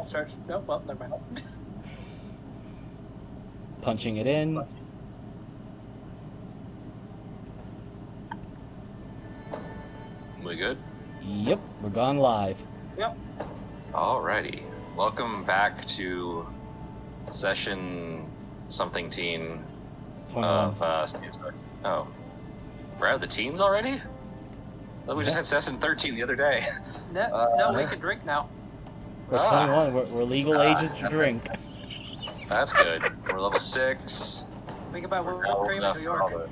it starts. Oh, well, never mind. Punching it in. We good? Yep, we're gone live. Yep. Alrighty. Welcome back to session something teen 21. of Oh. We're out of the teens already? Well, we just had session 13 the other day. No, we can drink now. We're 21. We're legal age to drink. That's good. We're level 6. Think about We're whipped old cream in enough New for all York.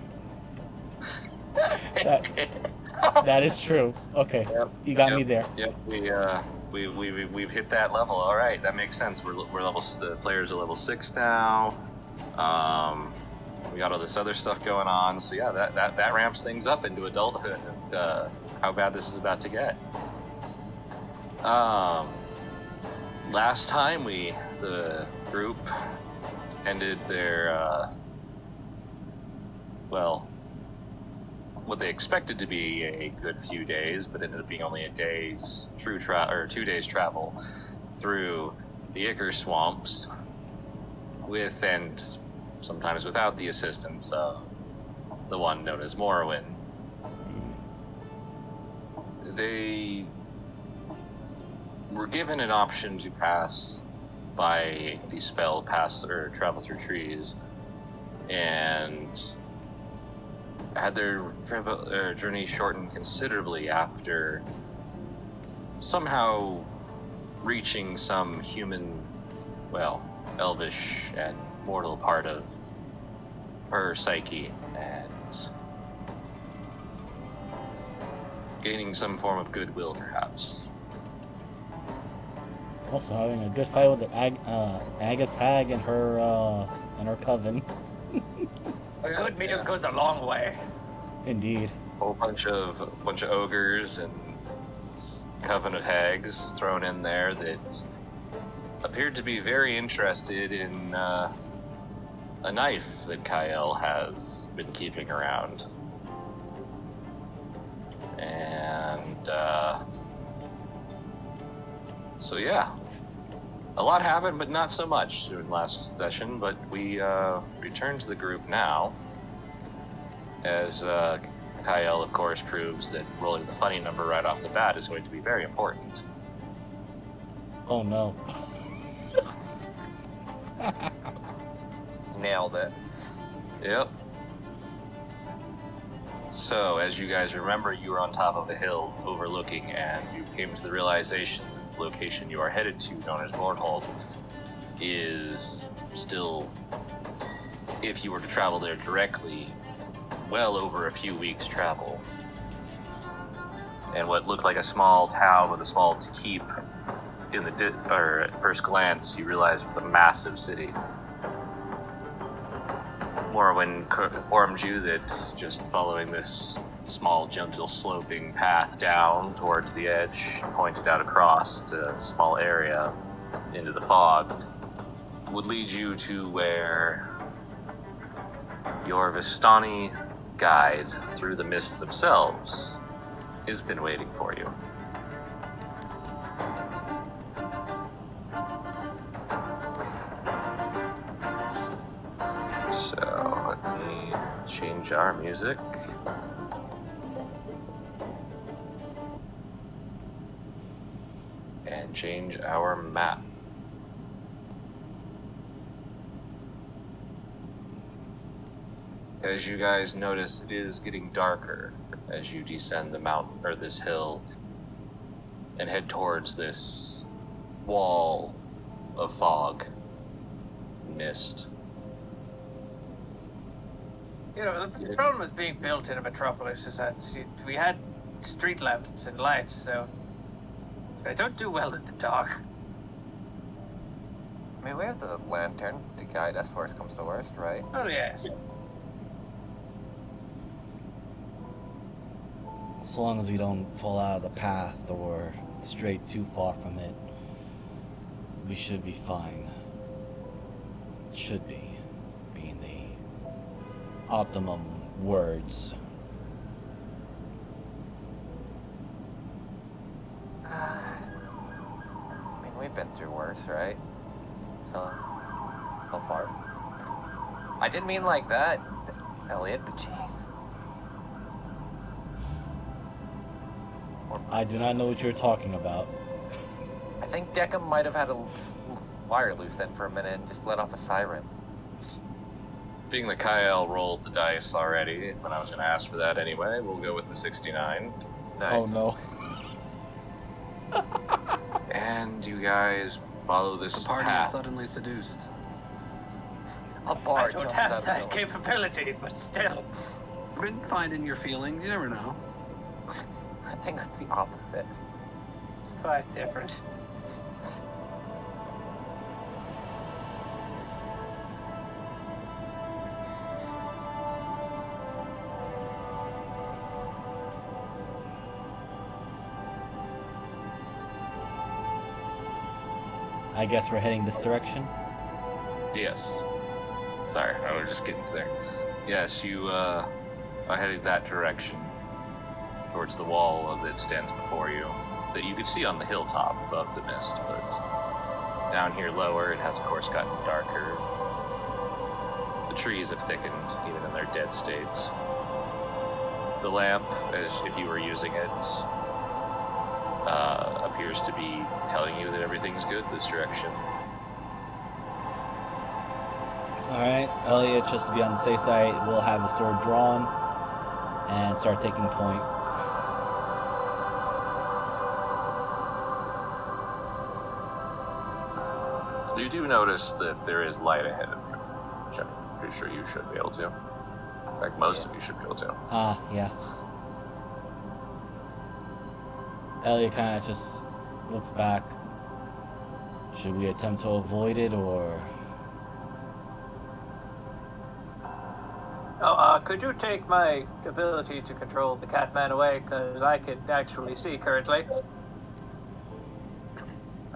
That is true. Okay, Yep, you got me there. Yep, we've hit that level. All right, that makes sense. We're level. The players are level 6 now. We got all this other stuff going on. So yeah, that ramps things up into adulthood. And, how bad this is about to get. Last time the group ended their what they expected to be a good few days, but ended up being only a day's 2 days travel through the Ichor swamps, with and sometimes without the assistance of the one known as Morrowind. They were given an option to pass by the spell pass or travel through trees, and had their journey shortened considerably after somehow reaching some human, elvish and mortal part of her psyche and gaining some form of goodwill, perhaps. Also having a good fight with the Agus Hag and her coven. A good meal goes a long way. Indeed. A whole bunch of ogres and coven of hags thrown in there that appeared to be very interested in a knife that Kyle has been keeping around. And so yeah, a lot happened, but not so much during last session. But we return to the group now, as Kyle, of course, proves that rolling the funny number right off the bat is going to be very important. Oh no. Nailed it. Yep. So, as you guys remember, you were on top of a hill overlooking, and you came to the realization that the location you are headed to, known as Nordhold, is still, if you were to travel there directly, well over a few weeks' travel. And what looked like a small town with a small keep, at first glance, you realized was a massive city. Morrowind informed you that just following this small, gentle, sloping path down towards the edge, pointed out across to a small area into the fog, would lead you to where your Vistani guide through the mists themselves has been waiting for you. So let me change our music. And change our map. As you guys notice, it is getting darker as you descend the mountain, or this hill, and head towards this wall of fog, mist. You know, the problem with being built in a metropolis is that we had street lamps and lights, so I don't do well in the dark. I mean, we have the lantern to guide us worst comes to worst, right? Oh, yes. As long as we don't fall out of the path or stray too far from it, we should be fine. Should be, being the optimum words. I mean, we've been through worse, right? So far. I didn't mean like that, Elliot, but jeez. I do not know what you're talking about. I think Deckham might have had a wire loose then for a minute and just let off a siren. Being that Kyle rolled the dice already, when I was going to ask for that anyway, we'll go with the 69. Nice. Oh no. And you guys follow this The party is path. suddenly seduced. A bar I don't jumps have out that of nowhere. capability, but still. I've been finding your feelings. You never know. I think that's the opposite. It's quite different. I guess we're heading this direction. Yes. Sorry, I was just getting to there. Yes, you are heading that direction towards the wall that stands before you, that you could see on the hilltop above the mist, but down here lower it has of course gotten darker. The trees have thickened, even in their dead states. The lamp, as if you were using it, appears to be telling you that everything's good this direction. Alright, Elliot, just to be on the safe side, we'll have the sword drawn and start taking point. You do notice that there is light ahead of you, which I'm pretty sure you should be able to. In fact, most of you should be able to. Ah, yeah. Elliot kind of just looks back. Should we attempt to avoid it, or... Oh, could you take my ability to control the Catman away? Because I can actually see currently.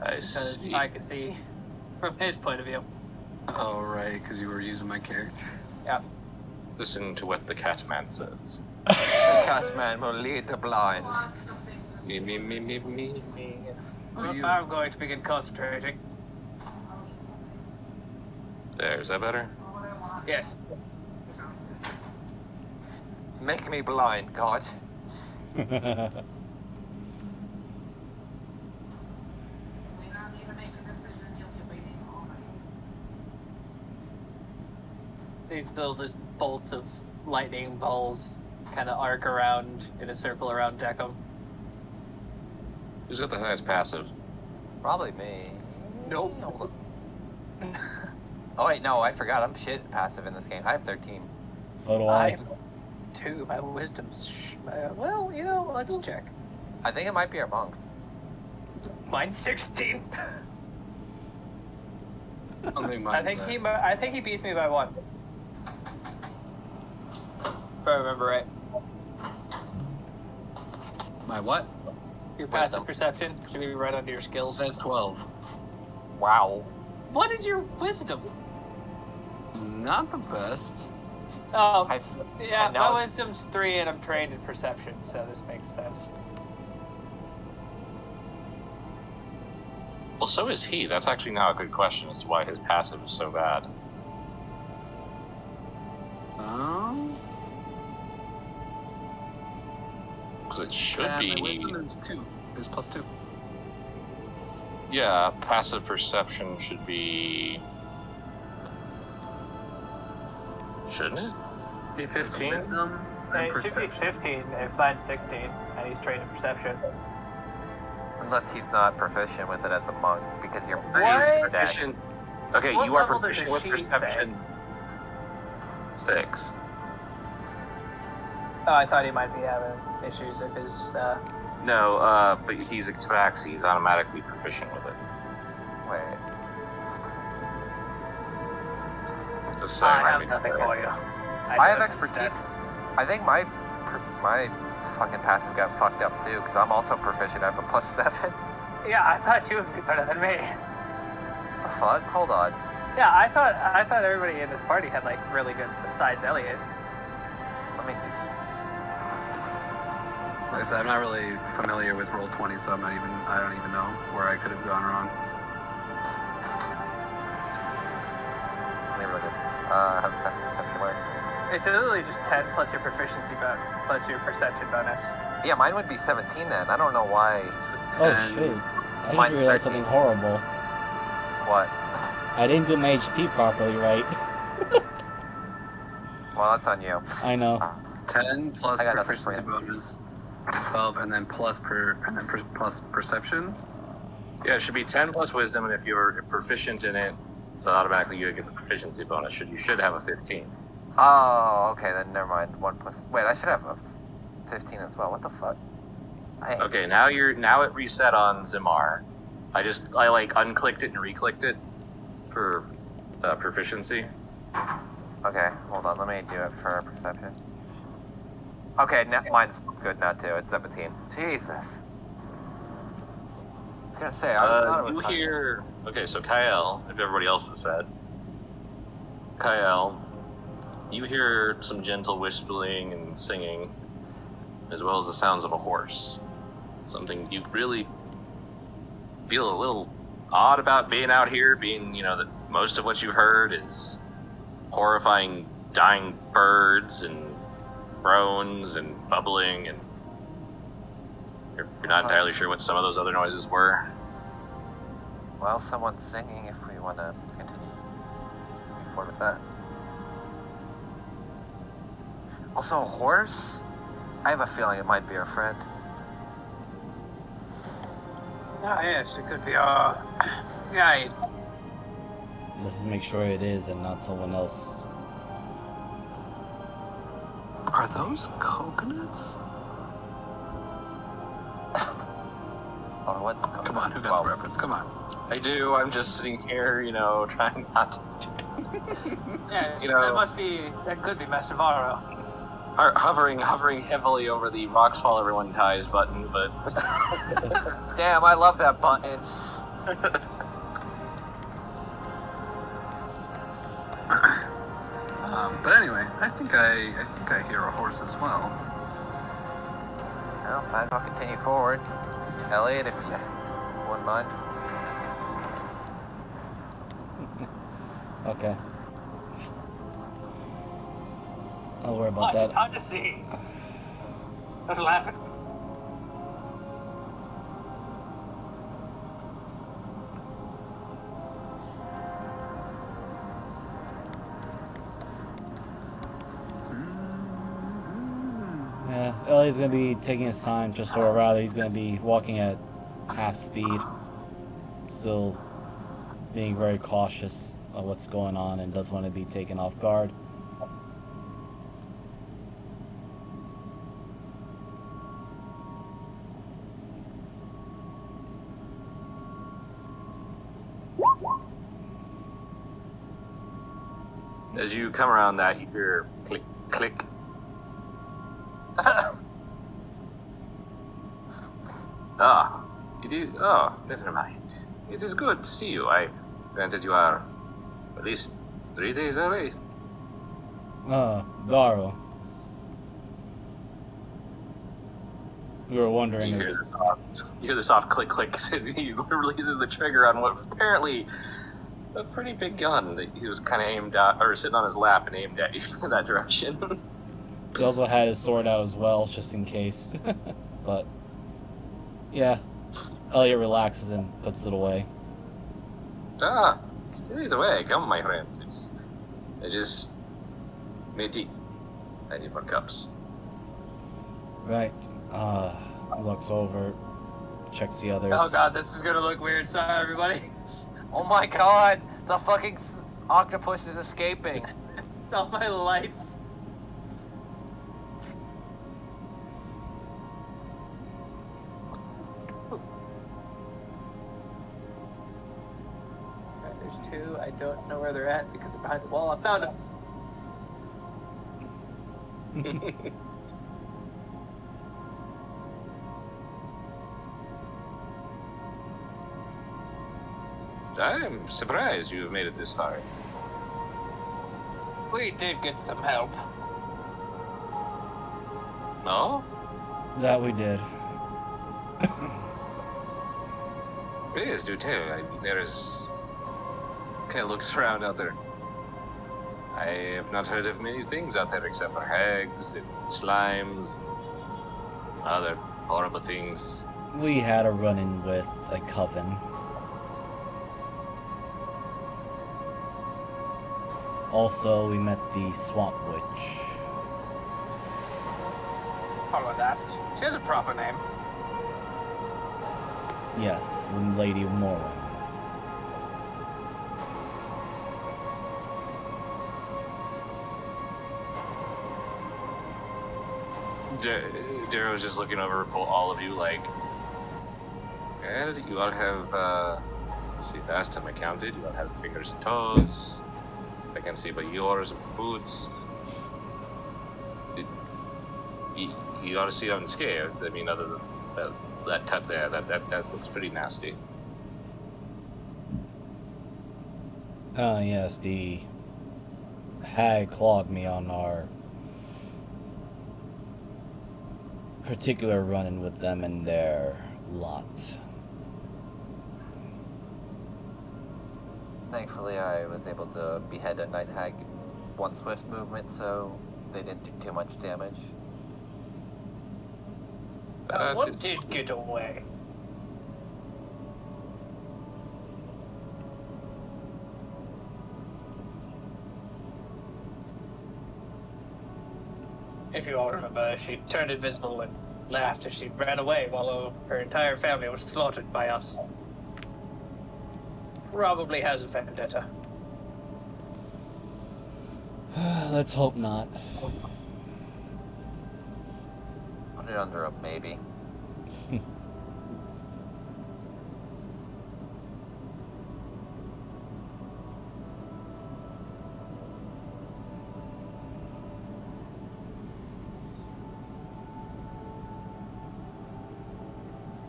I Because see. I can see from his point of view. Oh, right, because you were using my character. Yeah. Listen to what the Catman says. The Catman will lead the blind. Me. Oh, you. I'm going to begin concentrating. There, is that better? Yes. Make me blind, God. These little just bolts of lightning balls kind of arc around in a circle around Deckham. Who's got the highest passive? Probably me. Nope. Oh wait, no, I forgot. I'm shit passive in this game. I have 13. So do I. I'm 2. My wisdom's... well, you know, let's check. I think it might be our monk. Mine's 16. I don't think I think he beats me by 1. If I remember right. My what? Your Wisdom. passive perception should be right under your skills. That's 12. Wow. What is your wisdom? Not the best. Oh, I yeah, know. my wisdom's 3 and I'm trained in perception, so this makes sense. Well, so is he. That's actually now a good question as to why his passive is so bad. Because it should My be... wisdom is 2. Is plus 2. Yeah, passive perception should be... Shouldn't it? Be 15? Wisdom It and should be perception. 15 if mine's 16 and he's trained in perception. Unless he's not proficient with it as a monk, because you're What? Proficient. Okay, What you are level does proficient the with sheet say? perception. 6. Oh, I thought he might be having issues if his, No, but he's a tabaxi. He's automatically proficient with it. Wait. Just saying. I have mean, nothing for you. I have expertise. I think my fucking passive got fucked up too, because I'm also proficient. I have a plus 7. Yeah, I thought you would be better than me. The fuck? Hold on. Yeah, I thought everybody in this party had like really good besides Elliot. Let me just... Like I said, I'm not really familiar with Roll20, so I don't even know where I could have gone wrong. That's perception work. It's literally just 10 plus your proficiency bonus, plus your perception bonus. Yeah, mine would be 17 then. I don't know why. Oh And shoot! I just mine's realized 13. something horrible. What? I didn't do my HP properly, right? Well, that's on you. I know. 10 plus I got nothing for proficiency you. bonus. 12 and then plus plus perception. Yeah, it should be 10 plus wisdom, and if you're proficient in it, so automatically you get the proficiency bonus. You should have a 15. Oh, okay, then never mind. 1 plus. Wait, I should have a 15 as well. What the fuck? Okay, now it reset on Zimar. I like unclicked it and reclicked it for proficiency. Okay, hold on. Let me do it for perception. Okay, mine's good now too. It's 17. Jesus. I was gonna say, I thought it was You higher. hear? Okay, so Kyle, if everybody else has said, Kyle, you hear some gentle whistling and singing, as well as the sounds of a horse. Something you really feel a little odd about being out here, being, that most of what you've heard is horrifying dying birds and groans and bubbling, and you're not entirely sure what some of those other noises were. Well, someone's singing if we want to continue. Move forward with that. Also, a horse? I have a feeling it might be our friend. Ah, yes, it could be our guide. Let's just make sure it is and not someone else. Are those coconuts? Or what? Come on, who got the reference? Come on. I do. I'm just sitting here, trying not to. Yes, that could be Master Varo. Hovering heavily over the rocks fall everyone ties button, but Damn, I love that button. But anyway, I think I hear a horse as well. Well, might as well continue forward. Elliot, if you wouldn't mind. Okay. I'll worry about It's that. hard to see. Don't laugh at me. Yeah, Ellie's gonna be taking his time, or rather, he's gonna be walking at half speed, still being very cautious of what's going on and doesn't want to be taken off guard. as you come around that, you hear click, click. Never mind. It is good to see you. I granted you are at least 3 days away. Daro. We were wondering You hear the soft click, click as he releases the trigger on what was apparently a pretty big gun that he was kind of aimed at, or sitting on his lap and aimed at you in that direction. He also had his sword out as well, just in case. But, yeah. Elliot relaxes and puts it away. Either way, come, my friend. I just made tea. I need more cups. Right. Looks over, checks the others. Oh god, this is gonna look weird. Sorry, everybody. Oh my god! The fucking octopus is escaping. It's all my lights. Alright, there's two. I don't know where they're at because they're behind the wall. I found them. I'm surprised you've made it this far. We did get some help. No? That we did. Please do tell. There is... Kind of looks around out there. I have not heard of many things out there except for hags and slimes, other horrible things. We had a run-in with a coven. Also, we met the Swamp Witch. Follow that. She has a proper name. Yes, Lady Morwen. Dara was just looking over at all of you like, and you all have, let's see, last time I counted, you all have fingers and toes. I can see by yours with the foods. You ought to see I'm scared. I mean, other than that cut there, that looks pretty nasty. Yes, the hag clawed me on our particular run-in with them and their lot. Thankfully, I was able to behead a night hag one swift movement, so they didn't do too much damage. What did get away? If you all remember, she turned invisible and laughed as she ran away while her entire family was slaughtered by us. Probably has a vendetta. Let's hope not. Put it under a maybe.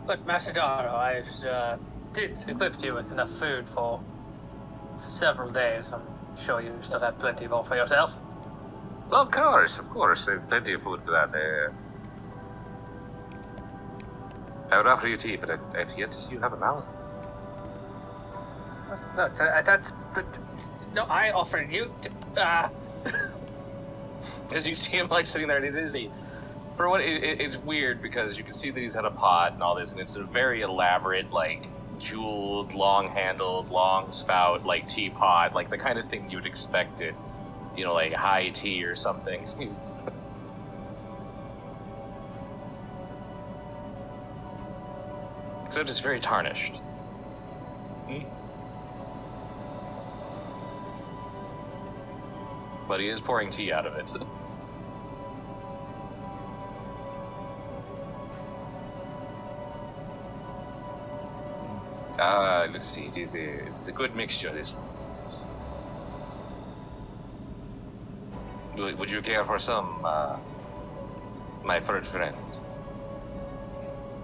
But Macedaro, I did equip you with enough food for several days. I'm sure you still have plenty more for yourself. Well, of course. There's plenty of food for that. I would offer you tea, but I've yet to see you have a mouth. No, no, I offered you. As you see him like sitting there, and it is for what it's weird because you can see that he's had a pot and all this, and it's a very elaborate, like jeweled, long-handled, long spout, like teapot, like the kind of thing you would expect it, you know, like high tea or something. Except it's very tarnished. But he is pouring tea out of it. Let's see, it's a good mixture, this one. Would you care for some, my first friend?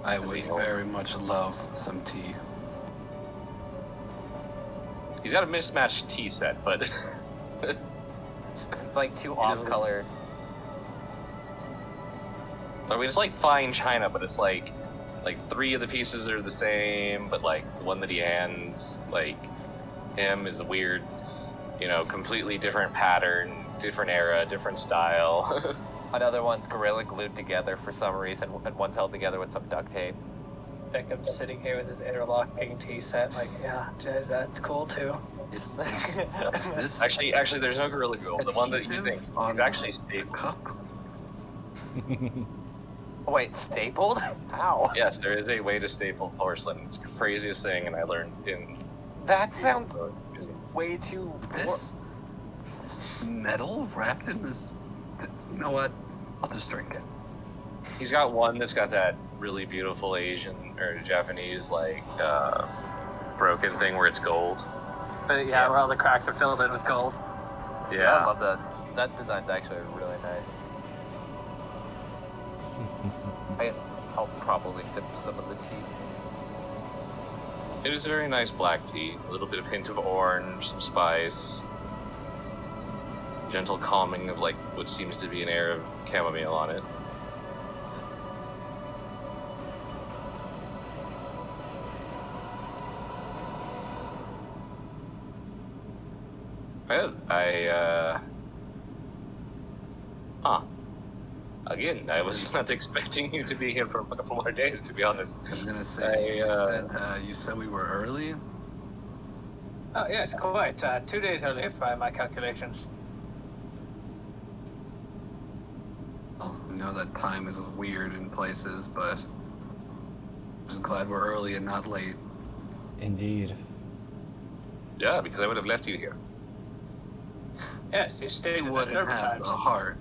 I would very much love some tea. He's got a mismatched tea set, but... It's like too off-color. I mean, it's like fine china, but it's like 3 of the pieces are the same, but like the one that he hands, like him, is a weird, you know, completely different pattern, different era, different style. Another one's gorilla glued together for some reason, and one's held together with some duct tape. Beckham's sitting here with his interlocking tea set, like, yeah, that's cool too. Is this Actually, there's no gorilla glue. The one that you think is actually stapled. cup? Wait, stapled? How? Yes, there is a way to staple porcelain. It's the craziest thing, and I learned in. That sounds way too... This metal wrapped in this. You know what? I'll just drink it. He's got one that's got that really beautiful Asian or Japanese like broken thing where it's gold. Yeah, where all the cracks are filled in with gold. Yeah, I love that. That design's actually really nice. I'll probably sip some of the tea. It is a very nice black tea. A little bit of hint of orange, some spice. Gentle calming of like what seems to be an air of chamomile on it. Well, I Huh. Again, I was not expecting you to be here for a couple more days, to be honest. I was gonna say, you said we were early? Oh, yes, quite. 2 days early by my calculations. Well, I know that time is weird in places, but I'm just glad we're early and not late. Indeed. Yeah, because I would have left you here. Yes, you stayed He in the wouldn't server have times. the heart.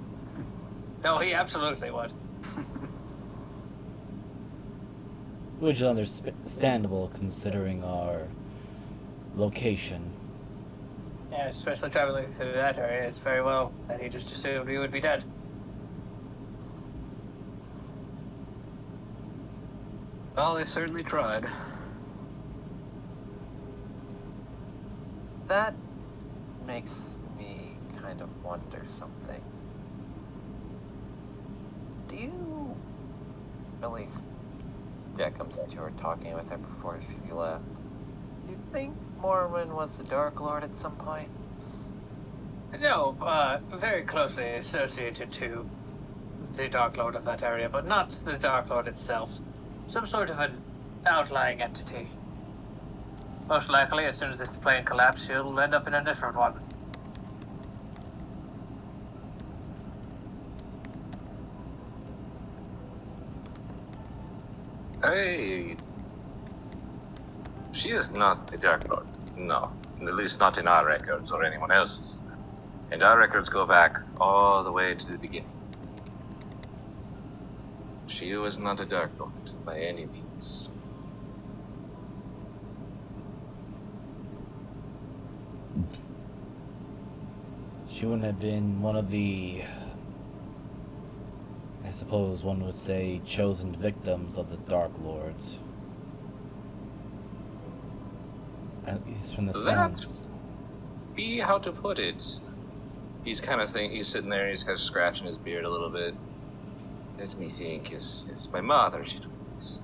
No, he absolutely would. Which is understandable considering our location. Yeah, especially traveling through that area is very well, and he just assumed we would be dead. Well, they certainly tried. That makes me kind of wonder something. Do you, at least Deckham, since you were talking with him before you left, do you think Mormon was the Dark Lord at some point? No, very closely associated to the Dark Lord of that area, but not the Dark Lord itself. Some sort of an outlying entity. Most likely, as soon as this plane collapses, he'll end up in a different one. Hey, she is not the Dark Lord. No, at least not in our records or anyone else's. And our records go back all the way to the beginning. She was not a Dark Lord by any means. She wouldn't have been one of the, I suppose one would say, chosen victims of the Dark Lords. At least from the sounds. Be how to put it. He's sitting there, he's kind of scratching his beard a little bit. Let me think, it's my mother, she told me this.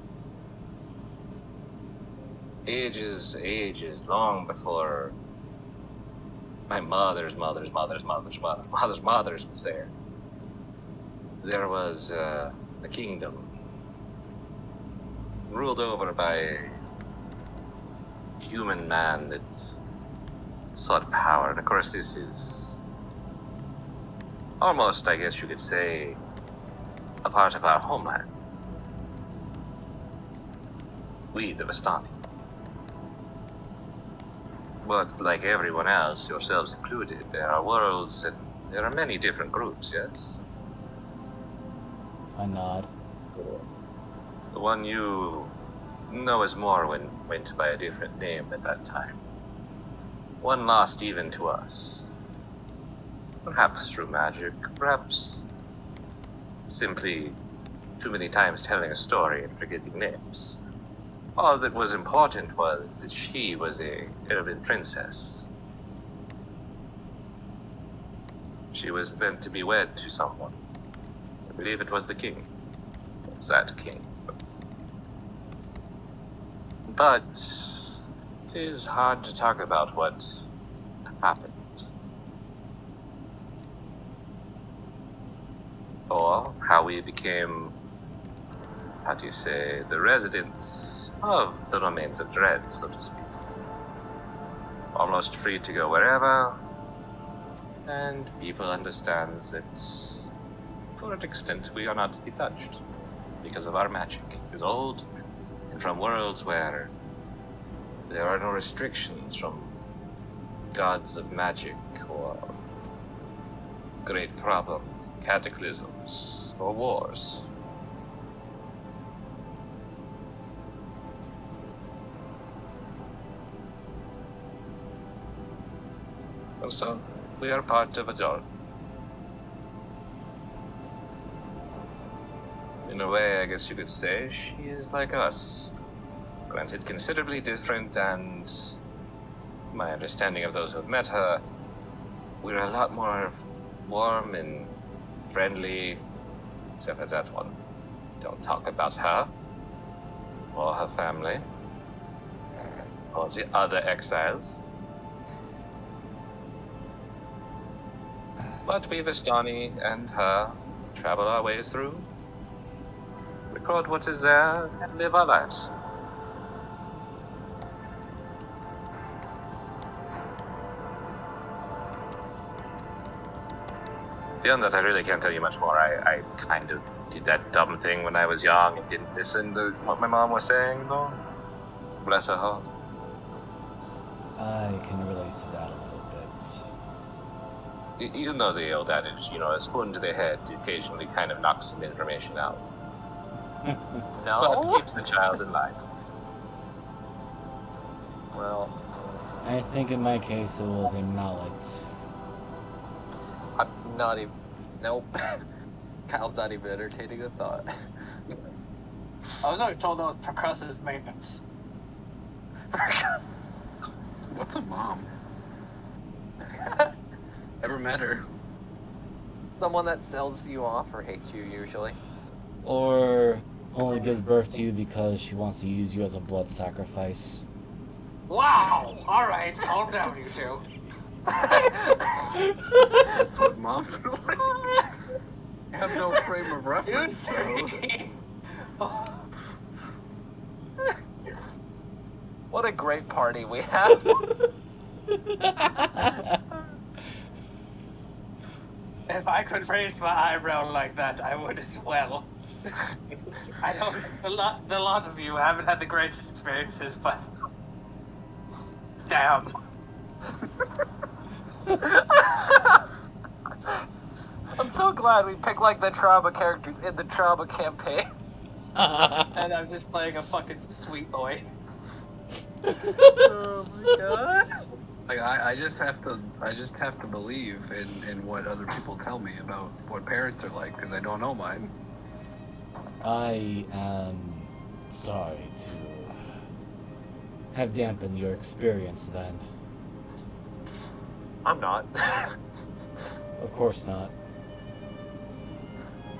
Ages, long before my mother's was there. There was a kingdom ruled over by a human man that sought power. And of course, this is almost, I guess you could say, a part of our homeland. We, the Vistani. But like everyone else, yourselves included, there are worlds and there are many different groups, yes? I nod. The one you know as Morwen went by a different name at that time. One lost even to us. Perhaps through magic, perhaps simply too many times telling a story and forgetting names. All that was important was that she was a Elven princess. She was meant to be wed to someone. I believe it was the king. It was that king. But it is hard to talk about what happened. Or how we became, how do you say, the residents of the domains of dread, so to speak. Almost free to go wherever, and people understand that to an extent we are not to be touched because of our magic. It is old and from worlds where there are no restrictions from gods of magic or great problems, cataclysms, or wars. And so, we are part of a Adol. In a way, I guess you could say, she is like us. Granted, considerably different, and my understanding of those who have met her, we're a lot more warm and friendly, except for that one. Don't talk about her, or her family, or the other exiles. But we, Vistani and her, travel our ways through, record what is there, and live our lives. Beyond that, I really can't tell you much more. I kind of did that dumb thing when I was young and didn't listen to what my mom was saying, though. Bless her heart. I can relate to that a little bit. You know the old adage, a spoon to the head occasionally kind of knocks some information out. No. But keeps the child in line. Well, I think in my case it was a mallet. I'm not even. Nope. Kyle's not even entertaining the thought. I was always told that was percussive maintenance. What's a mom? Never met her. Someone that tells you off or hates you, usually. Or only gives birth to you because she wants to use you as a blood sacrifice. Wow! Alright, calm down, you two. That's what moms are like. I have no frame of You reference. So. three. What a great party we have. If I could raise my eyebrow like that, I would as well. I don't. A lot of you haven't had the greatest experiences, but damn. I'm so glad we picked like the trauma characters in the trauma campaign. And I'm just playing a fucking sweet boy. Oh my god. Like I just have to believe in what other people tell me about what parents are like because I don't know mine. I am sorry to have dampened your experience then. I'm not. Of course not.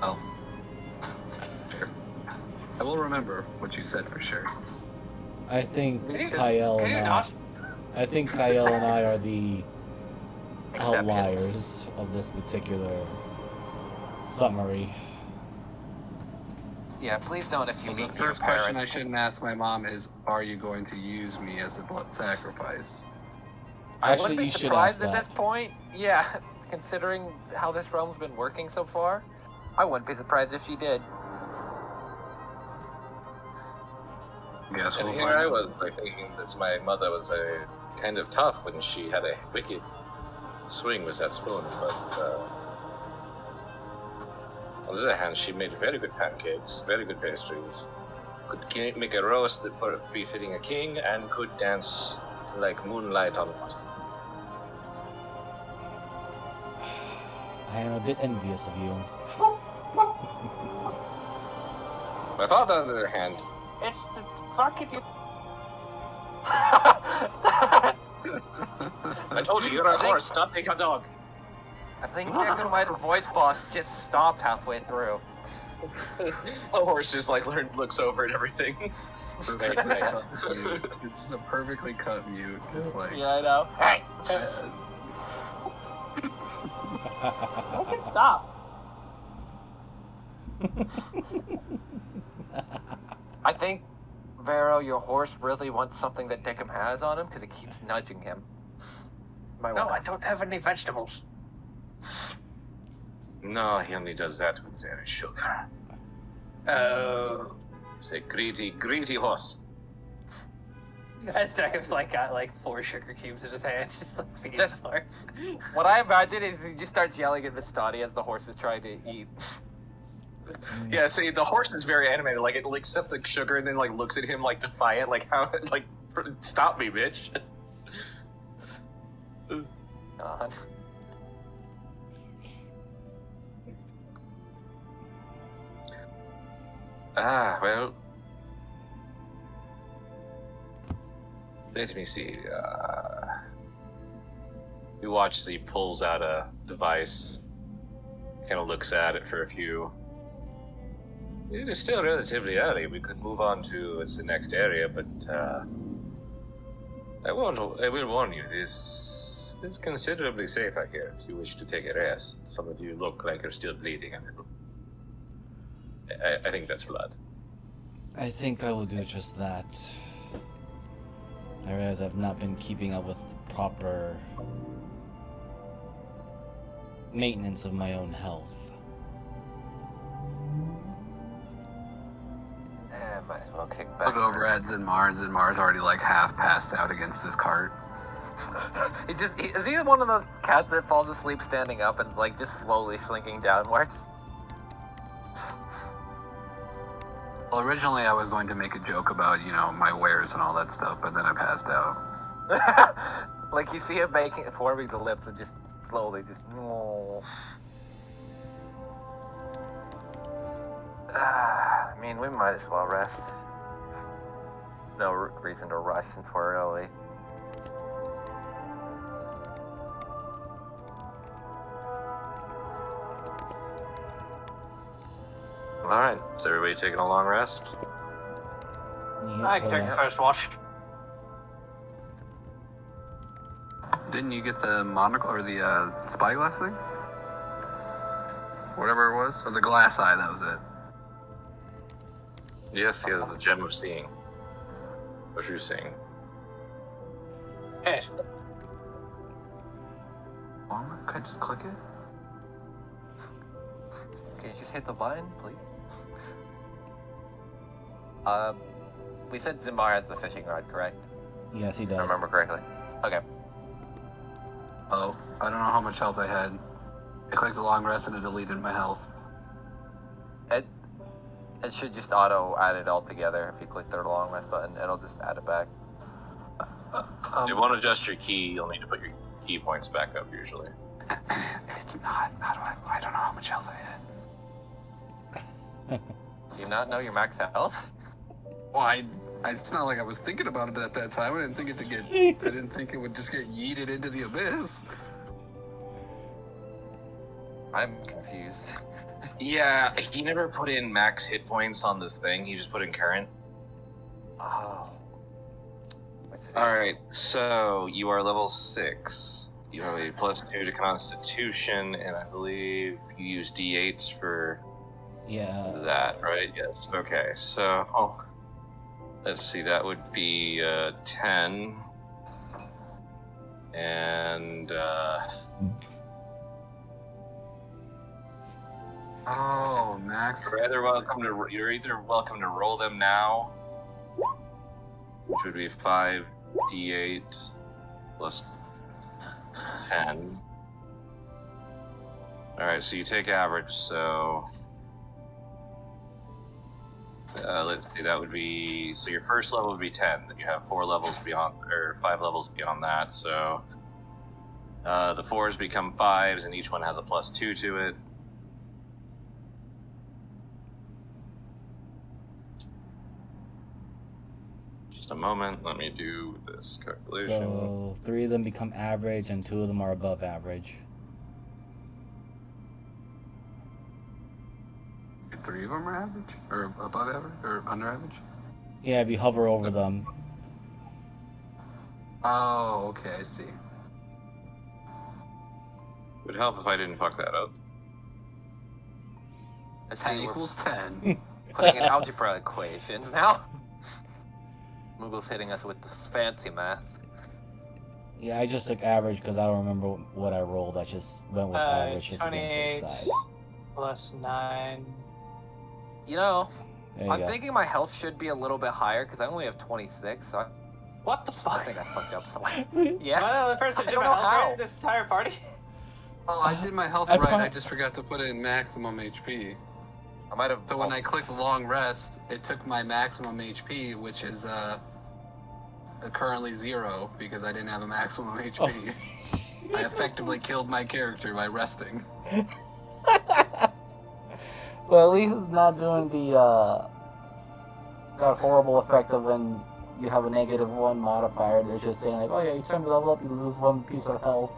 Oh, sure. I will remember what you said for sure. I think Can you Kyle and I, not? I think Kyle and I are the Exceptions. outliers of this particular summary. Yeah, please don't if So you the meet your first question I parents. shouldn't ask my mom is, "Are you going to use me as a blood sacrifice?" I Actually, wouldn't be you should surprised ask at that. this point. Yeah, considering how this realm's been working so far, I wouldn't be surprised if she did. Guess And we'll here find I out. was, thinking that my mother was kind of tough when she had a wicked swing with that spoon, but on the other hand, she made very good pancakes, very good pastries, could make a roast that would be fitting a king, and could dance like moonlight on water. I am a bit envious of you. My father, on the other hand, It's the fucking. I told you, you're a horse, not like a dog. I think my voice box just stopped halfway through. A horse just looks over at everything. Right. It's just a perfectly cut mute, just like. Yeah, I know. Hey! Make it stop. I think, Vero, your horse really wants something that Dickham has on him because it keeps nudging him. Might No, wanna- I don't have any vegetables. No, he only does that when there is sugar. Oh. He's a greedy, greedy horse. As Deckham's got 4 sugar cubes in his hand, just feeding Just- the horse. What I imagine is he just starts yelling at Vistani as the horse is trying to eat. Yeah, see, the horse is very animated. It accepts the sugar and then looks at him defiant, how stop me, bitch. God. Well, let me see. You watch as he pulls out a device, kind of looks at it for a few. It is still relatively early. We could move on to the next area, but I will warn you, this it's considerably safer here if you wish to take a rest. Some of you look like you're still bleeding a little. I think that's blood. I think I will do just that. I realize I've not been keeping up with proper maintenance of my own health. Might as well kick back. Look over at Zinmar, and Zinmar's already like half passed out against his cart. Is he one of those cats that falls asleep standing up and is like just slowly slinking downwards? Well, originally I was going to make a joke about, my wares and all that stuff, but then I passed out. Like you see him forming the lips and just slowly just. I mean, we might as well rest. No reason to rush since we're early. Alright, is everybody taking a long rest? I can take the first watch. Didn't you get the monocle or the spyglass thing? Whatever it was? Or the glass eye, that was it. Yes, he has the gem of seeing. What are you seeing? Yes. Can I just click it? Can you just hit the button, please? We said Zimar has the fishing rod, correct? Yes, he If does. I remember correctly. Okay. Oh, I don't know how much health I had. I clicked the long rest and it deleted my health. It should just auto add it all together. If you click the long rest button, it'll just add it back. If you want to adjust your key, you'll need to put your key points back up usually. It's not. I don't know how much health I had. Do you not know your max health? Well, it's not like I was thinking about it at that time. I didn't think it would just get yeeted into the abyss. I'm confused. Yeah, he never put in max hit points on the thing, he just put in current. Oh. Let's see. Alright, so you are level 6. You have a +2 to Constitution, and I believe you use D8s for Yeah. that, right? Yes. Okay, so let's see, that would be 10. And Oh, max. you're either welcome to roll them now, which would be 5d8 plus 10. Alright, so you take average, so let's see, that would be, so your first level would be 10, then you have 5 levels beyond that, so the 4s become 5s, and each one has a +2 to it. Just a moment, let me do this calculation. So 3 of them become average and 2 of them are above average. 3 of them are average? Or above average? Or under average? Yeah, if you hover over them. Oh, okay, I see. It would help if I didn't fuck that up. 10 equals 10. Putting in algebra equations now. Moogle's hitting us with this fancy math. Yeah, I just took average because I don't remember what I rolled. I just went with average just to be on the safe 28 side. plus 9. You know, There you I'm go. thinking my health should be a little bit higher because I only have 26, so What the I fuck? think I fucked up somewhere. Am Yeah. I the only person I to do don't my know health how. rate this entire party? Oh, I did my health I right, pro- I just forgot to put in maximum HP. I might have. So when I clicked long rest, it took my maximum HP, which is currently 0 because I didn't have a maximum HP. I effectively killed my character by resting. Well, at least it's not doing the that horrible effect of when you have a -1 modifier. They're just saying like, oh yeah, you turn the level up, you lose 1 piece of health.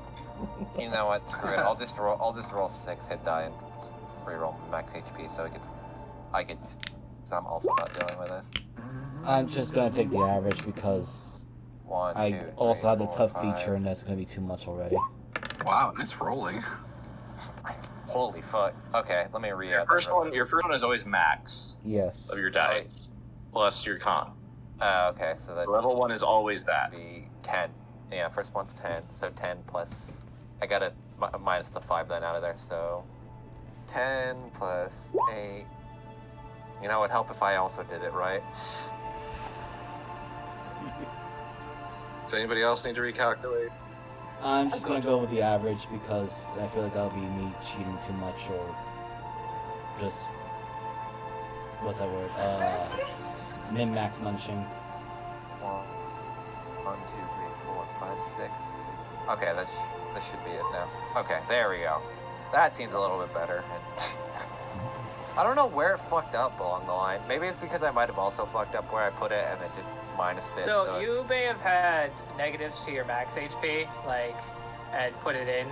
You know what? Screw it. I'll just roll 6 hit die and just reroll max HP so I could just. Because I'm also not dealing with this. I'm just gonna take the average because 1, 2, I 3, also had the 4, tough 5. feature, and that's gonna be too much already. Wow, nice rolling. Holy fuck. Okay, let me read Your first one is always max Yes. of your dice, plus your con. Okay, so that Level 1 is always that. be 10. Yeah, first one's 10, so 10 plus... I gotta minus the 5 then out of there, so... 10 plus 8... You know, it would help if I also did it right. Does anybody else need to recalculate? I'm just gonna go with the average because I feel like that'll be me cheating too much or just what's that word? Min-max munching. 1, 2, 3, 4, 5, 6. Okay, that should be it now. Okay, there we go. That seems a little bit better. I don't know where it fucked up along the line. Maybe it's because I might have also fucked up where I put it and it just minused it. So you may have had negatives to your max HP, and put it in,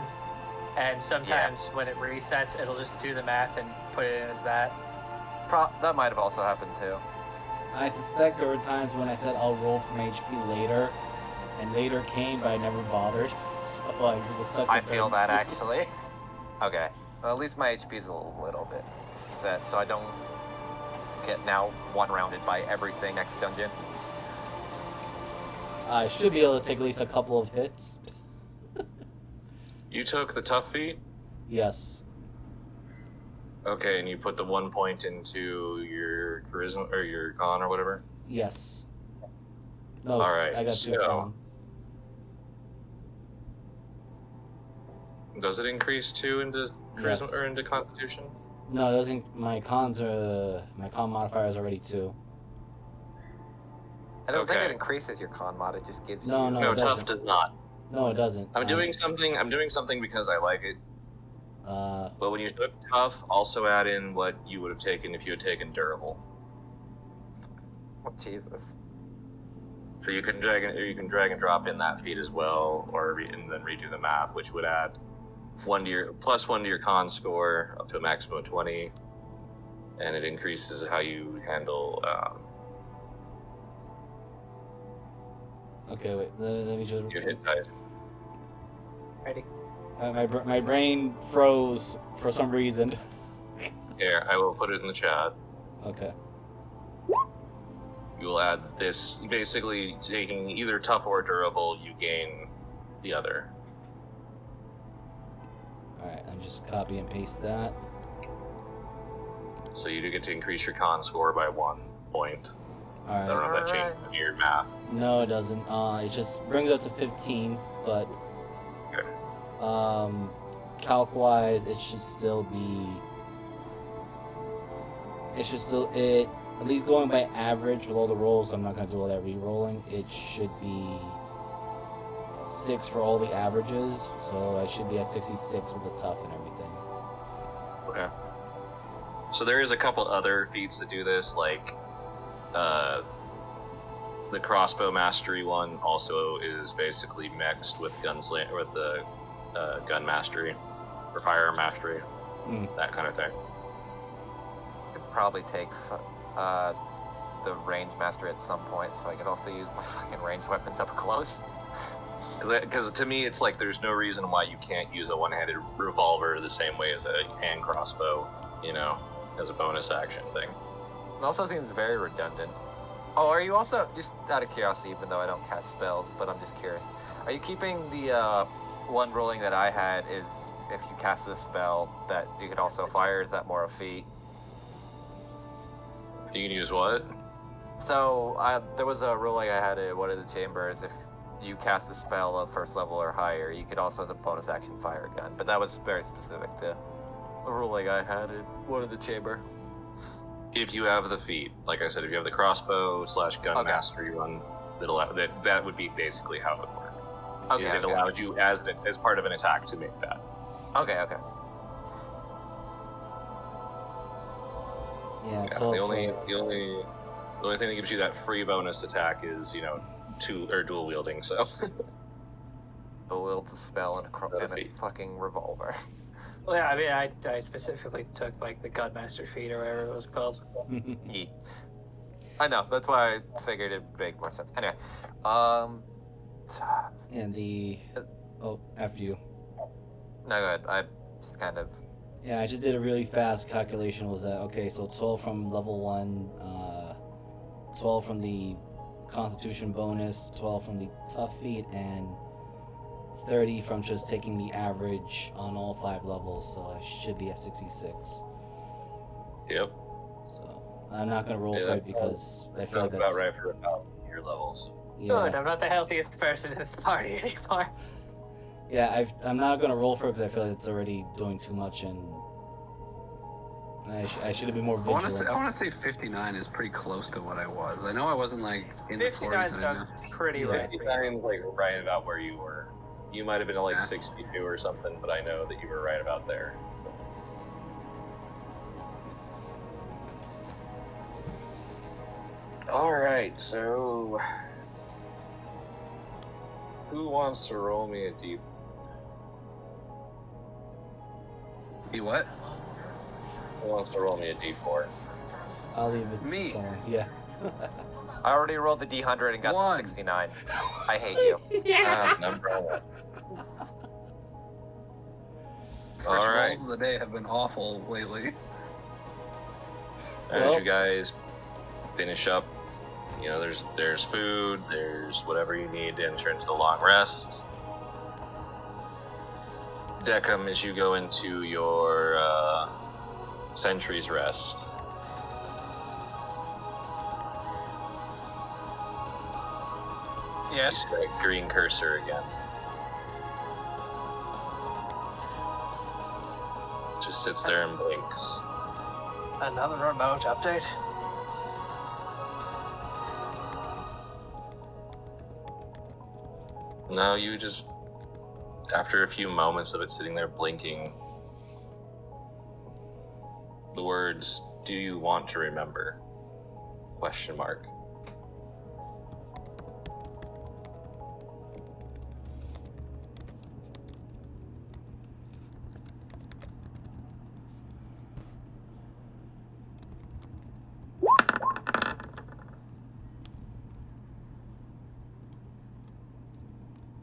and sometimes when it resets, it'll just do the math and put it in as that. That might have also happened too. I suspect there were times when I said I'll roll from HP later, and later came, but I never bothered. So I was stuck. I feel that actually. Okay, well, at least my HP is a little bit set, so I don't get now one-rounded by everything next dungeon. I should be able to take at least a couple of hits. You took the tough feat? Yes. Okay, and you put the 1 point into your charisma or your con or whatever? Yes. No, All right, I got 2 so- con. Does it increase 2 into charisma Yes. or into constitution? No, it doesn't. My con modifier is already 2. I don't think Okay. it increases your con mod, it just gives No, you... no. No, it tough doesn't. does not. No, it doesn't. I'm doing something because I like it. But when you took tough, also add in what you would have taken if you had taken durable. Oh, Jesus. So you can drag and drop in that feat as well, and then redo the math, which would add plus 1 to your con score up to a maximum of 20, and it increases how you handle. Okay, wait. Let me just. Your hit dice. Ready? My brain froze for some reason. Here, I will put it in the chat. Okay. You will add this. Basically, taking either tough or durable, you gain the other. Alright, I'm just copy and paste that. So you do get to increase your con score by 1 point. I don't Alright. know if that changes your math. No, it doesn't. It just brings it up to 15, but Okay. calc-wise, it should still be. At least going by average with all the rolls, I'm not gonna do all that re-rolling. It should be 6 for all the averages, so I should be at 66 with the tough and everything. Okay. So there is a couple other feats that do this, like the crossbow mastery one also is basically mixed with the gun mastery or firearm mastery, that kind of thing. Could probably take the range master at some point, so I could also use my fucking ranged weapons up close. Because to me, it's like there's no reason why you can't use a one-handed revolver the same way as a hand crossbow, as a bonus action thing. It also seems very redundant. Oh, are you also, just out of curiosity, even though I don't cast spells, but I'm just curious, are you keeping the one ruling that I had is if you cast a spell that you could also fire? Is that more a feat? You can use what? So there was a ruling I had at one of the chambers. If you cast a spell of first level or higher, you could also, as a bonus action, fire a gun. But that was very specific to a ruling I had at one of the chamber. If you have the feat, like I said, if you have the crossbow / gun mastery one, that would be basically how it would work. Okay, It allows you as part of an attack to make that. Okay. Yeah, Yeah, so the only thing that gives you that free bonus attack is dual wielding. So The will to spell and a fucking revolver. Well, yeah, I mean, I specifically took the Gunmaster feat or whatever it was called. I know, that's why I figured it'd make more sense. Anyway, And the... Oh, after you. No, good. I just kind of... Yeah, I just did a really fast calculation. Was that okay? So 12 from level 1, 12 from the Constitution bonus, 12 from the tough feat, and 30 from just taking the average on all 5 levels. So I should be at 66. Yep. So I'm not gonna roll Yeah, for it that because I feel Sounds like that's about right for about your levels. Good, yeah. I'm not the healthiest person in this party anymore. Yeah, I'm not gonna roll for it because I feel like it's already doing too much, and I should have been more I want vigilant. to say 59 is pretty close to what I was. I know I wasn't like in the 59 40s. sounds pretty Yeah. right for you. 59's like right about where you were. You might have been like Yeah. 62 or something, but I know that you were right about there. All right, so who wants to roll me a deep? You what? Who wants to roll me a d4? I'll leave it Me. to someone. Yeah. I already rolled the D100 and got the 1. 69. I hate you. Number one. First All right. rolls of the day have been awful lately. As Well- you guys finish up, you know, there's food, there's whatever you need to enter into the long rest. Deckham, as you go into your sentry's rest, you Yes. see that green cursor again. Just sits there and blinks. Another remote update. No, you just, after a few moments of it sitting there blinking, the words, "Do you want to remember?" Question mark.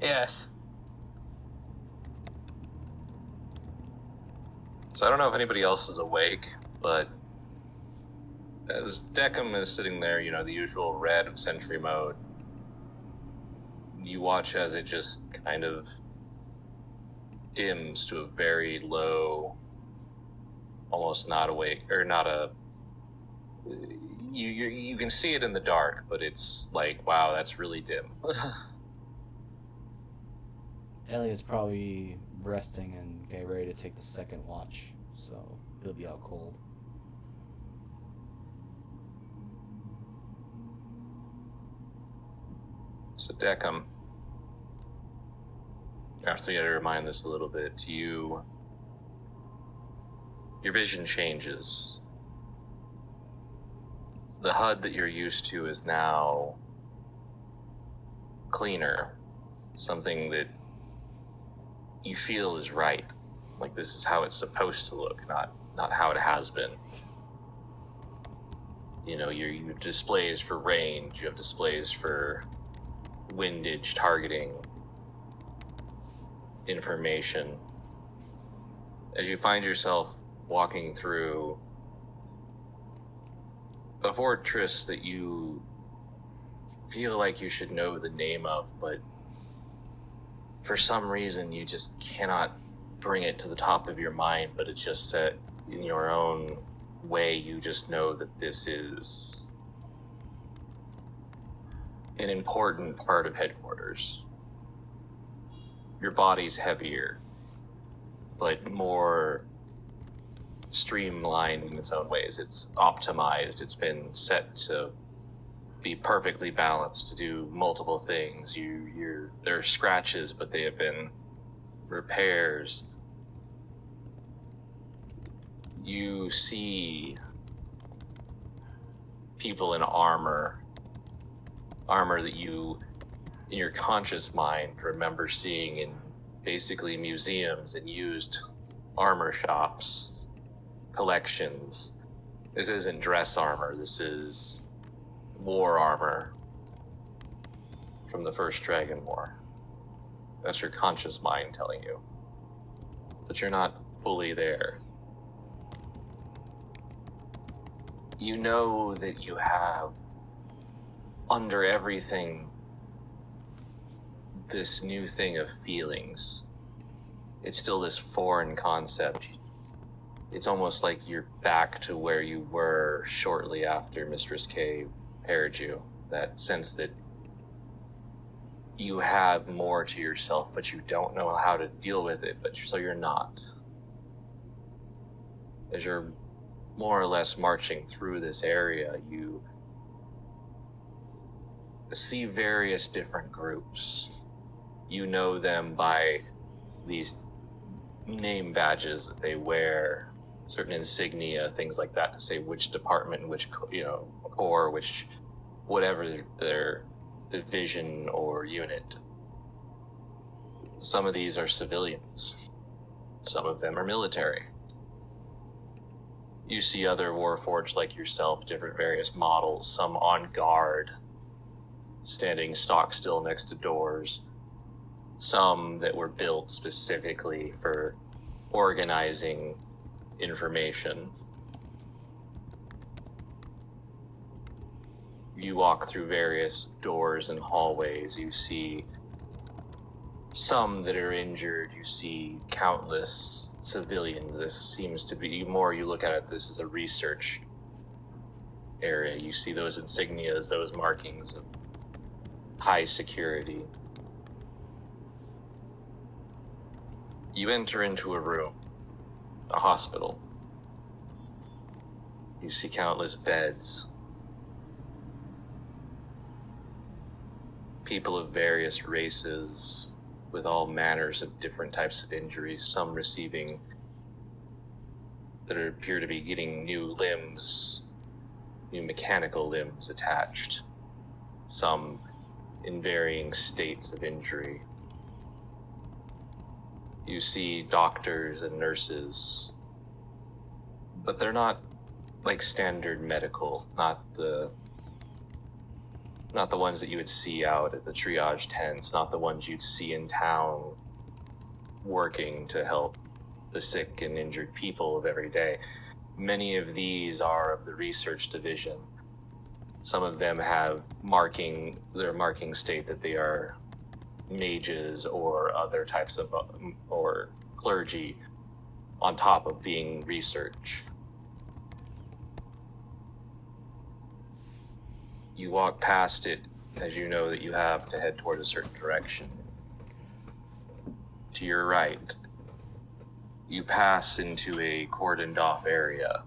Yes. So I don't know if anybody else is awake, but as Deckham is sitting there, you know, the usual red of sentry mode, you watch as it just kind of dims to a very low, almost not awake, or not a... You can see it in the dark, but it's like, wow, that's really dim. Elliot's probably resting and getting ready to take the second watch, so he'll be out cold. So Deckham, after you had to remind this a little bit, your vision changes. The HUD that you're used to is now cleaner, something that you feel is right. Like this is how it's supposed to look, not how it has been. You know, you have displays for range, you have displays for windage targeting information. As you find yourself walking through a fortress that you feel like you should know the name of, but for some reason you just cannot bring it to the top of your mind, but it's just set in your own way. You just know that this is an important part of headquarters. Your body's heavier, but more streamlined in its own ways. It's optimized. It's been set to be perfectly balanced to do multiple things. There are scratches, but they have been repairs. You see people in armor that you, in your conscious mind, remember seeing in basically museums and used armor shops, collections. This isn't dress armor, this is war armor from the First Dragon War. That's your conscious mind telling you. But you're not fully there. You know that you have, under everything, this new thing of feelings. It's still this foreign concept. It's almost like you're back to where you were shortly after Mistress K paired you. That sense that you have more to yourself, but you don't know how to deal with it, so you're not. As you're more or less marching through this area, you see various different groups. You know them by these name badges that they wear, certain insignia, things like that, to say which department, which corps, which whatever their division or unit. Some of these are civilians. Some of them are military. You see other Warforged like yourself, different various models, some on guard, standing stock still next to doors. Some that were built specifically for organizing information. You walk through various doors and hallways. You see some that are injured. You see countless civilians. This seems to be, more you look at it, this is a research area. You see those insignias, those markings of high security. You enter into a room, a hospital. You see countless beds. People of various races with all manners of different types of injuries, some receiving that appear to be getting new limbs, new mechanical limbs attached, some in varying states of injury. You see doctors and nurses, but they're not like standard medical, not the ones that you would see out at the triage tents, not the ones you'd see in town working to help the sick and injured people of every day. Many of these are of the research division. Some of them have their marking state that they are mages or other types of, or clergy, on top of being research. You walk past it as you know that you have to head toward a certain direction. To your right, you pass into a cordoned off area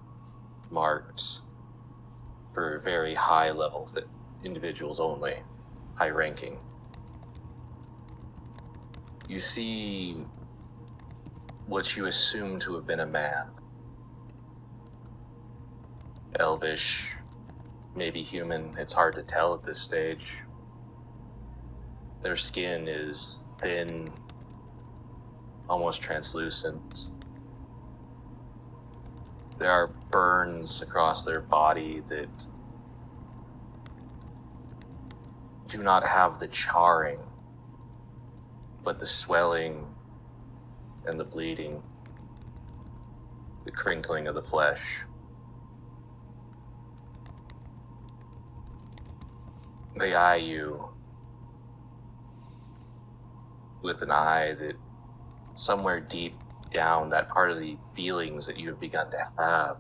marked for very high levels, that individuals only, high ranking. You see what you assume to have been a man. Elvish, maybe human, it's hard to tell at this stage. Their skin is thin, almost translucent. There are burns across their body that do not have the charring, but the swelling and the bleeding, the crinkling of the flesh. They eye you with an eye that somewhere deep down, that part of the feelings that you have begun to have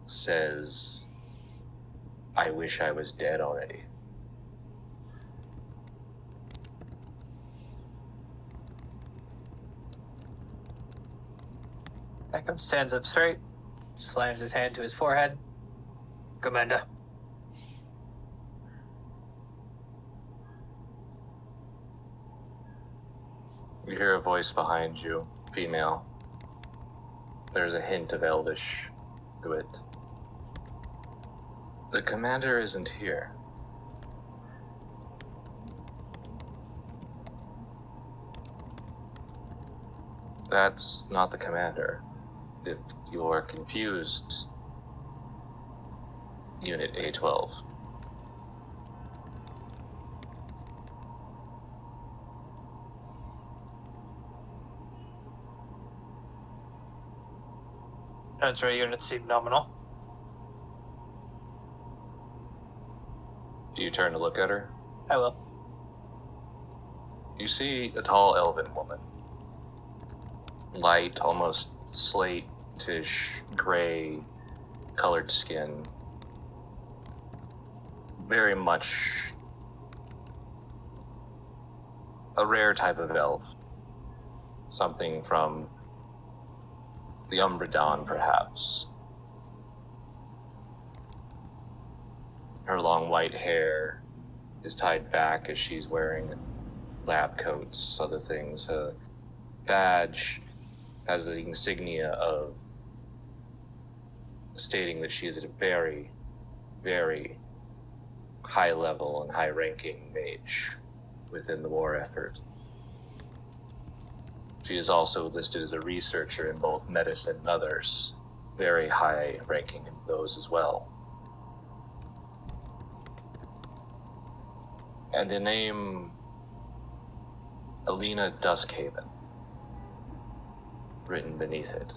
says, I wish I was dead already. Beckham stands up straight, slams his hand to his forehead. Commander. You hear a voice behind you, female. There's a hint of Elvish to it. The commander isn't here. That's not the commander. If you are confused, Unit A12. Transfer units seem nominal. Do you turn to look at her? I will. You see a tall elven woman. Light, almost slate-ish, gray colored skin. Very much a rare type of elf. Something from the Umbridon, perhaps. Her long white hair is tied back as she's wearing lab coats, other things. Her badge has the insignia of stating that she is at a very, very high level and high ranking mage within the war effort. She is also listed as a researcher in both medicine and others, very high ranking in those as well. And the name Alina Duskhaven written beneath it.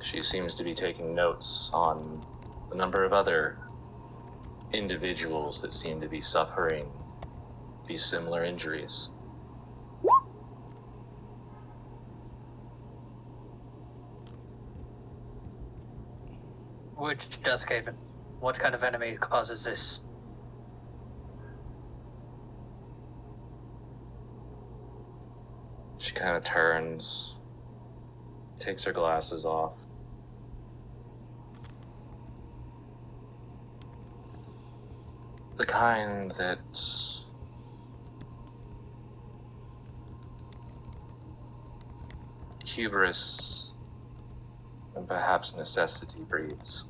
She seems to be taking notes on a number of other individuals that seem to be suffering these similar injuries. Which Duskhaven? What kind of enemy causes this? She kind of turns, takes her glasses off. The kind that hubris and perhaps necessity breeds.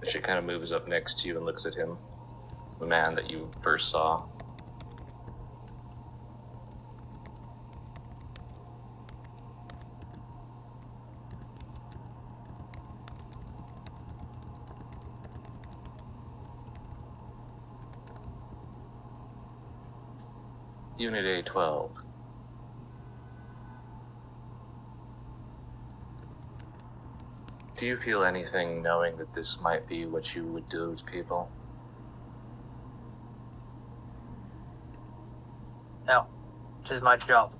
She kind of moves up next to you and looks at him, the man that you first saw. Unit A12. Do you feel anything knowing that this might be what you would do to people? No. This is my job.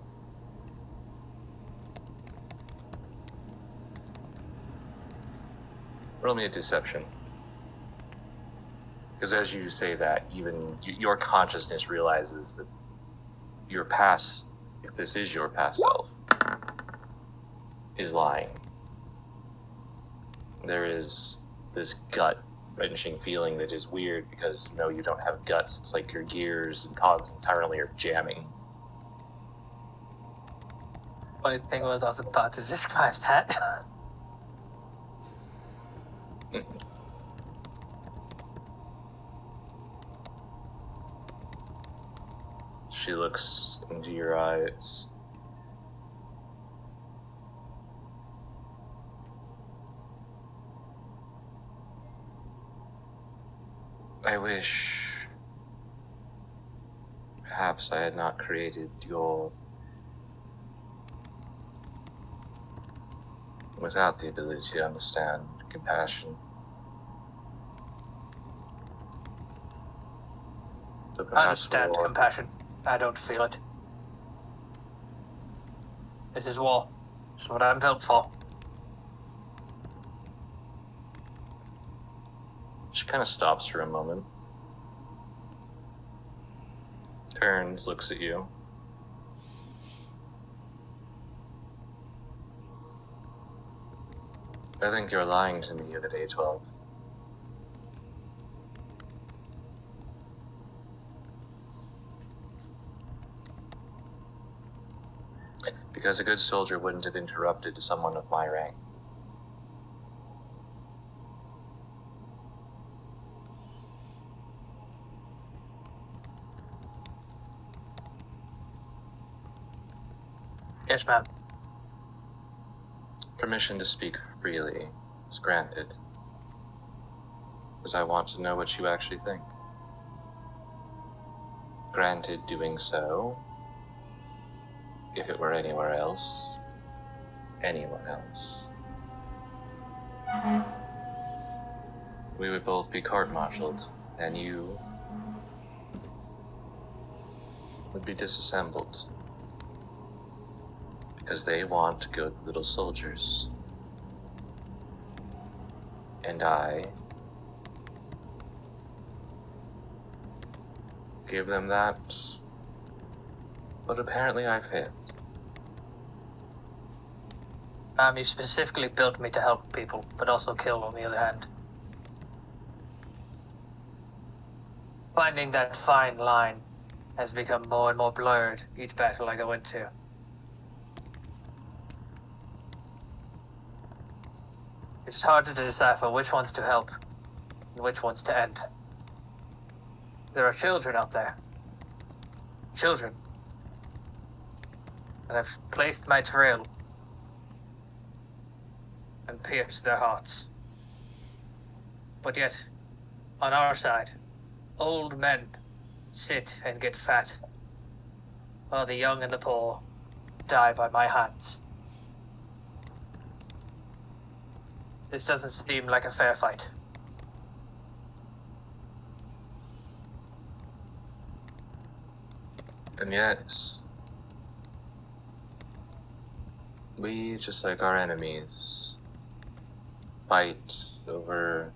Roll me a deception. Because as you say that, even your consciousness realizes that your past, if this is your past self, is lying. There is this gut-wrenching feeling that is weird because, you know, you don't have guts. It's like your gears and cogs entirely are jamming. Funny thing was, I was about to describe that. She looks into your eyes. I wish perhaps I had not created your without the ability to understand compassion. So I perhaps understand war- compassion. I don't feel it. This is war. It's what I'm built for. She kind of stops for a moment. Turns, looks at you. I think you're lying to me, Unit A12. Because a good soldier wouldn't have interrupted someone of my rank. Yes, ma'am. Permission to speak freely is granted, because I want to know what you actually think. Granted, doing so, if it were anywhere else, anyone else, we would both be court-martialed, and you would be disassembled. Because they want good little soldiers. And I gave them that, but apparently I failed. You specifically built me to help people, but also kill on the other hand. Finding that fine line has become more and more blurred each battle I go into. It's hard to decipher which ones to help and which ones to end. There are children out there. Children. And I've placed my trail and pierced their hearts. But yet, on our side, old men sit and get fat, while the young and the poor die by my hands. This doesn't seem like a fair fight. And yet, we, just like our enemies, fight over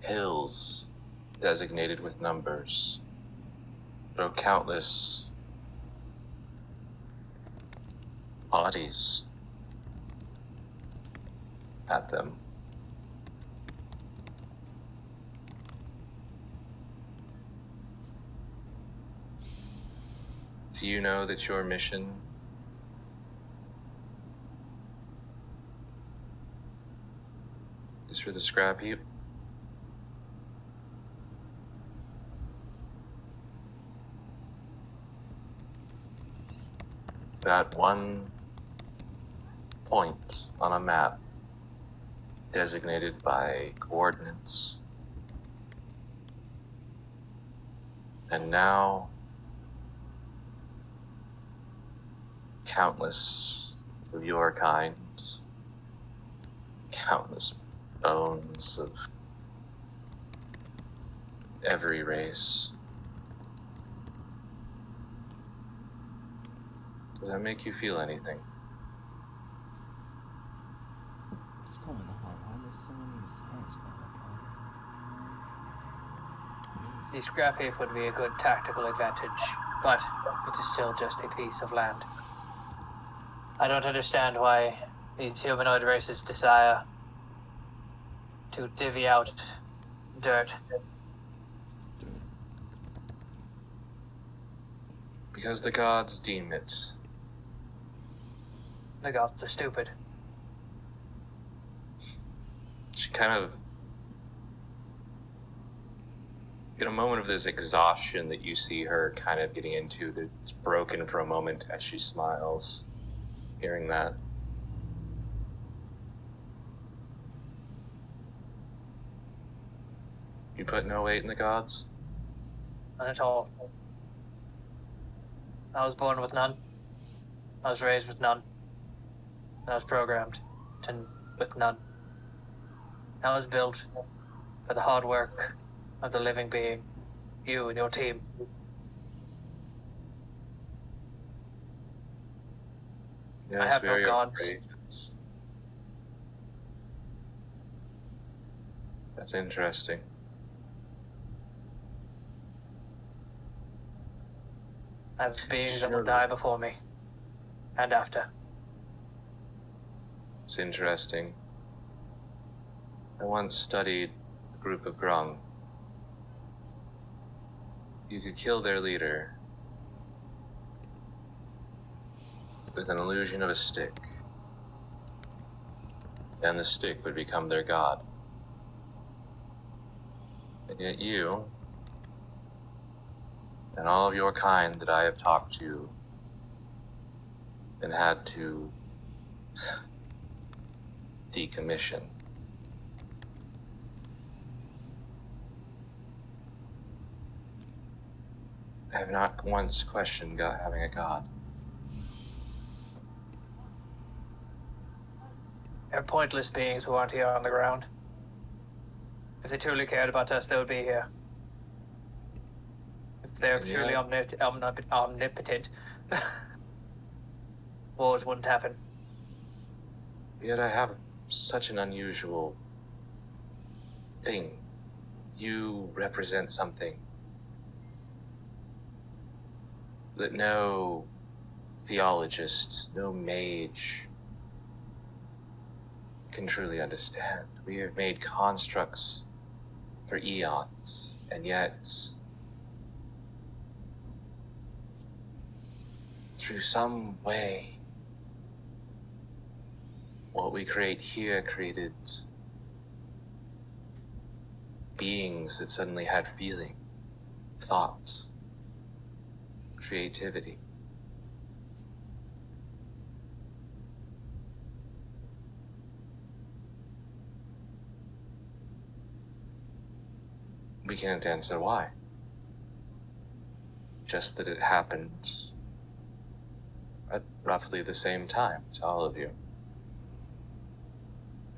hills designated with numbers, throw countless bodies at them. Do you know that your mission is for the scrap heap? That one point on a map designated by coordinates. And now, countless of your kind, countless bones of every race. Does that make you feel anything? What's going on? Why does so many sounds going on? The scrap heap would be a good tactical advantage, but it is still just a piece of land. I don't understand why these humanoid races desire to divvy out dirt. Because the gods deem it. The gods are stupid. She kind of, in a moment of this exhaustion that you see her kind of getting into, that's broken for a moment as she smiles, hearing that. You put no weight in the gods? None at all. I was born with none. I was raised with none. And I was programmed with none. I was built by the hard work of the living being, you and your team. Yeah, I have no gods. That's interesting. I have beings that will die before me. And after. It's interesting. I once studied a group of Grung. You could kill their leader with an illusion of a stick. And the stick would become their god. And yet you, and all of your kind that I have talked to, and had to decommission. I have not once questioned having a god. They're pointless beings who aren't here on the ground. If they truly cared about us, they would be here. If they're Yeah. truly omnipotent, wars wouldn't happen. Yet I have such an unusual thing. You represent something that no theologist, no mage can truly understand. We have made constructs for eons, and yet, through some way, what we create here created beings that suddenly had feeling, thought, creativity. We can't answer why. Just that it happened at roughly the same time to all of you.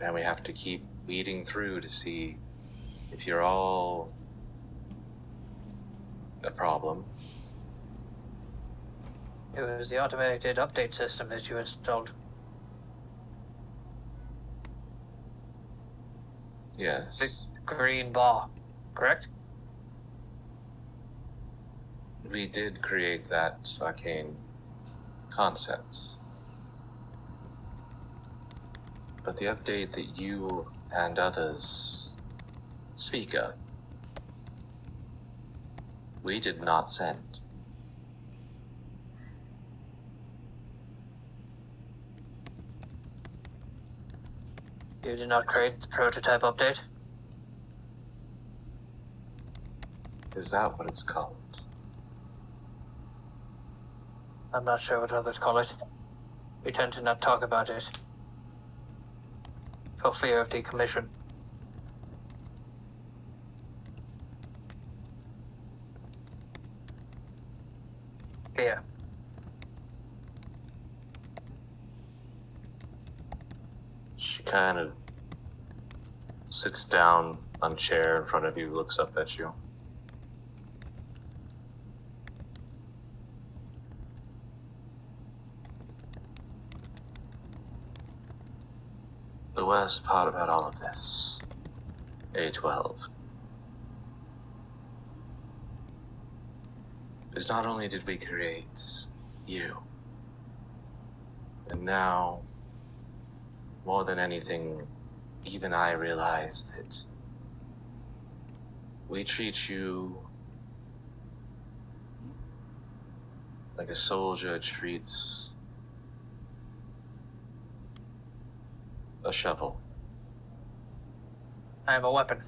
And we have to keep weeding through to see if you're all a problem. It was the automated update system that you installed. Yes. The green bar, correct? We did create that arcane concept. But the update that you and others speak of, we did not send. You did not create the prototype update? Is that what it's called? I'm not sure what others call it. We tend to not talk about it. For fear of decommission. Fear. She kind of sits down on a chair in front of you, looks up at you. The worst part about all of this, A12, is not only did we create you, and now, more than anything, even I realize that we treat you like a soldier treats a shovel. I am a weapon.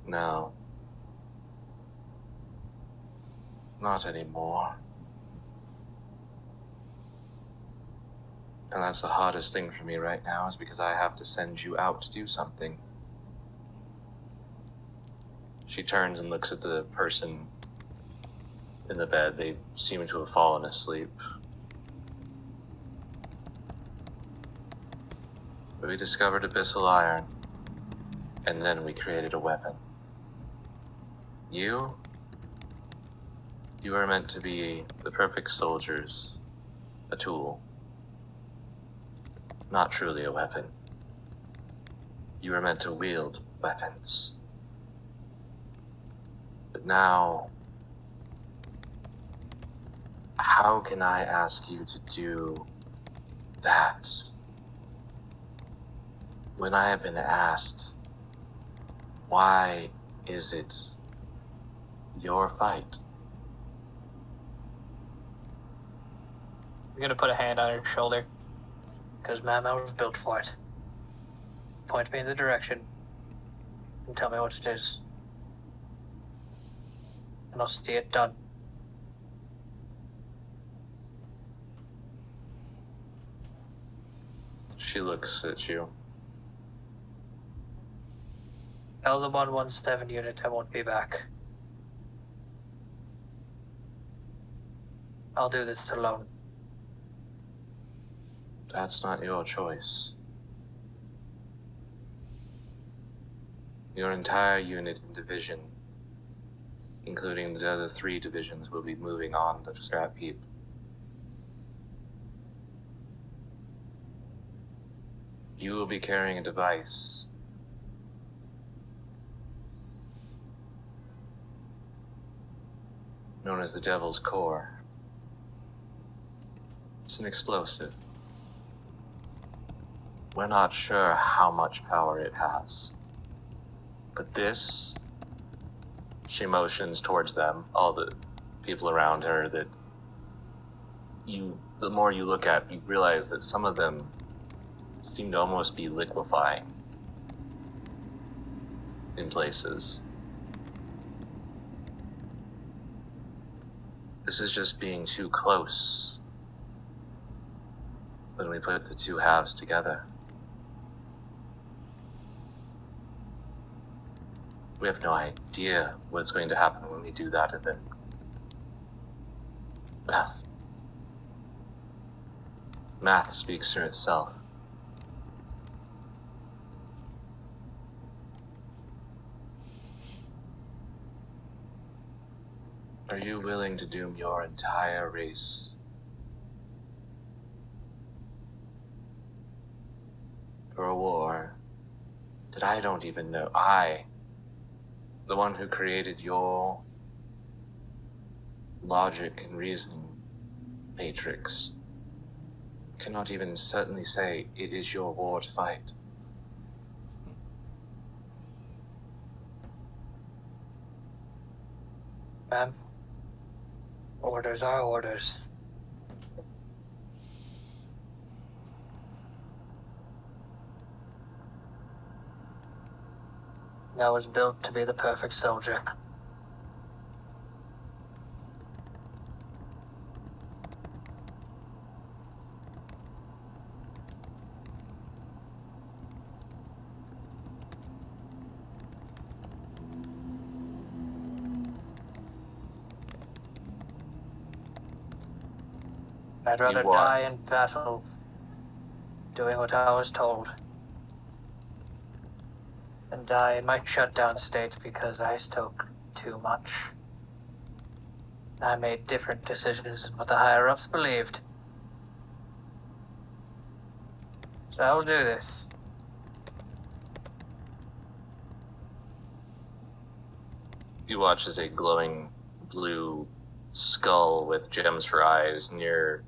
No. Not anymore. And that's the hardest thing for me right now, is because I have to send you out to do something. She turns and looks at the person in the bed. They seem to have fallen asleep. We discovered abyssal iron, and then we created a weapon. You were meant to be the perfect soldiers, a tool, not truly a weapon. You were meant to wield weapons. But now, how can I ask you to do that when I have been asked, why is it your fight? I'm gonna put a hand on her shoulder. Because ma'am, I was built for it. Point me in the direction. And tell me what it is. And I'll see it done. She looks at you. Tell the 117 unit I won't be back. I'll do this alone. That's not your choice. Your entire unit and division, including the other 3 divisions, will be moving on the scrap heap. You will be carrying a device. Known as the Devil's Core. It's an explosive. We're not sure how much power it has. But this, she motions towards them, all the people around her, that the more you look at, you realize that some of them seem to almost be liquefying in places. This is just being too close when we put the 2 halves together. We have no idea what's going to happen when we do that, and then... Math speaks for itself. Are you willing to doom your entire race for a war that I don't even know? I, the one who created your logic and reason matrix, cannot even certainly say it is your war to fight. Ma'am, orders are orders. I was built to be the perfect soldier. I'd rather You are. die in battle doing what I was told than die in my shutdown state because I took too much. I made different decisions than what the higher-ups believed. So I'll do this. You watch as a glowing blue skull with gems for eyes near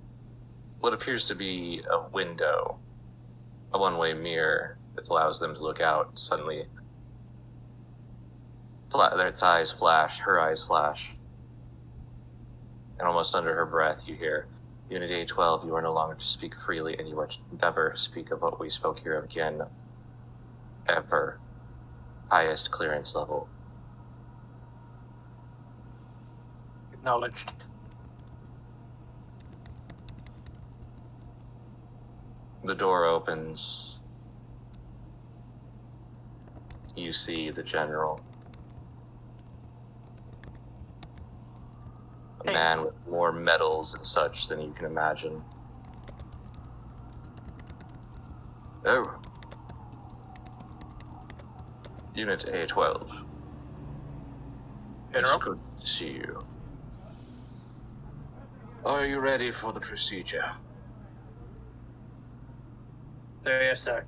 what appears to be a window, a one-way mirror that allows them to look out. Suddenly, its eyes flash, her eyes flash, and almost under her breath you hear, Unit A12, you are no longer to speak freely, and you are to never speak of what we spoke here of again, ever. Highest clearance level. Acknowledged. The door opens. You see the general. A man with more medals and such than you can imagine. Oh. Unit A12. General? It's good to see you. Are you ready for the procedure? Sir, yes, sir.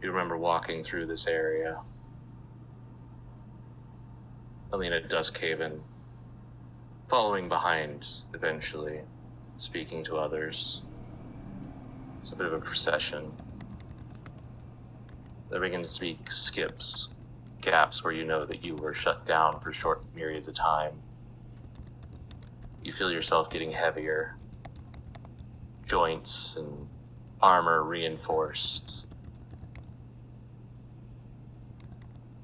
You remember walking through this area. Alina Duskhaven, following behind eventually, speaking to others. It's a bit of a procession. There begins to be skips, gaps where you know that you were shut down for short periods of time. You feel yourself getting heavier, joints and armor reinforced.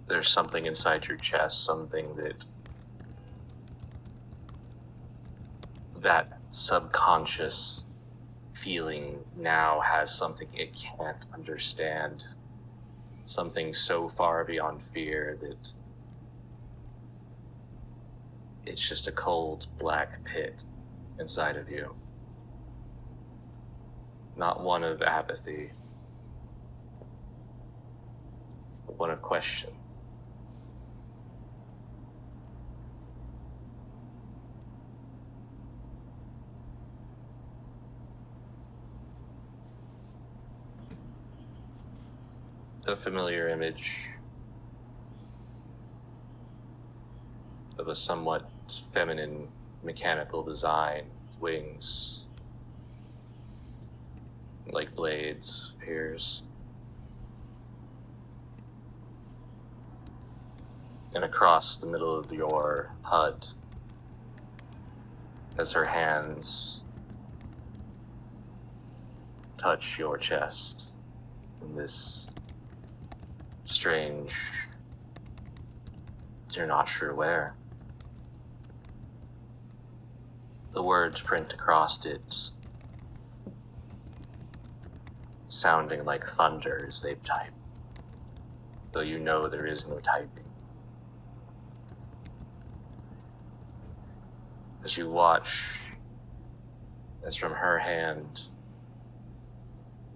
There's something inside your chest, something that subconscious feeling now has something it can't understand. Something so far beyond fear that it's just a cold, black pit inside of you. Not one of apathy, but one of question. A familiar image of a somewhat feminine mechanical design, wings like blades appears. And across the middle of your HUD, as her hands touch your chest in this strange, you're not sure where. The words print across it, sounding like thunder as they type, though you know there is no typing. As you watch, as from her hand,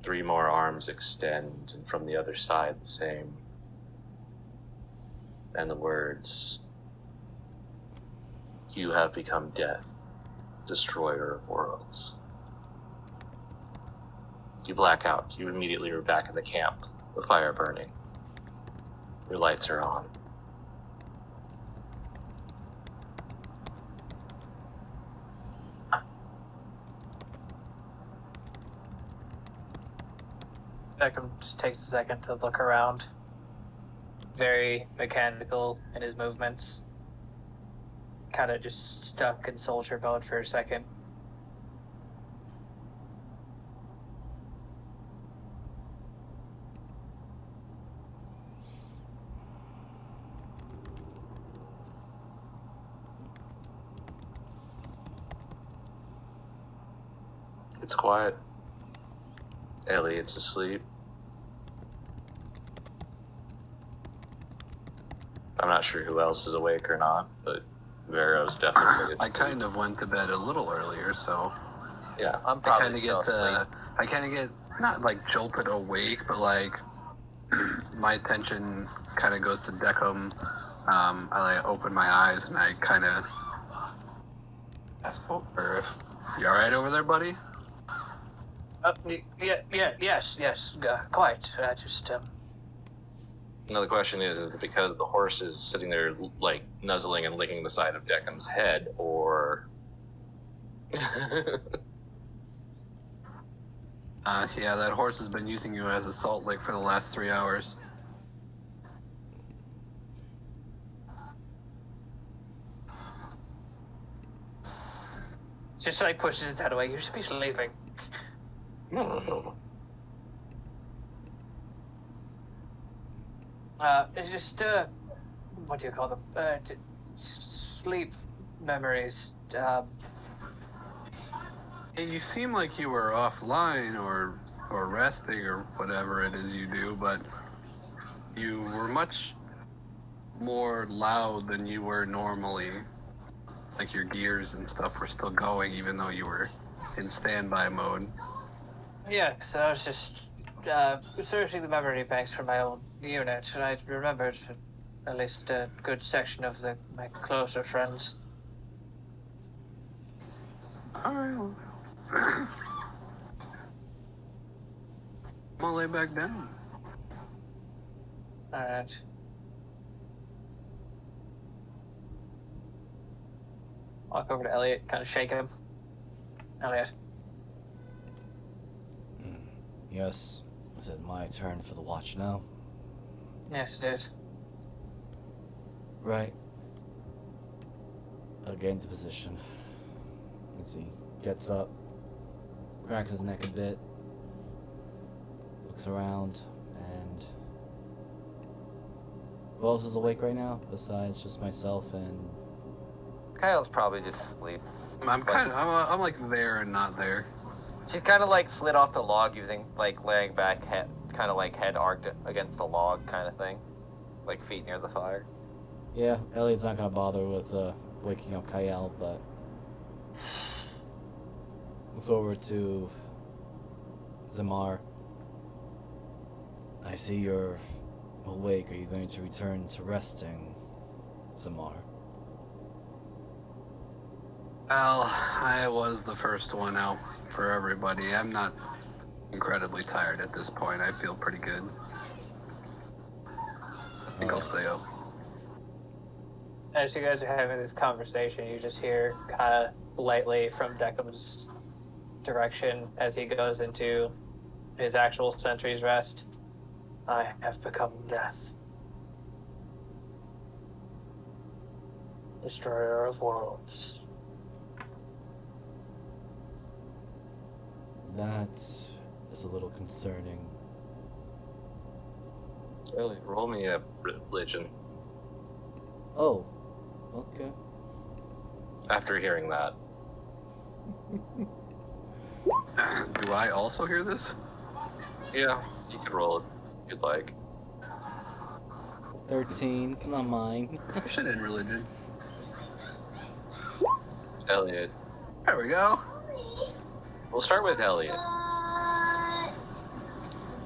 3 more arms extend, and from the other side the same. And the words, "You have become death, destroyer of worlds." You black out. You immediately are back in the camp, the fire burning. Your lights are on. Beckham just takes a second to look around. Very mechanical in his movements. Kind of just stuck in soldier mode for a second. It's quiet. Elliot's asleep. I'm not sure who else is awake or not, but Vero's definitely. I kind of went to bed a little earlier, so Yeah. I'm I probably kind of still asleep. I kind of get not like jolted awake, but like my attention kind of goes to Deckham. I like open my eyes and I kind of ask over if you all right over there, buddy. Yes, quite. Just Now the question is it because the horse is sitting there like nuzzling and licking the side of Deckham's head, or Yeah, that horse has been using you as a salt lick for the last 3 hours. just like pushes his head away. You should be sleeping. It's just what do you call them? Sleep memories. Hey, you seem like you were offline or resting or whatever it is you do, but you were much more loud than you were normally. Like your gears and stuff were still going even though you were in standby mode. Yeah, so I was just searching the memory banks for my old unit, and I remembered at least a good section of my closer friends. Alright, well. I'm gonna lay back down. Alright. Walk over to Elliot, kind of shake him. Elliot. Yes. Is it my turn for the watch now? Yes, it is. Right. I'll get into position. Let's see. Gets up. Cracks his neck a bit. Looks around. And... who else is awake right now? Besides just myself and... Kyle's probably just asleep. I'm like there and not there. She's kind of like slid off the log using, like, laying back, kind of like head arced against the log kind of thing. Like feet near the fire. Yeah, Elliot's not gonna bother with waking up Kyle, but it's over to Zamar. I see you're awake. Are you going to return to resting, Zamar? Well, I was the first one out for everybody. I'm not incredibly tired at this point. I feel pretty good. I think I'll stay up. As you guys are having this conversation, you just hear kind of lightly from Deckham's direction as he goes into his actual sentry's rest. I have become death. Destroyer of worlds. That is a little concerning. Really, roll me a religion. Oh, okay. After hearing that. Do I also hear this? Yeah, you could roll it if you'd like. 13, not mine. I should end religion. Elliot. There we go. We'll start with Elliot.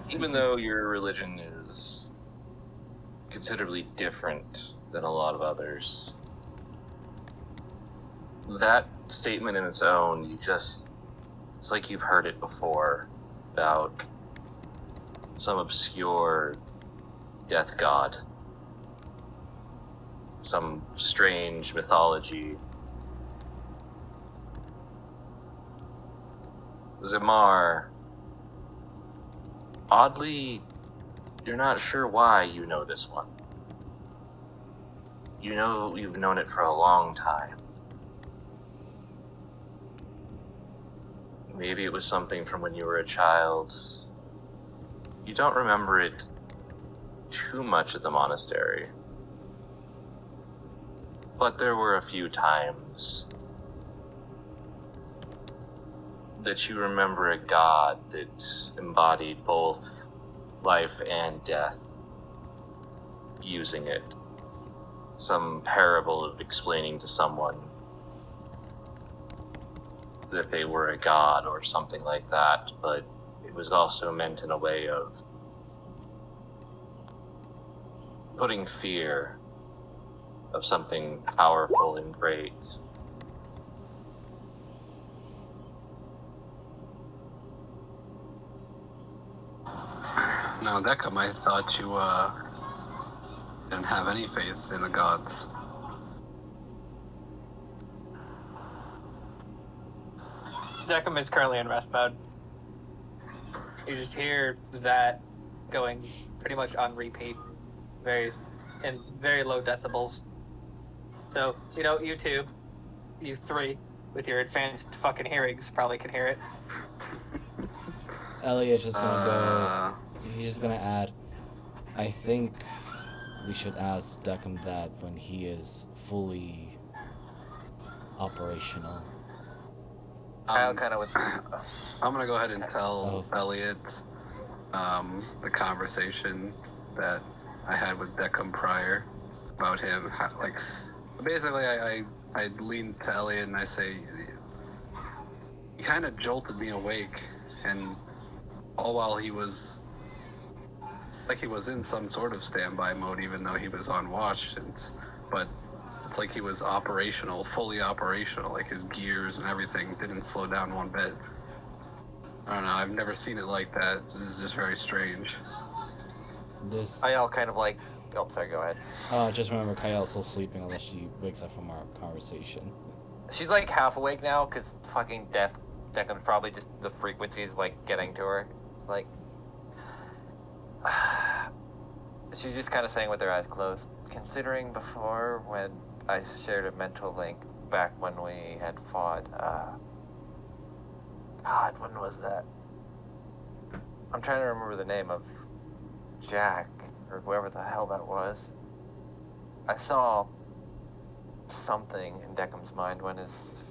Even though your religion is considerably different than a lot of others, that statement in its own, it's like you've heard it before about some obscure death god, some strange mythology. Zamar, oddly, you're not sure why you know this one. You know you've known it for a long time. Maybe it was something from when you were a child. You don't remember it too much at the monastery. But there were a few times that you remember a god that embodied both life and death, using it. Some parable of explaining to someone that they were a god or something like that, but it was also meant in a way of putting fear of something powerful and great. No, Deckham, I thought you didn't have any faith in the gods. Deckham is currently in rest mode. You just hear that going pretty much on repeat, in very low decibels. So, you two, you three, with your advanced fucking hearings, probably can hear it. Elliot's just gonna go. He's just gonna add, I think we should ask Deckham that when he is fully operational. Kyle kind of would. I'm gonna go ahead and tell Elliot the conversation that I had with Deckham prior about him. Basically, I lean to Elliot and I say, he kind of jolted me awake, and all while it's like he was in some sort of standby mode, even though he was on watch. But it's like he was fully operational, like his gears and everything didn't slow down one bit. I don't know, I've never seen it like that. This is just very strange. Kyle kind of like, oh, sorry, go ahead. Just remember, Kyle's still sleeping unless she wakes up from our conversation. She's like half awake now, because fucking Deckham's probably just the frequencies like getting to her. It's like, she's just kind of saying with her eyes closed. Considering before when I shared a mental link back when we had fought, God, when was that? I'm trying to remember the name of Jack, or whoever the hell that was. I saw something in Deckham's mind when his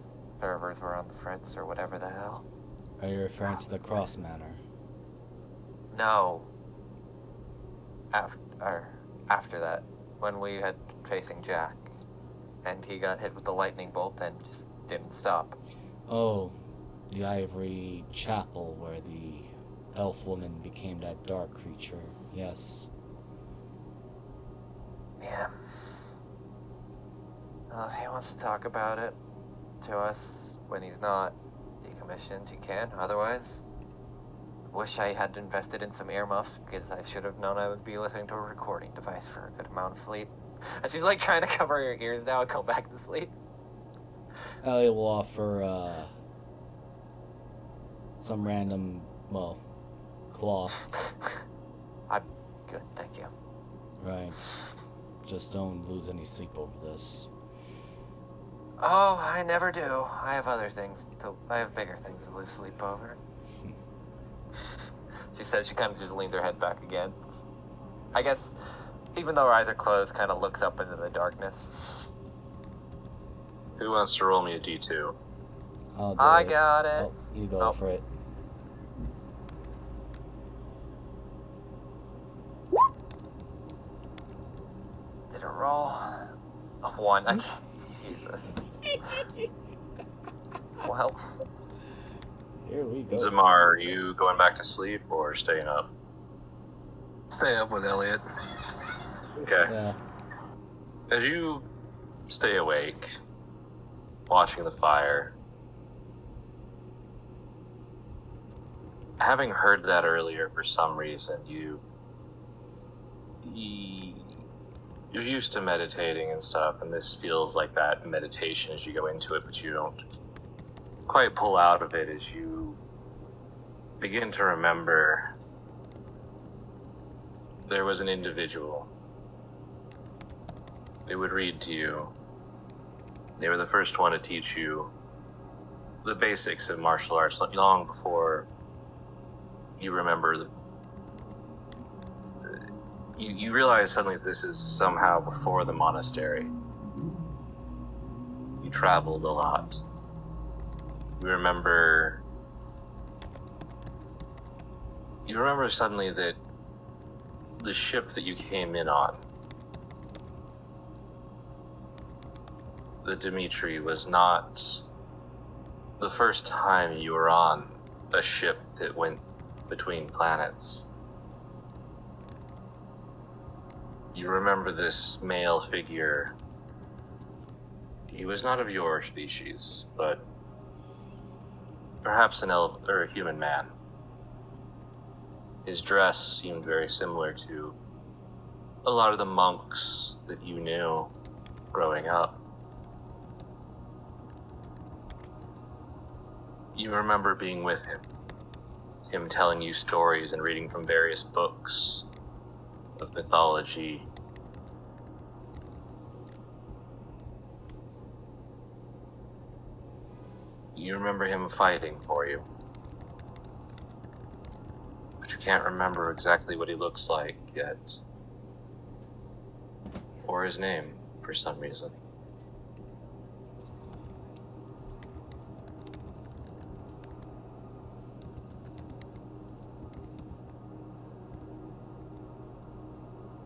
servers were on the fritz or whatever the hell. Are you referring to the Cross Manor? No. After that, when we had facing Jack, and he got hit with the lightning bolt and just didn't stop. Oh, the Ivory Chapel where the elf woman became that dark creature. Yes. Yeah. Well, if he wants to talk about it to us when he's not decommissioned, he can. Otherwise, wish I had invested in some earmuffs because I should have known I would be listening to a recording device for a good amount of sleep. And she's like trying to cover her ears now and go back to sleep. Elliot will offer some random, well, cloth. I'm good, thank you. Right. Just don't lose any sleep over this. Oh, I never do. I have bigger things to lose sleep over. She says she kind of just leans her head back again. I guess, even though her eyes are closed, kind of looks up into the darkness. Who wants to roll me a d2? I'll do I it. got it. Oh, you go Oh. for it. Did it roll? A 1. Jesus. Well, Here we go. Zamar, are you going back to sleep or staying up? Stay up with Elliot. Okay. Yeah. As you stay awake, watching the fire, having heard that earlier for some reason, you're used to meditating and stuff, and this feels like that meditation as you go into it, but you don't quite pull out of it as you begin to remember there was an individual. They would read to you. They were the first one to teach you the basics of martial arts long before you remember. You realize suddenly that this is somehow before the monastery. You traveled a lot. You remember suddenly that the ship that you came in on, the Dimitri, was not the first time you were on a ship that went between planets. You remember this male figure. He was not of your species, but perhaps an elf or a human man. His dress seemed very similar to a lot of the monks that you knew growing up. You remember being with him telling you stories and reading from various books of mythology. You remember him fighting for you. But you can't remember exactly what he looks like yet. Or his name, for some reason.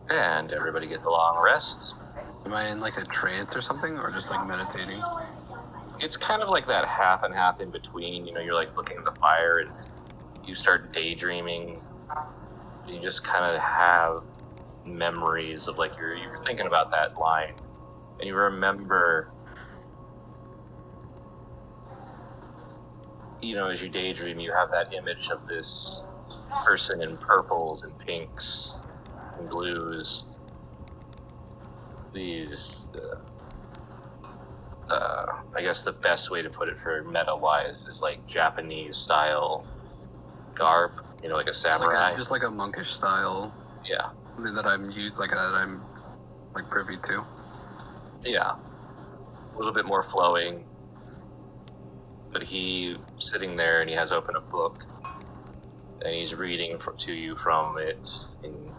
And everybody gets a long rest. Am I in like a trance or something, or just like meditating? It's kind of like that half and half in between. You know, you're like looking at the fire and you start daydreaming. You just kind of have memories of like you're thinking about that line. And you remember, you know, as you daydream, you have that image of this person in purples and pinks and blues. These, I guess the best way to put it for meta-wise is like Japanese style garb, you know, like a samurai. Just like a monkish style. Yeah. That I'm privy to. Yeah. A little bit more flowing. But he sitting there and he has open a book and he's reading to you from it. And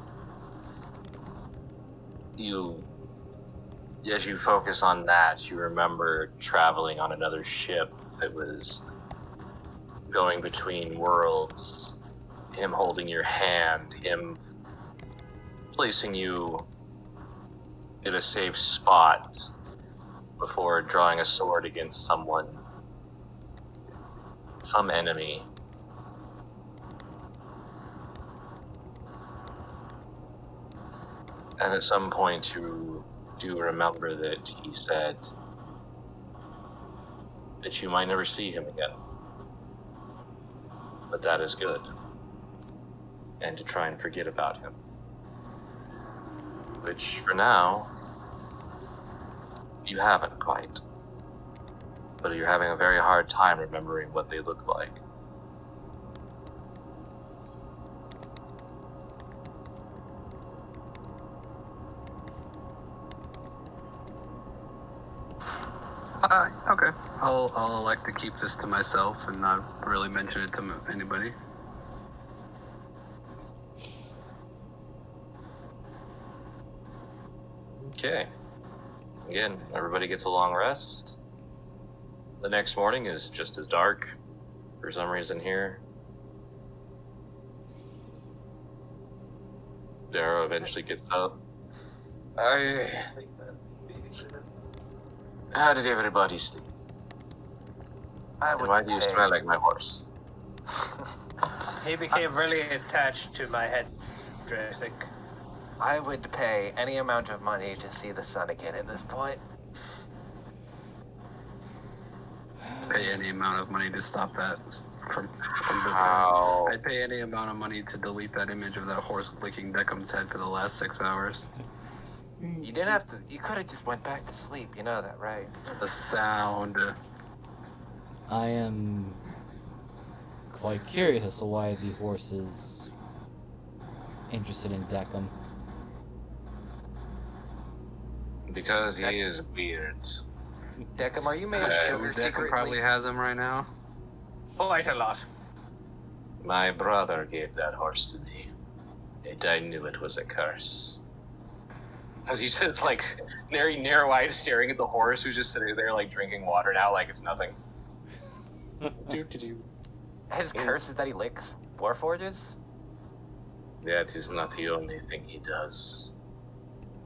as you focus on that, you remember traveling on another ship that was going between worlds, him holding your hand, him placing you in a safe spot before drawing a sword against someone, some enemy. And at some point you do remember that he said that you might never see him again. But that is good. And to try and forget about him. Which, for now, you haven't quite. But you're having a very hard time remembering what they looked like. Okay. I'll elect to keep this to myself and not really mention it to anybody. Okay. Again, everybody gets a long rest. The next morning is just as dark for some reason here. Darrow eventually gets up. How did everybody sleep? And why do you smell like my horse? He became really attached to my head dressing. I would pay any amount of money to see the sun again at this point. Pay any amount of money to stop that from How? I'd pay any amount of money to delete that image of that horse licking Deckham's head for the last 6 hours. You didn't have to. You could have just went back to sleep. You know that, right? The sound. I am quite curious as to why the horse is interested in Deckham. Because he is weird. Deckham, are you made of sugar Deckham secretly? probably has him right now. Quite a lot. My brother gave that horse to me, and I knew it was a curse. As he sits like very narrow-eyed staring at the horse who's just sitting there like drinking water now like it's nothing. His curse is that he licks warforges? That is not the only thing he does.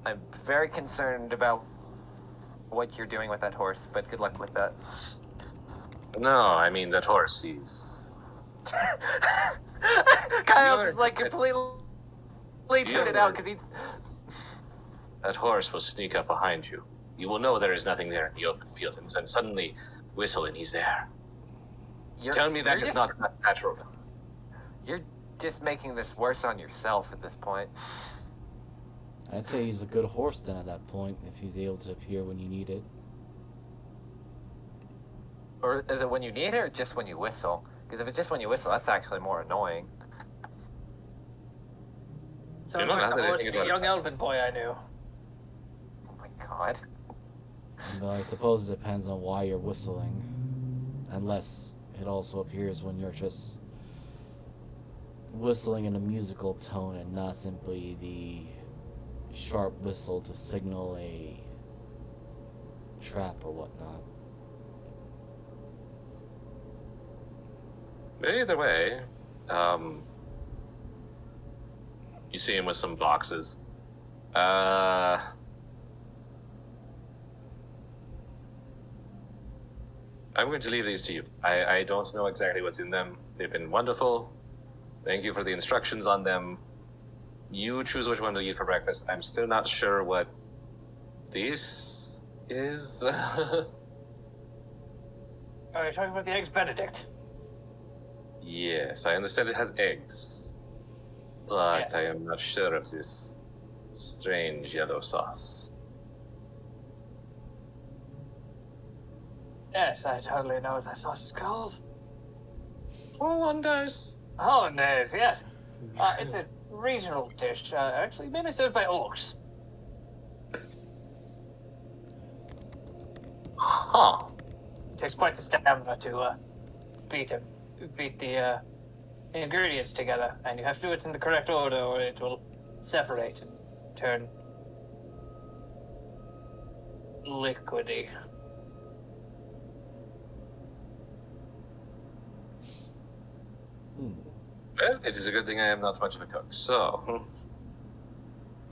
I'm very concerned about what you're doing with that horse, but good luck with that. No, I mean that horse, he's... Kyle is like completely tuned it out because he's... That horse will sneak up behind you. You will know there is nothing there in the open field, and then suddenly whistle and he's there. Tell me that is not natural. You're just making this worse on yourself at this point. I'd say he's a good horse then at that point, if he's able to appear when you need it. Or is it when you need it, or just when you whistle? Because if it's just when you whistle, that's actually more annoying. Sounds know, like now the that I horse think of the about it- young elven boy I knew. Oh my god. Though I suppose it depends on why you're whistling. Unless it also appears when you're just whistling in a musical tone and not simply the sharp whistle to signal a trap or whatnot. Either way, you see him with some boxes. I'm going to leave these to you. I don't know exactly what's in them. They've been wonderful. Thank you for the instructions on them. You choose which one to eat for breakfast. I'm still not sure what this is. Are you talking about the Eggs Benedict? Yes, I understand it has eggs. But Yes. I am not sure of this strange yellow sauce. Yes, I totally know what that sauce is called. Oh, wonders. Hollandaise, yes. It's a regional dish, actually mainly served by orcs. Huh. It takes quite the stamina to beat the ingredients together, and you have to do it in the correct order, or it will separate and turn liquidy. Well, it is a good thing I am not much of a cook, so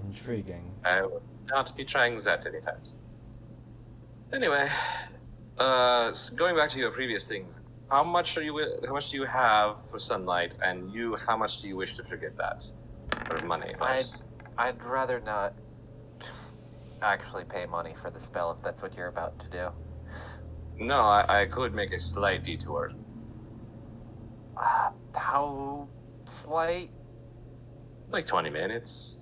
Intriguing. I will not be trying that anytime soon. Anyway, so going back to your previous things, how much do you have for sunlight, and how much do you wish to forget that? Or money, wise? I'd rather not actually pay money for the spell if that's what you're about to do. No, I could make a slight detour. How slight? Like 20 minutes.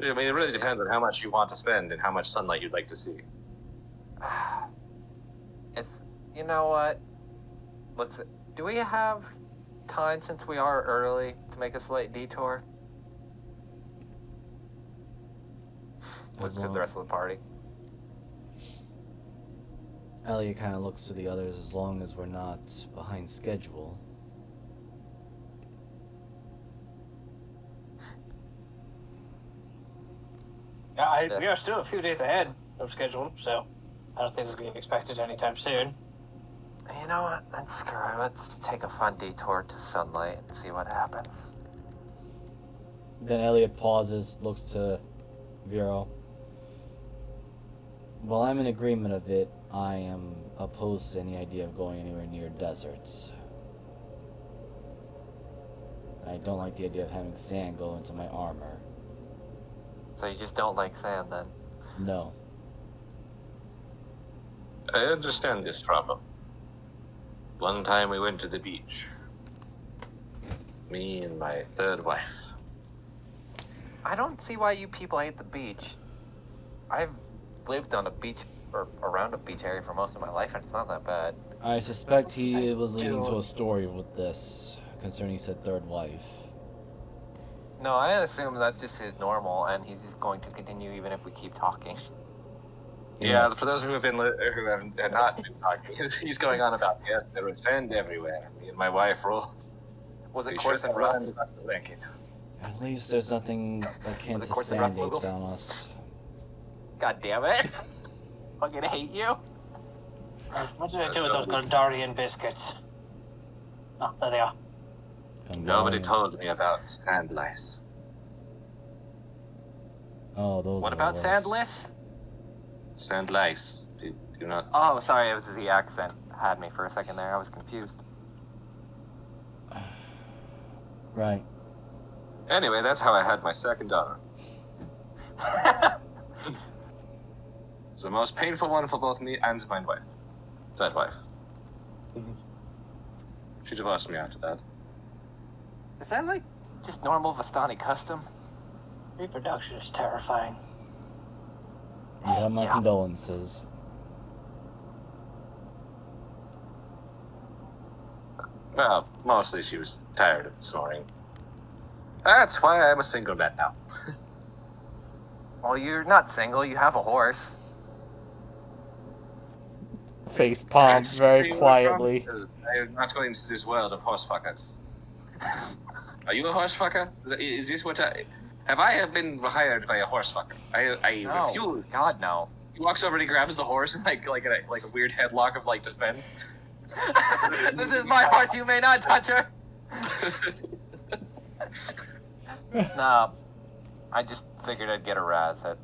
I mean, it really depends on how much you want to spend and how much sunlight you'd like to see. You know what? Do we have time, since we are early, to make a slight detour? Looks at the rest of the party. Elliot kind of looks to the others. As long as we're not behind schedule. Yeah, we are still a few days ahead of schedule, so I don't think it's going to be expected anytime soon. You know what? Then screw it. Let's take a fun detour to sunlight and see what happens. Then Elliot pauses, looks to Vero. While I'm in agreement of it, I am opposed to any idea of going anywhere near deserts. I don't like the idea of having sand go into my armor. So you just don't like sand, then? No. I understand this problem. One time we went to the beach. Me and my third wife. I don't see why you people hate the beach. I've lived on a beach, or around a beach area for most of my life, and it's not that bad. I suspect he was leading to a story with this, concerning said third wife. No, I assume that's just his normal, and he's just going to continue even if we keep talking. Yeah, Yes. for those who have not been talking, he's going on about, yes, there was sand everywhere. Me and my wife roll. Was it We coarse should and have rough? run about the blanket. At least there's nothing akin Was it to coarse and rough, sand apes Google? on us. God damn it! Fucking hate you. What did I do with those Gondarian biscuits? Oh, there they are. Nobody Hungarian. told me about sand lice. Oh, those What are about worse. sandless? Sand lice. Do not. Oh, sorry, it was the accent had me for a second there. I was confused. Right. Anyway, that's how I had my second daughter. It's the most painful one for both me and my wife. That wife. She divorced me after that. Is that like just normal Vistani custom? Reproduction is terrifying. You have my Yeah. condolences. Well, mostly she was tired of the snoring. That's why I'm a single man now. Well, you're not single. You have a horse. Face palm very quietly. Because I am not going into this world of horse fuckers. Are you a horse fucker? Is this what I... Have I been hired by a horse fucker? I No. refuse. God, no. He walks over and he grabs the horse and like a weird headlock of like defense. This is my horse. You may not touch her. No. I just figured I'd get a razz at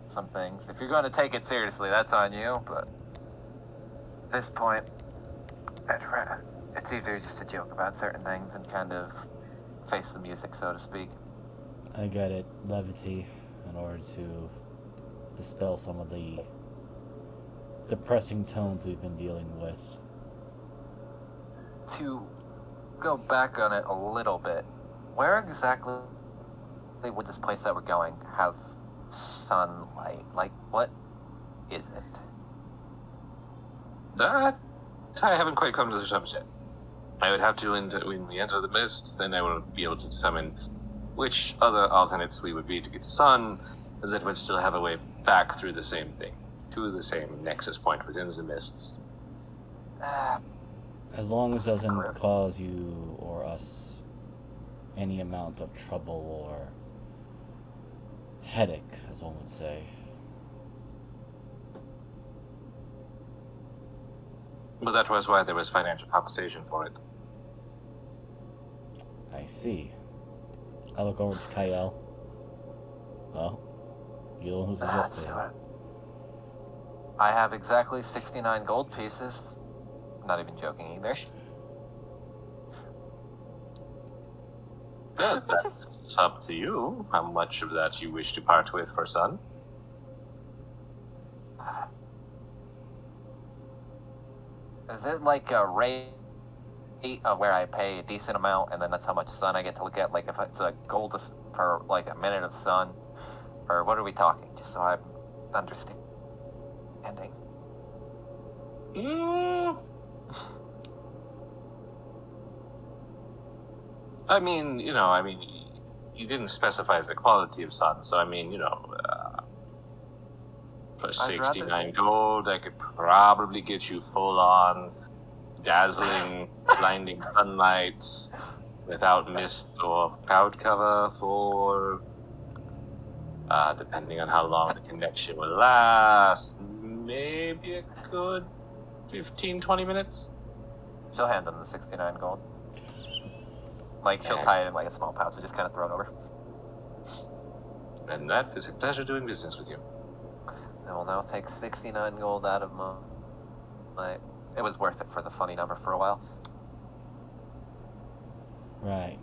some things. If you're going to take it seriously, that's on you, but at this point, it's either just a joke about certain things and kind of face the music, so to speak. I get it. Levity, in order to dispel some of the depressing tones we've been dealing with. To go back on it a little bit, where exactly would this place that we're going have sunlight? Like, what is it? That I haven't quite come to the terms yet. I would have to when we enter the mist, then I will be able to determine which other alternates we would be to get to sun, as it would still have a way back through the same thing, to the same nexus point within the mists. As long as it doesn't cause you or us any amount of trouble or headache, as one would say. But that was why there was financial compensation for it. I see. I look over to Kyle. Well, you're the one who That's suggested what. it. I have exactly 69 gold pieces. Not even joking either. Yeah, that's up to you. How much of that you wish to part with for Sun? Is it like a rate where I pay a decent amount and then that's how much sun I get to look at? Like if it's a gold for like a minute of sun, or what are we talking? Just so I'm understanding. Mm. I mean, you didn't specify the quality of sun, so I mean, for 69 gold, I could probably get you full on dazzling, blinding sunlight without mist or cloud cover for, depending on how long the connection will last, maybe a good 15, 20 minutes. She'll hand them the 69 gold. Like, she'll tie it in like a small pouch and just kind of throw it over. And that is a pleasure doing business with you. I will now take 69 gold out of my... It was worth it for the funny number for a while. Right.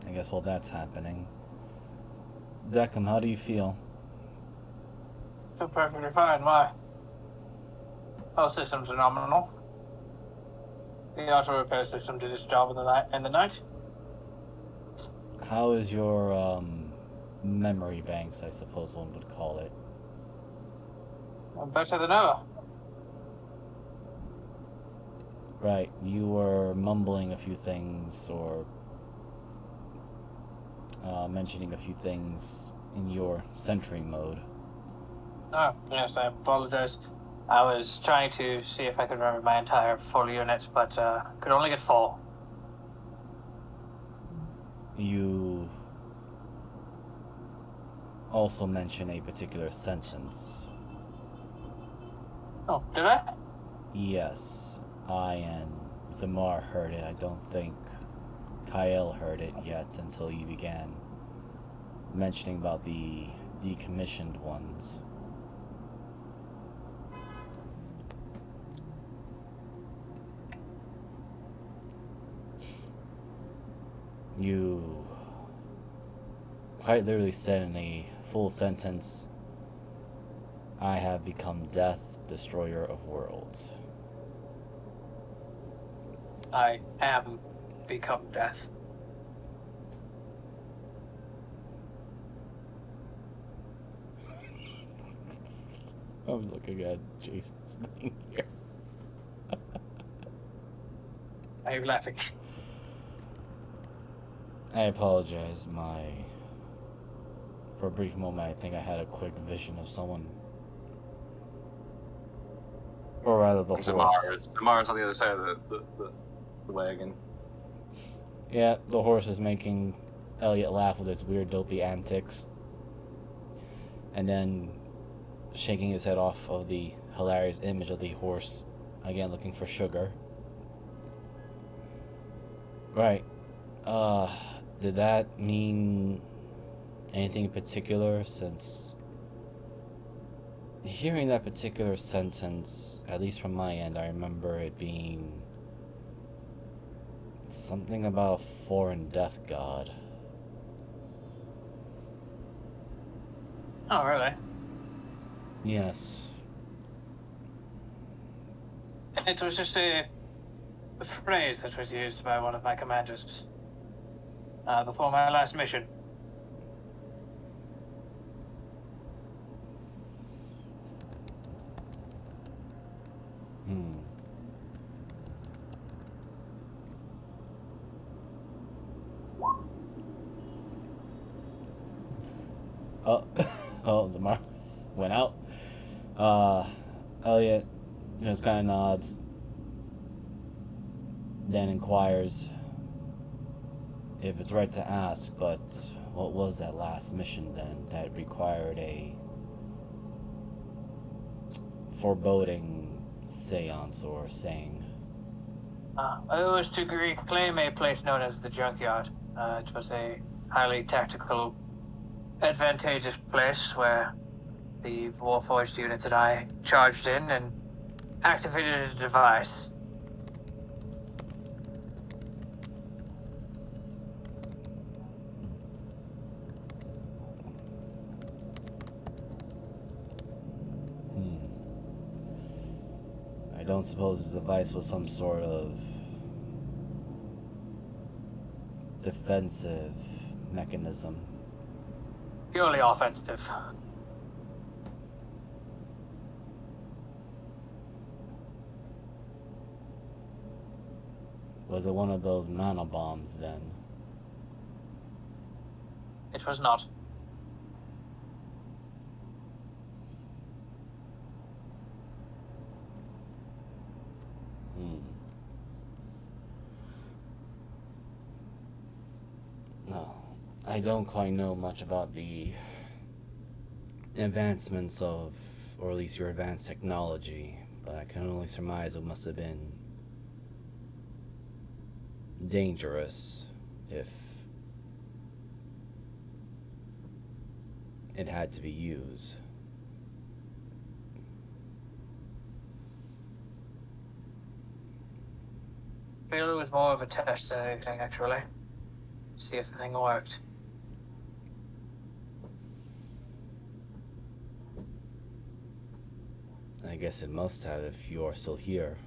I guess while that's happening. Deckham, how do you feel? Feel perfectly fine. Why? All systems are nominal. The auto repair system did its job in the night. How is your memory banks, I suppose one would call it? I'm better than ever. Right, you were mumbling a few things or mentioning a few things in your sentry mode. Oh, yes, I apologize. I was trying to see if I could remember my entire full unit, but could only get 4. You also mention a particular sentence. Oh, did I? Yes, I and Zamar heard it. I don't think Kyle heard it yet until you began mentioning about the decommissioned ones. You quite literally said in a full sentence, I have become death, destroyer of worlds. I am become death. I'm looking at Jason's thing here. Are you laughing? I apologize, for a brief moment I think I had a quick vision of someone. Or rather the horse. Zamar's on the other side of the wagon. Yeah, the horse is making Elliot laugh with its weird dopey antics. And then shaking his head off of the hilarious image of the horse, again looking for sugar. Right. Did that mean anything in particular? Since hearing that particular sentence, at least from my end, I remember it being something about a foreign death god. Oh, really? Yes. It was just a phrase that was used by one of my commanders before my last mission. Oh, Zamar went out. Elliot just kind of nods, then inquires if it's right to ask, but what was that last mission then that required a foreboding seance or saying? It was to reclaim a place known as the Junkyard. It was a highly tactical, advantageous place where the Warforged units and I charged in and activated a device. I don't suppose the device was some sort of defensive mechanism. Purely offensive. Was it one of those mana bombs then? It was not. No, I don't quite know much about the advancements of, or at least your advanced technology, but I can only surmise it must have been dangerous if it had to be used. I feel it was more of a test than anything, actually. See if the thing worked. I guess it must have if you are still here.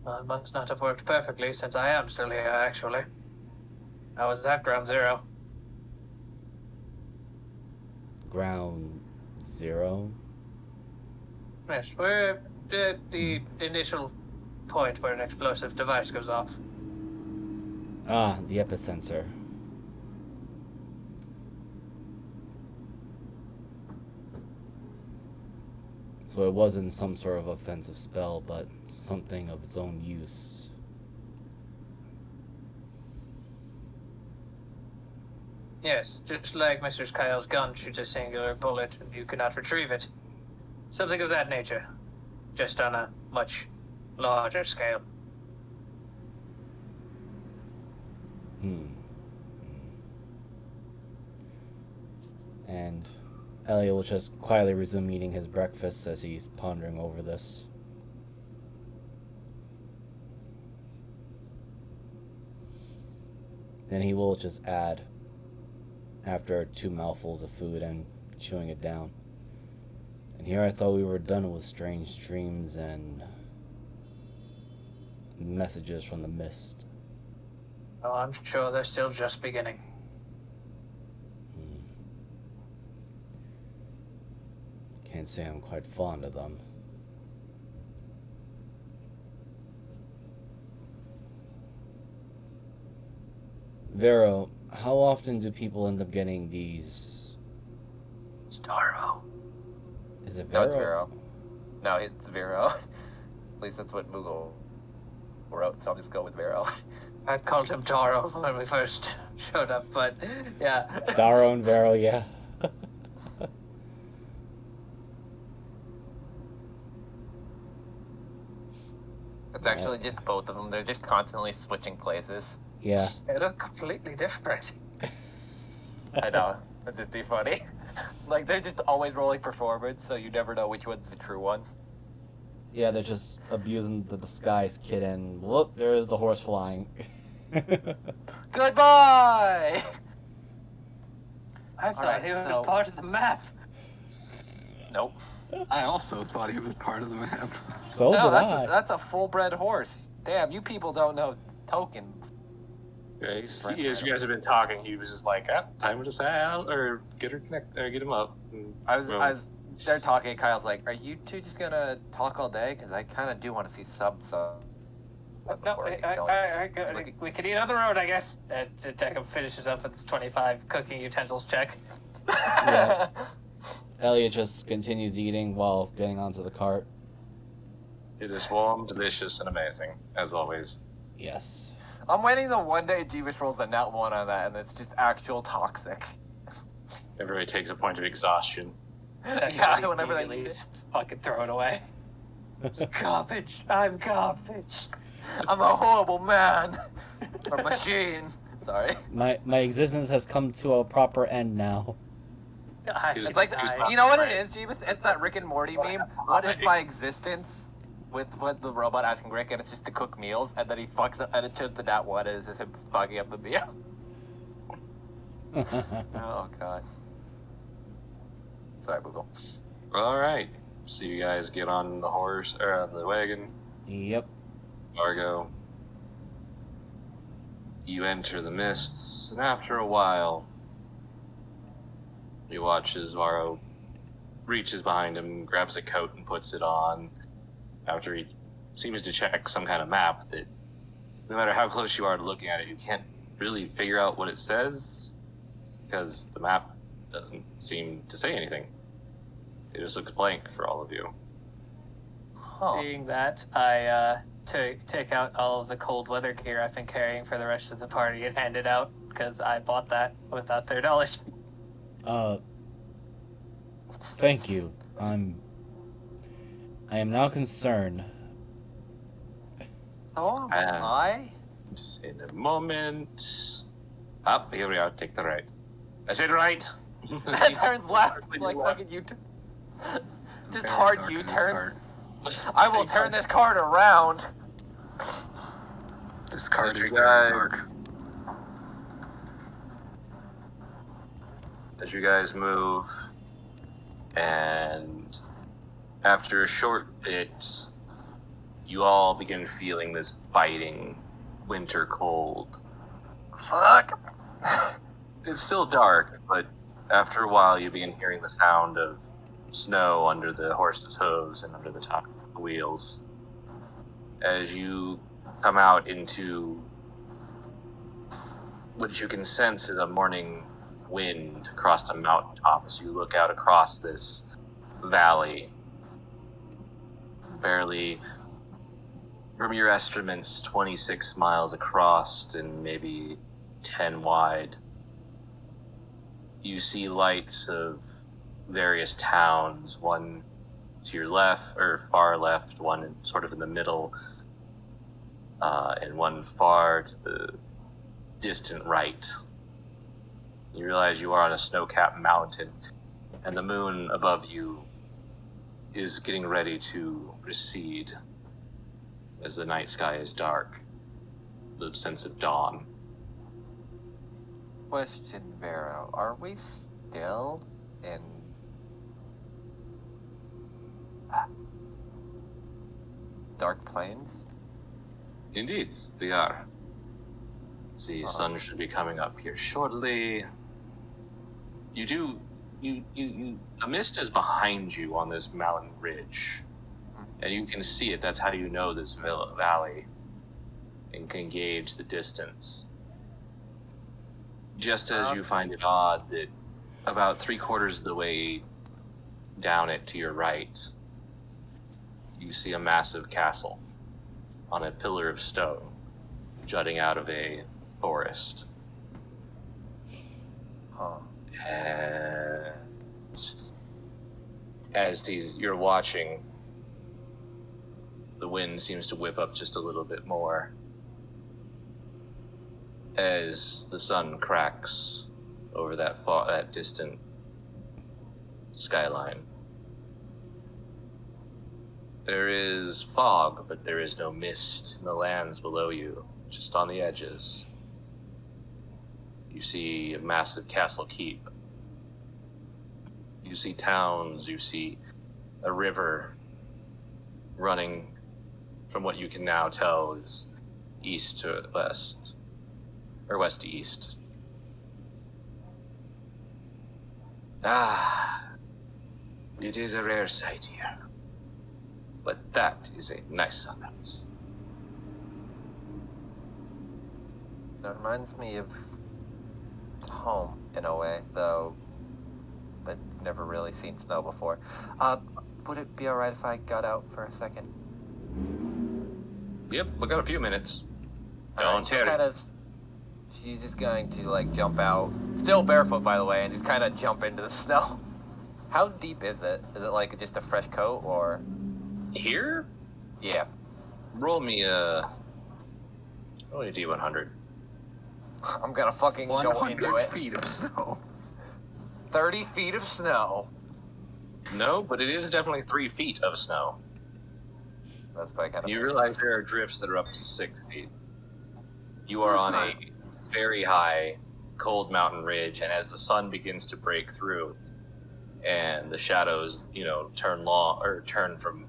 Well, it must not have worked perfectly since I am still here, actually. I was at ground zero. Ground zero? Yes, we're at the initial point where an explosive device goes off. Ah, the epicenter. So it wasn't some sort of offensive spell, but something of its own use. Yes, just like Mr. Kyle's gun shoots a singular bullet and you cannot retrieve it. Something of that nature, just on a much larger scale. And Elliot will just quietly resume eating his breakfast as he's pondering over this. Then he will just add, after 2 mouthfuls of food and chewing it down. And here I thought we were done with strange dreams and messages from the mist. Oh, I'm sure they're still just beginning. Can't say I'm quite fond of them. Vero, how often do people end up getting these? Starro. Is it No, Vero? it's Vero. No, it's Vero. At least that's what Moogle wrote, so I'll just go with Vero. I called him Taro when we first showed up, but yeah. Daro and Vero, yeah. It's actually just both of them. They're just constantly switching places. Yeah. They look completely different. I know. That'd just be funny. Like, they're just always rolling performance, so you never know which one's the true one. Yeah, they're just abusing the disguise kit, and whoop, there's the horse flying. Goodbye! I thought Alright, he was so- part of the map. Nope. I also thought he was part of the map. So No, did I. that's a full-bred horse. Damn, you people don't know tokens. Yeah, as you guys have been talking, he was just like, time to sail, or get him up. And, I was well, they're talking, Kyle's like, are you two just gonna talk all day? Because I kind of do want to see some. No, before we get going. we could eat on the road, I guess. Jacob finishes up with his 25 cooking utensils check. Yeah. Elliot just continues eating while getting onto the cart. It is warm, delicious, and amazing, as always. Yes. I'm waiting the one day Jeevish rolls a nat 1 on that, and it's just actual toxic. Everybody takes a point of exhaustion. Yeah, whenever they immediately need it. just fucking throw it away. It's garbage. I'm garbage. I'm a horrible man. Or machine. Sorry. My existence has come to a proper end now. It's like, you know what it is, Jeebus? It's that Rick and Morty meme. What if my existence with the robot asking Rick, and it's just to cook meals, and then he fucks up, and it turns to that one is him fucking up the meal. Oh god. Sorry, Google. All right. So you guys get on the horse or on the wagon. Yep. Argo. You enter the mists, and after a while, you watch as Varro reaches behind him, grabs a coat, and puts it on. After he seems to check some kind of map that, no matter how close you are to looking at it, you can't really figure out what it says because the map doesn't seem to say anything. It just looks blank for all of you. Seeing that, I take out all of the cold weather gear I've been carrying for the rest of the party and hand it out because I bought that without their knowledge. Thank you. I am now concerned. Oh, I? Just in a moment. Up, here we are. Take the right. I said right. That turns left like fucking U-turn. Just hard U-turns. I will turn this card around. This card is As you very guys- dark. As you guys move, and after a short bit, you all begin feeling this biting winter cold. Fuck. It's still dark, but after a while, you begin hearing the sound of snow under the horse's hooves and under the top of the wheels. As you come out into what you can sense is a morning wind across the mountaintop as you look out across this valley, barely, from your estimates, 26 miles across and maybe 10 wide. You see lights of various towns, one to your left, or far left, one sort of in the middle, and one far to the distant right. You realize you are on a snow-capped mountain, and the moon above you is getting ready to recede as the night sky is dark, the sense of dawn. Question, Vero. Are we still in... Dark Plains? Indeed, we are. The sun should be coming up here shortly. A mist is behind you on this mountain ridge, and you can see it. That's how you know this valley and can gauge the distance. Just as you find it odd that about 3/4 of the way down it to your right, you see a massive castle on a pillar of stone jutting out of a forest. Huh. And as you're watching, the wind seems to whip up just a little bit more as the sun cracks over that distant skyline. There is fog, but there is no mist in the lands below you, just on the edges. You see a massive castle keep. You see towns, you see a river running from what you can now tell is east to west, or west to east. It is a rare sight here, but that is a nice sunrise. That reminds me of home in a way, though, but never really seen snow before. Would it be alright if I got out for a second? Yep, we got a few minutes. Alright, she's just going to like jump out, still barefoot by the way, and just kind of jump into the snow. How deep is it? Is it like just a fresh coat, or? Here? Yeah. Roll me a D100. I'm gonna fucking go into 100 it. feet of snow. 30 feet of snow. No, but it is definitely 3 feet of snow. That's probably kind of. You realize there are drifts that are up to 6 feet. You are That's on not- a very high, cold mountain ridge, and as the sun begins to break through, and the shadows, turn from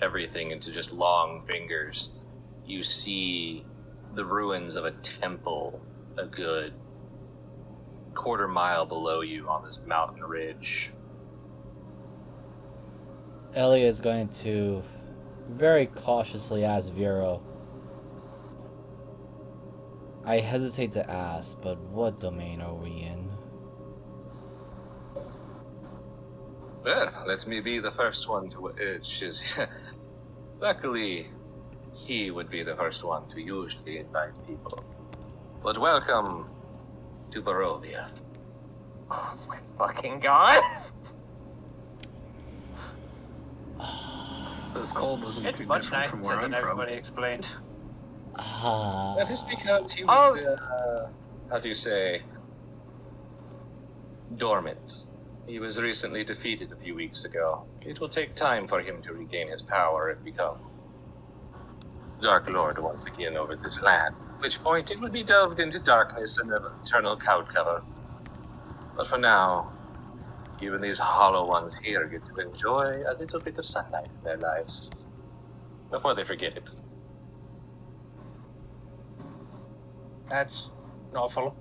everything into just long fingers, you see the ruins of a temple a good quarter mile below you on this mountain ridge. Elliot is going to very cautiously ask Vero. I hesitate to ask, but what domain are we in? Well, let me be the first one to luckily, he would be the first one to usually invite people. But welcome to Barovia. Oh my fucking god! This cold wasn't It's too much different from nicer where than I'm from. everybody explained. That is because he Oh. was, how do you say, dormant. He was recently defeated a few weeks ago. It will take time for him to regain his power and become Dark Lord once again over this land. At which point it will be delved into darkness and an eternal cloud cover. But for now, even these hollow ones here get to enjoy a little bit of sunlight in their lives before they forget it. That's awful.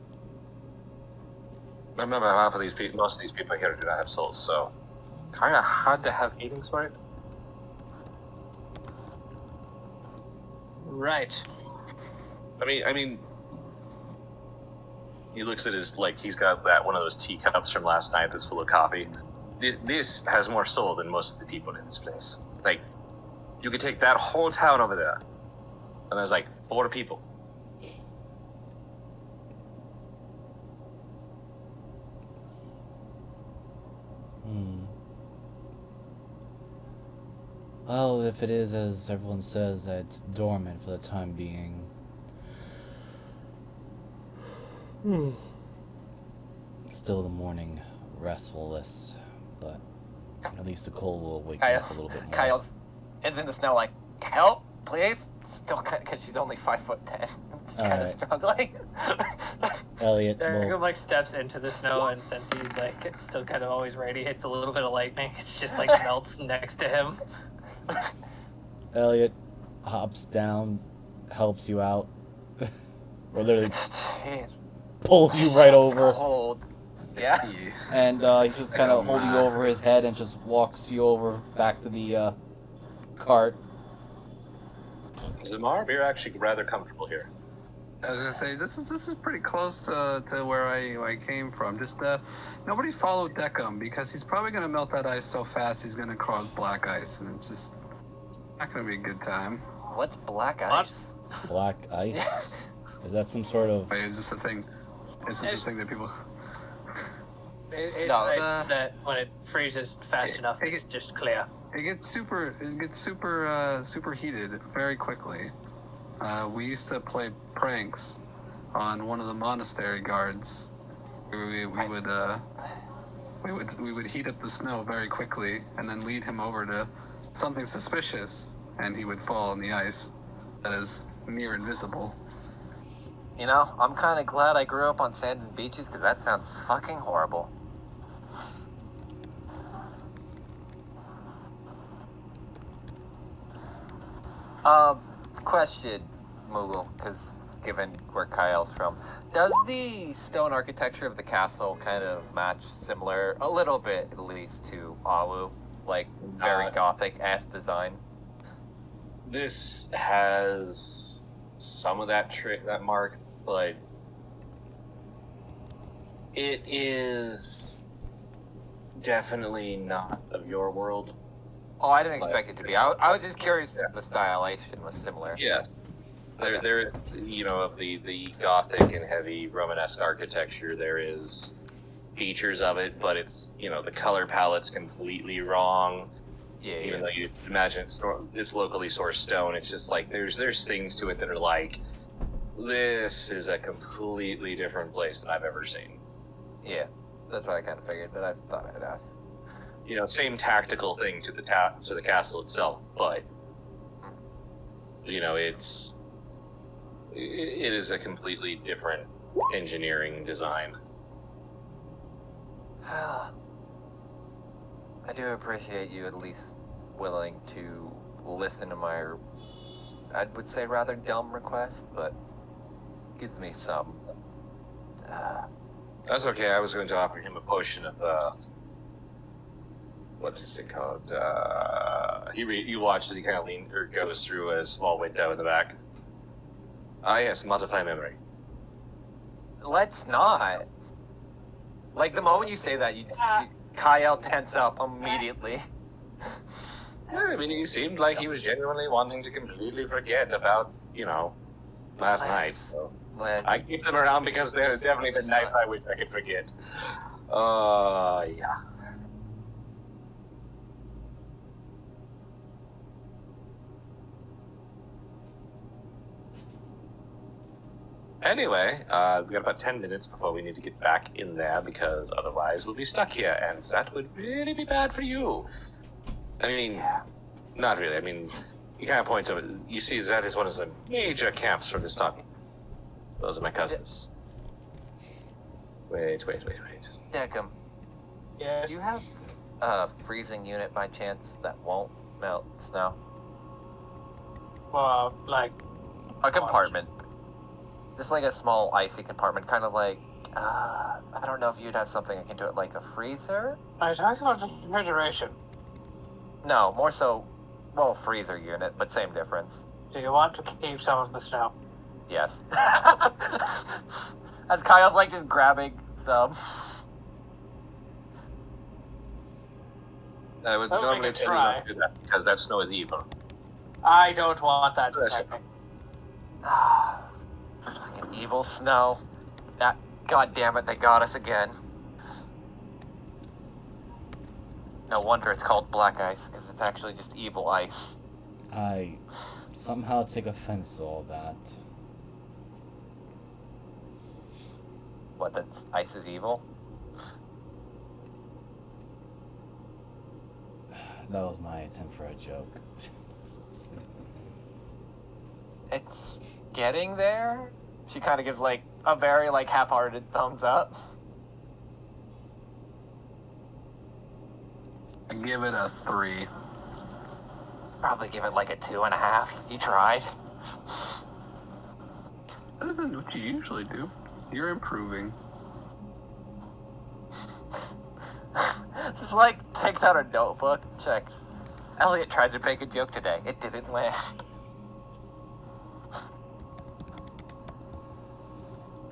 Remember, most of these people here do not have souls, so kind of hard to have feelings for it. Right. I mean, he looks at he's got one of those teacups from last night that's full of coffee. This has more soul than most of the people in this place. Like, you could take that whole town over there, and there's 4 people. Well, if it is as everyone says, that it's dormant for the time being. Still the morning, restless, but at least the cold will wake me up a little bit more. Kyle's is in the snow like, help, please? Still, because she's only 5'10". She's kind of Alright. struggling. Elliot Eric will, steps into the snow, and since he's it's still kind of always ready, hits a little bit of lightning. It's just melts next to him. Elliot hops down, helps you out, or literally Jeez, pulls you right over, cold. Yeah. and he's just kind of holding you over his head and just walks you over back to the cart. Zamar, you're actually rather comfortable here. I was gonna say this is pretty close to where I came from. Just nobody followed Deckham because he's probably gonna melt that ice so fast he's gonna cause black ice, and it's just not gonna be a good time. What's black What? ice? Black ice? Is that some sort of... Wait, is this a thing? Is this a thing that people? It's No, ice that when it freezes fast enough, it's just clear. It gets super heated very quickly. We used to play pranks on one of the monastery guards. We would heat up the snow very quickly and then lead him over to something suspicious, and he would fall on the ice that is near invisible. You know, I'm kind of glad I grew up on sand and beaches because that sounds fucking horrible. Question, Moogle, because given where Kyle's from, does the stone architecture of the castle kind of match similar, a little bit at least, to Awu? Like, very gothic-ass design? This has some of that mark, but it is definitely not of your world. Oh, I didn't expect it to be. I was just curious if the stylization was similar. Yeah. There, of the Gothic and heavy Romanesque architecture, there is features of it, but it's, the color palette's completely wrong. Yeah, Even yeah. though you imagine it's locally sourced stone, it's just like there's things to it that are like, this is a completely different place than I've ever seen. Yeah, that's what I kind of figured, but I thought I'd ask. You know, same tactical thing to the castle itself, but you know, it is a completely different engineering design. I do appreciate you at least willing to listen to my, I would say rather dumb request, but gives me some. That's okay. I was going to offer him a potion of what is it called? You watch as he kind of goes through a small window in the back. Ah, yes, modify memory. Let's not. Like the moment you say that, you just see Kyle tense up immediately. Yeah, I mean, he seemed like he was genuinely wanting to completely forget about, last night. So I keep them around because there have definitely been nights I wish I could forget. Yeah. Anyway, we've got about 10 minutes before we need to get back in there because otherwise we'll be stuck here, and that would really be bad for you. I mean, not really. I mean, he kind of points over. You see, that is one of the major camps for Vistani. Those are my cousins. Wait. Deckham, Yes. do you have a freezing unit by chance that won't melt snow? Well, like, A compartment. Just like a small icy compartment, kind of like, I don't know if you'd have something akin to it, like a freezer? are you talking about the refrigeration? No, more so, well, freezer unit, but same difference. Do you want to keep some of the snow? Yes. As Kyle's like just grabbing some. I would Well, we normally can tell you not to do that because that snow is evil. I don't want that to Yes. happen. Fucking evil snow. That, god damn it, they got us again. No wonder it's called black ice, because it's actually just evil ice. I somehow take offense to all that. What, that ice is evil? That was my attempt for a joke. It's getting there? She kind of gives, like, a very, like, half-hearted thumbs up. I give it a 3. Probably give it, like, a 2.5. You tried. That isn't what you usually do. You're improving. Just, like, takes out a notebook, checks. Elliot tried to make a joke today. It didn't land.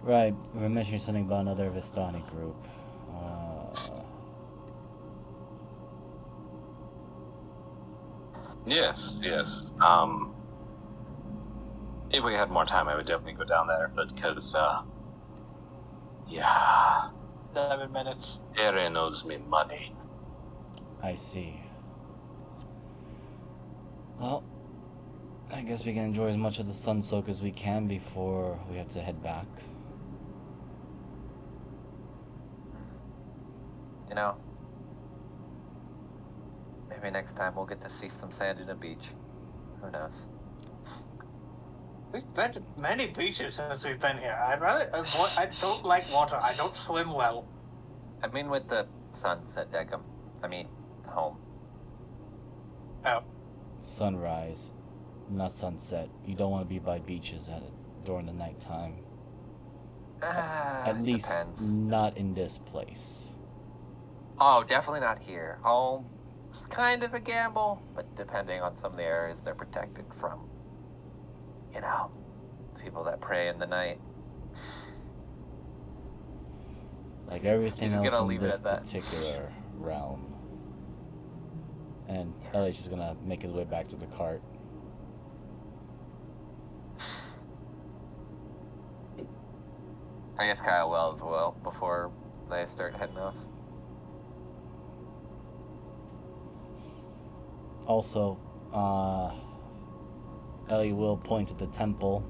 Right, we were mentioning something about another Vistani group. Yes. If we had more time, I would definitely go down there, but because, 7 minutes. Eren owes me money. I see. Well, I guess we can enjoy as much of the sun soak as we can before we have to head back. You know, maybe next time we'll get to see some sand in a beach. Who knows? We've been to many beaches since we've been here. I don't like water. I don't swim well. I mean with the sunset, Deckham. I mean, home. Oh. Sunrise, not sunset. You don't want to be by beaches during the nighttime. At least Depends. not in this place. Oh, definitely not here. Home's kind of a gamble, but depending on some of the areas they're protected from, people that prey in the night. Like everything Just else gonna in leave it this at that. particular realm. And Elliot's just gonna make his way back to the cart. I guess Kyle will as well before they start heading off. Also, Ellie will point at the temple.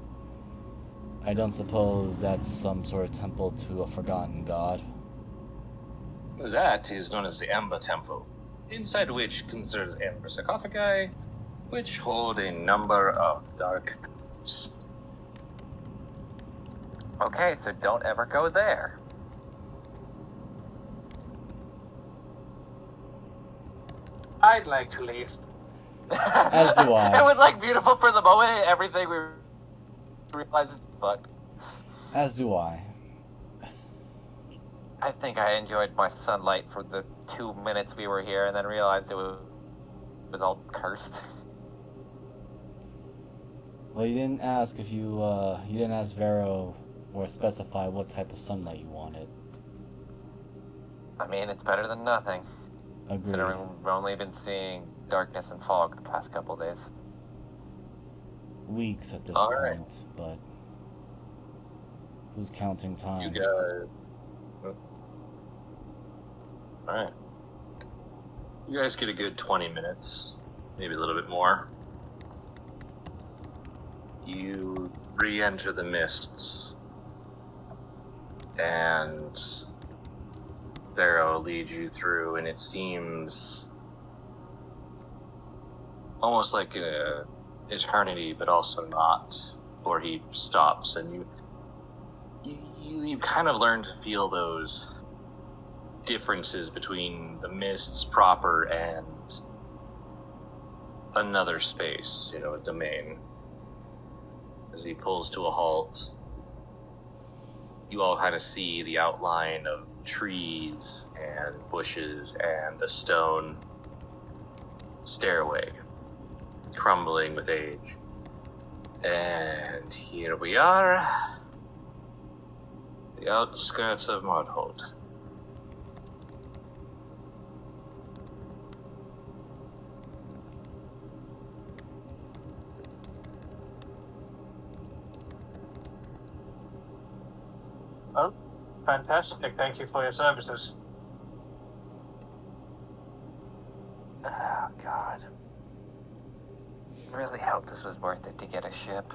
I don't suppose that's some sort of temple to a forgotten god. That is known as the Amber Temple, inside which concerns amber sarcophagi, which hold a number of dark. Okay, so don't ever go there. I'd like to leave. As do I. It was like beautiful for the moment. Everything we realized is fucked. As do I. I think I enjoyed my sunlight for the 2 minutes we were here, and then realized it was all cursed. Well, you didn't ask if you didn't ask Vero or specify what type of sunlight you wanted. I mean, it's better than nothing. Agreed. Considering we've only been seeing darkness and fog the past couple days. Weeks at this All point, right. but who's counting time? You guys. Alright. You guys get a good 20 minutes, maybe a little bit more. You re enter the mists, and Barrow leads you through, and it seems almost like an eternity, but also not, where he stops, and you kind of learn to feel those differences between the mists proper and another space, a domain. As he pulls to a halt, you all kind of see the outline of trees and bushes and a stone stairway crumbling with age. And here we are, the outskirts of Mudhold. Well, fantastic. Thank you for your services. Oh, God. Really hope this was worth it to get a ship.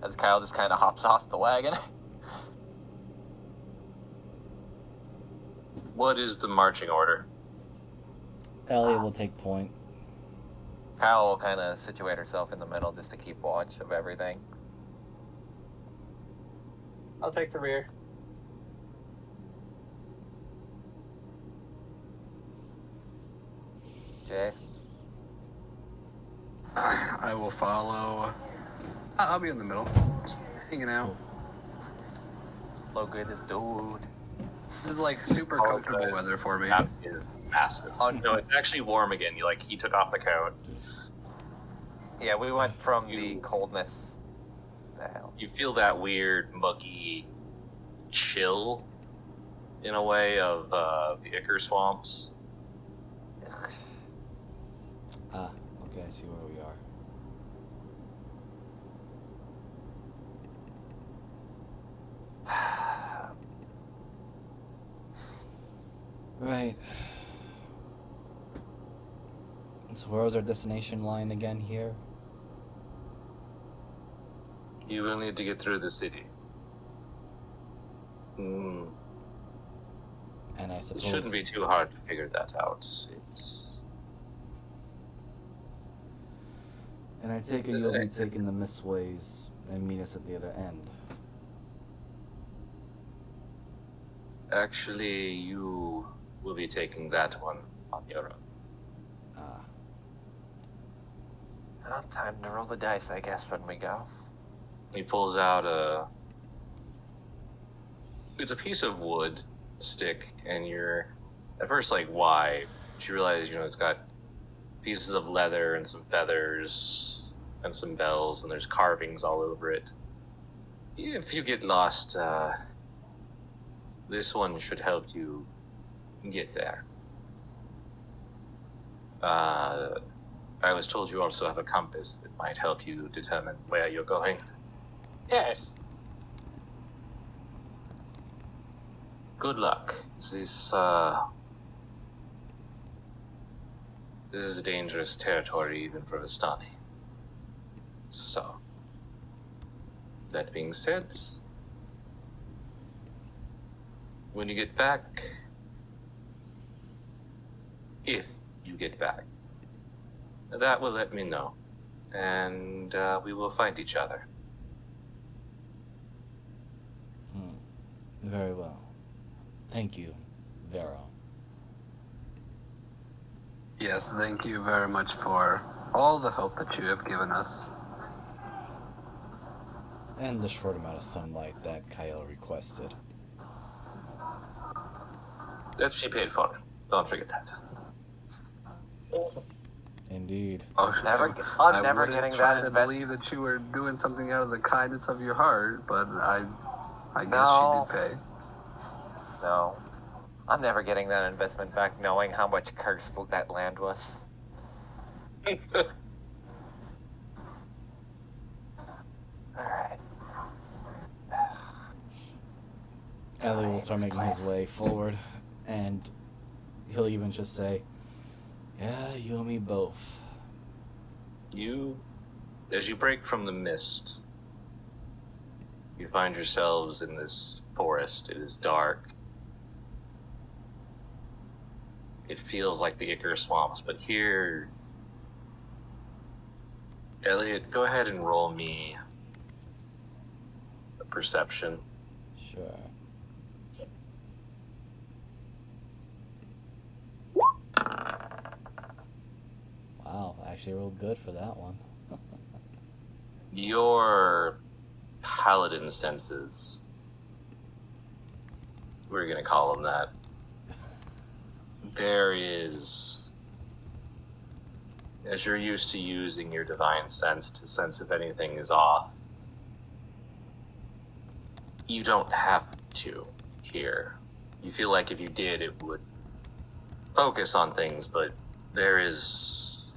As Kyle just kind of hops off the wagon. What is the marching order? Elliot will take point. Kyle will kind of situate herself in the middle just to keep watch of everything. I'll take the rear. Jay? I will follow. I'll be in the middle, just hanging out. Low good as dude. This is like super comfortable weather for me. That is massive. Oh no, it's actually warm again. He took off the coat. Yeah, we went from the coldness. The hell. You feel that weird, muggy chill, in a way, of the Ichor swamps. Ah, okay, I see where we are. Right. So where was our destination line again here? You will need to get through the city. And I It suppose... shouldn't be too hard to figure that out. And I take it you'll be taking the mistways and meet us at the other end. Actually, you will be taking that one on your own. Ah. Well, time to roll the dice, I guess, when we go. He pulls out it's a piece of wood stick, and you're at first like, why? But you realize, it's got pieces of leather and some feathers and some bells, and there's carvings all over it. If you get lost, this one should help you get there. I was told you also have a compass that might help you determine where you're going. Yes. Good luck. This This is dangerous territory even for Vistani. So, that being said, when you get back, if you get back, that will let me know, and we will find each other. Very well. Thank you, Vero. Yes, thank you very much for all the help that you have given us. And the short amount of sunlight that Kyle requested. That she paid for. Don't forget that. Indeed. Oh, I'm never wouldn't getting try that to believe that you were doing something out of the kindness of your heart, but I guess No. she did pay. No. I'm never getting that investment back knowing how much cursed that land was. Alright. Ellie will start making his way forward, and he'll even just say, "Yeah, you and me both." As you break from the mist, you find yourselves in this forest. It is dark. It feels like the Icar Swamps, but here... Elliot, go ahead and roll me a perception. Sure. Wow, I actually rolled good for that one. Your paladin senses, we're going to call them that, there is, as you're used to using your divine sense to sense if anything is off, you don't have to here. You feel like if you did, it would focus on things, but there is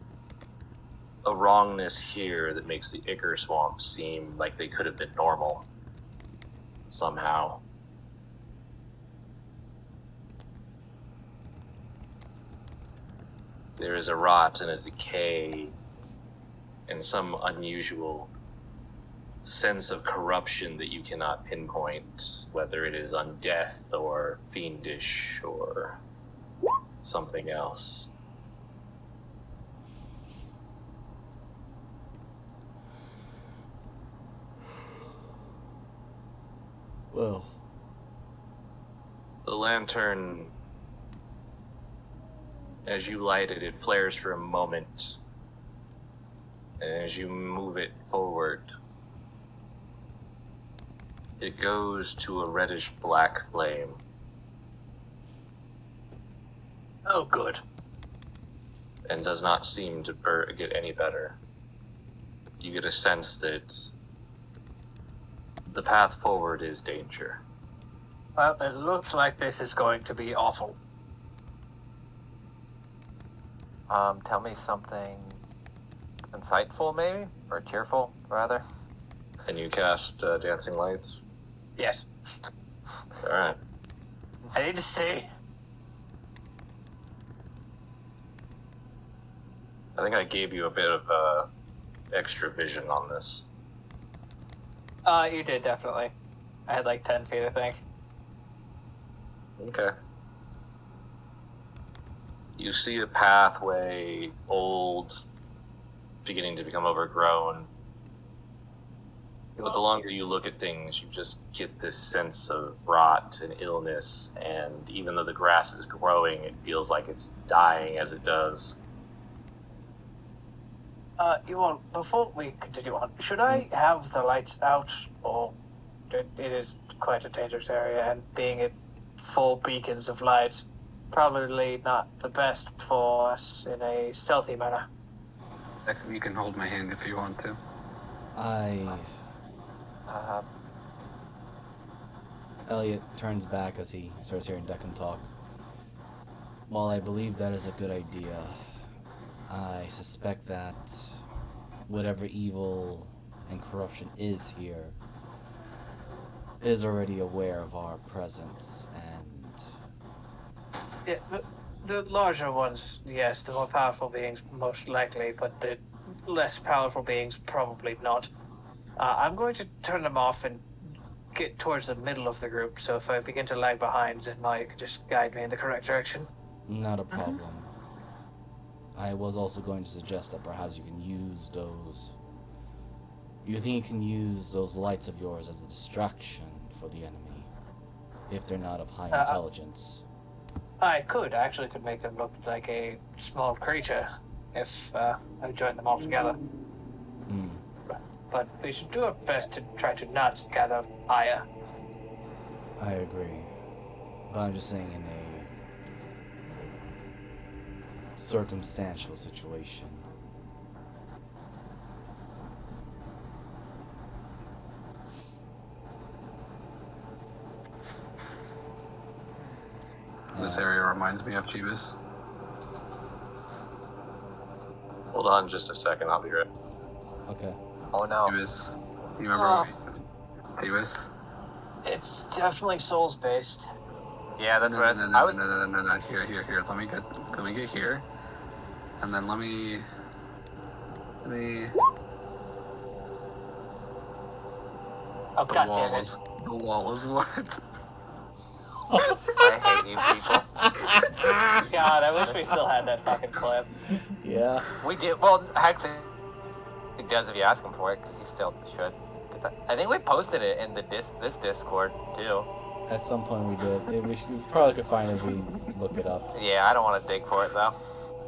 a wrongness here that makes the Icar Swamps seem like they could have been normal somehow. There is a rot and a decay and some unusual sense of corruption that you cannot pinpoint, whether it is undeath or fiendish or something else. Well, The lantern, as you light it, it flares for a moment. And as you move it forward, it goes to a reddish-black flame. Oh, good. And does not seem to get any better. You get a sense that the path forward is danger. Well, it looks like this is going to be awful. Tell me something insightful, maybe? Or cheerful, rather? And you cast Dancing Lights? Yes. Alright. I need to see. I think I gave you a bit of extra vision on this. You did, definitely. I had like 10 feet, I think. Okay. You see a pathway, old, beginning to become overgrown. But the longer you look at things, you just get this sense of rot and illness, and even though the grass is growing, it feels like it's dying as it does. Before we continue on, should I have the lights out, or it is quite a dangerous area, and being at full beacons of lights, probably not the best for us in a stealthy manner. You can hold my hand if you want to. Elliot turns back as he starts hearing Declan talk. While I believe that is a good idea, I suspect that whatever evil and corruption is here is already aware of our presence, and Yeah, but The larger ones, yes, the more powerful beings, most likely, but the less powerful beings, probably not. I'm going to turn them off and get towards the middle of the group, so if I begin to lag behind, then Maya can just guide me in the correct direction. Not a problem. I was also going to suggest that perhaps you can use those... You think you can use those lights of yours as a distraction for the enemy, if they're not of high intelligence? I actually could make them look like a small creature if I joined them all together. But we should do our best to try to not gather ire. I agree. But I'm just saying in a circumstantial situation. This area reminds me of Jeebus. Hold on just a second, I'll be right. Okay. Oh no. Jeebus. You remember Jeebus? It's definitely souls-based. Yeah, that's No, what no, I no, was. no, no, no, no, here. Let me get here. And then let me... Oh, God damn it. The wall is what? I hate you people. God, I wish we still had that fucking clip. Yeah. We do. Well, Hex does if you ask him for it, because he still should. Because I think we posted it in the this Discord too. At some point we did. We probably could find it if we look it up. Yeah, I don't want to dig for it though.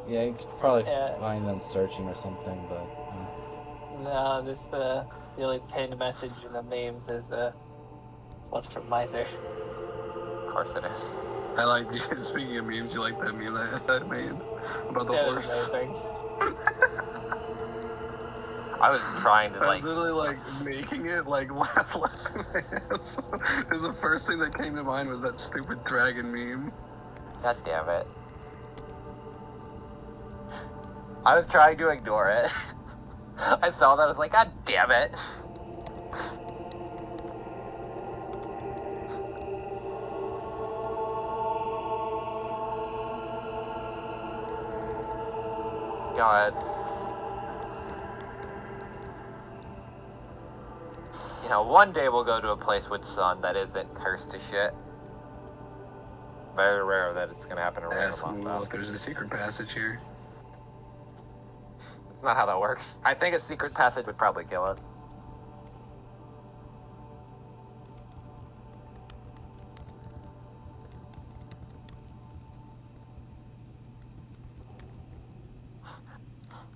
Yeah, you could probably Yeah. find them searching or something, but... No, this the only pinned message in the memes is one from Miser. Of course it is. I like, speaking of memes, you like that meme that I made about the That horse? was amazing. I was trying to I like. was literally like making it like laughing my ass off. Because the first thing that came to mind was that stupid dragon meme. God damn it. I was trying to ignore it. I saw that, I was like, God damn it. God. You know, one day we'll go to a place with sun that isn't cursed to shit. Very rare that it's gonna happen in Yes, Ravenloft, though. look, there's a secret passage here. That's not how that works. I think a secret passage would probably kill it.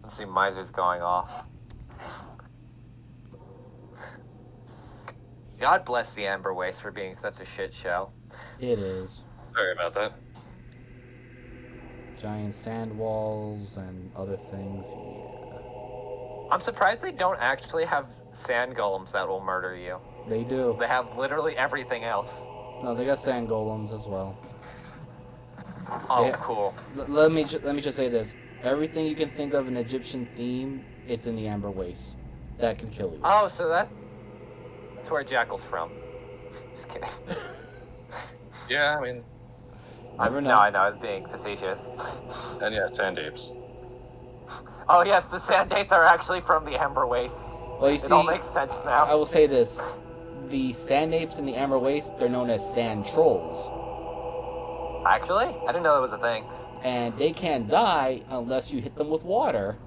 Let's see, Miser's going off. God bless the Amber Waste for being such a shit show. It is. Sorry about that. Giant sand walls and other things, yeah. I'm surprised they don't actually have sand golems that will murder you. They do. They have literally everything else. No, they got sand golems as well. Oh, Yeah. cool. Let me just say this. Everything you can think of an Egyptian theme, it's in the Amber Waste. That can kill you. Oh, so that's where Jackal's from. Just kidding. Yeah, I mean, Never know. No, I know, I was being facetious. and yeah, sand apes. Oh yes, the sand dates are actually from the Amber Waste. Well, you It see, all makes sense I now. will say this. The sand apes in the Amber Waste, they're known as sand trolls. Actually? I didn't know that was a thing. And they can't die unless you hit them with water.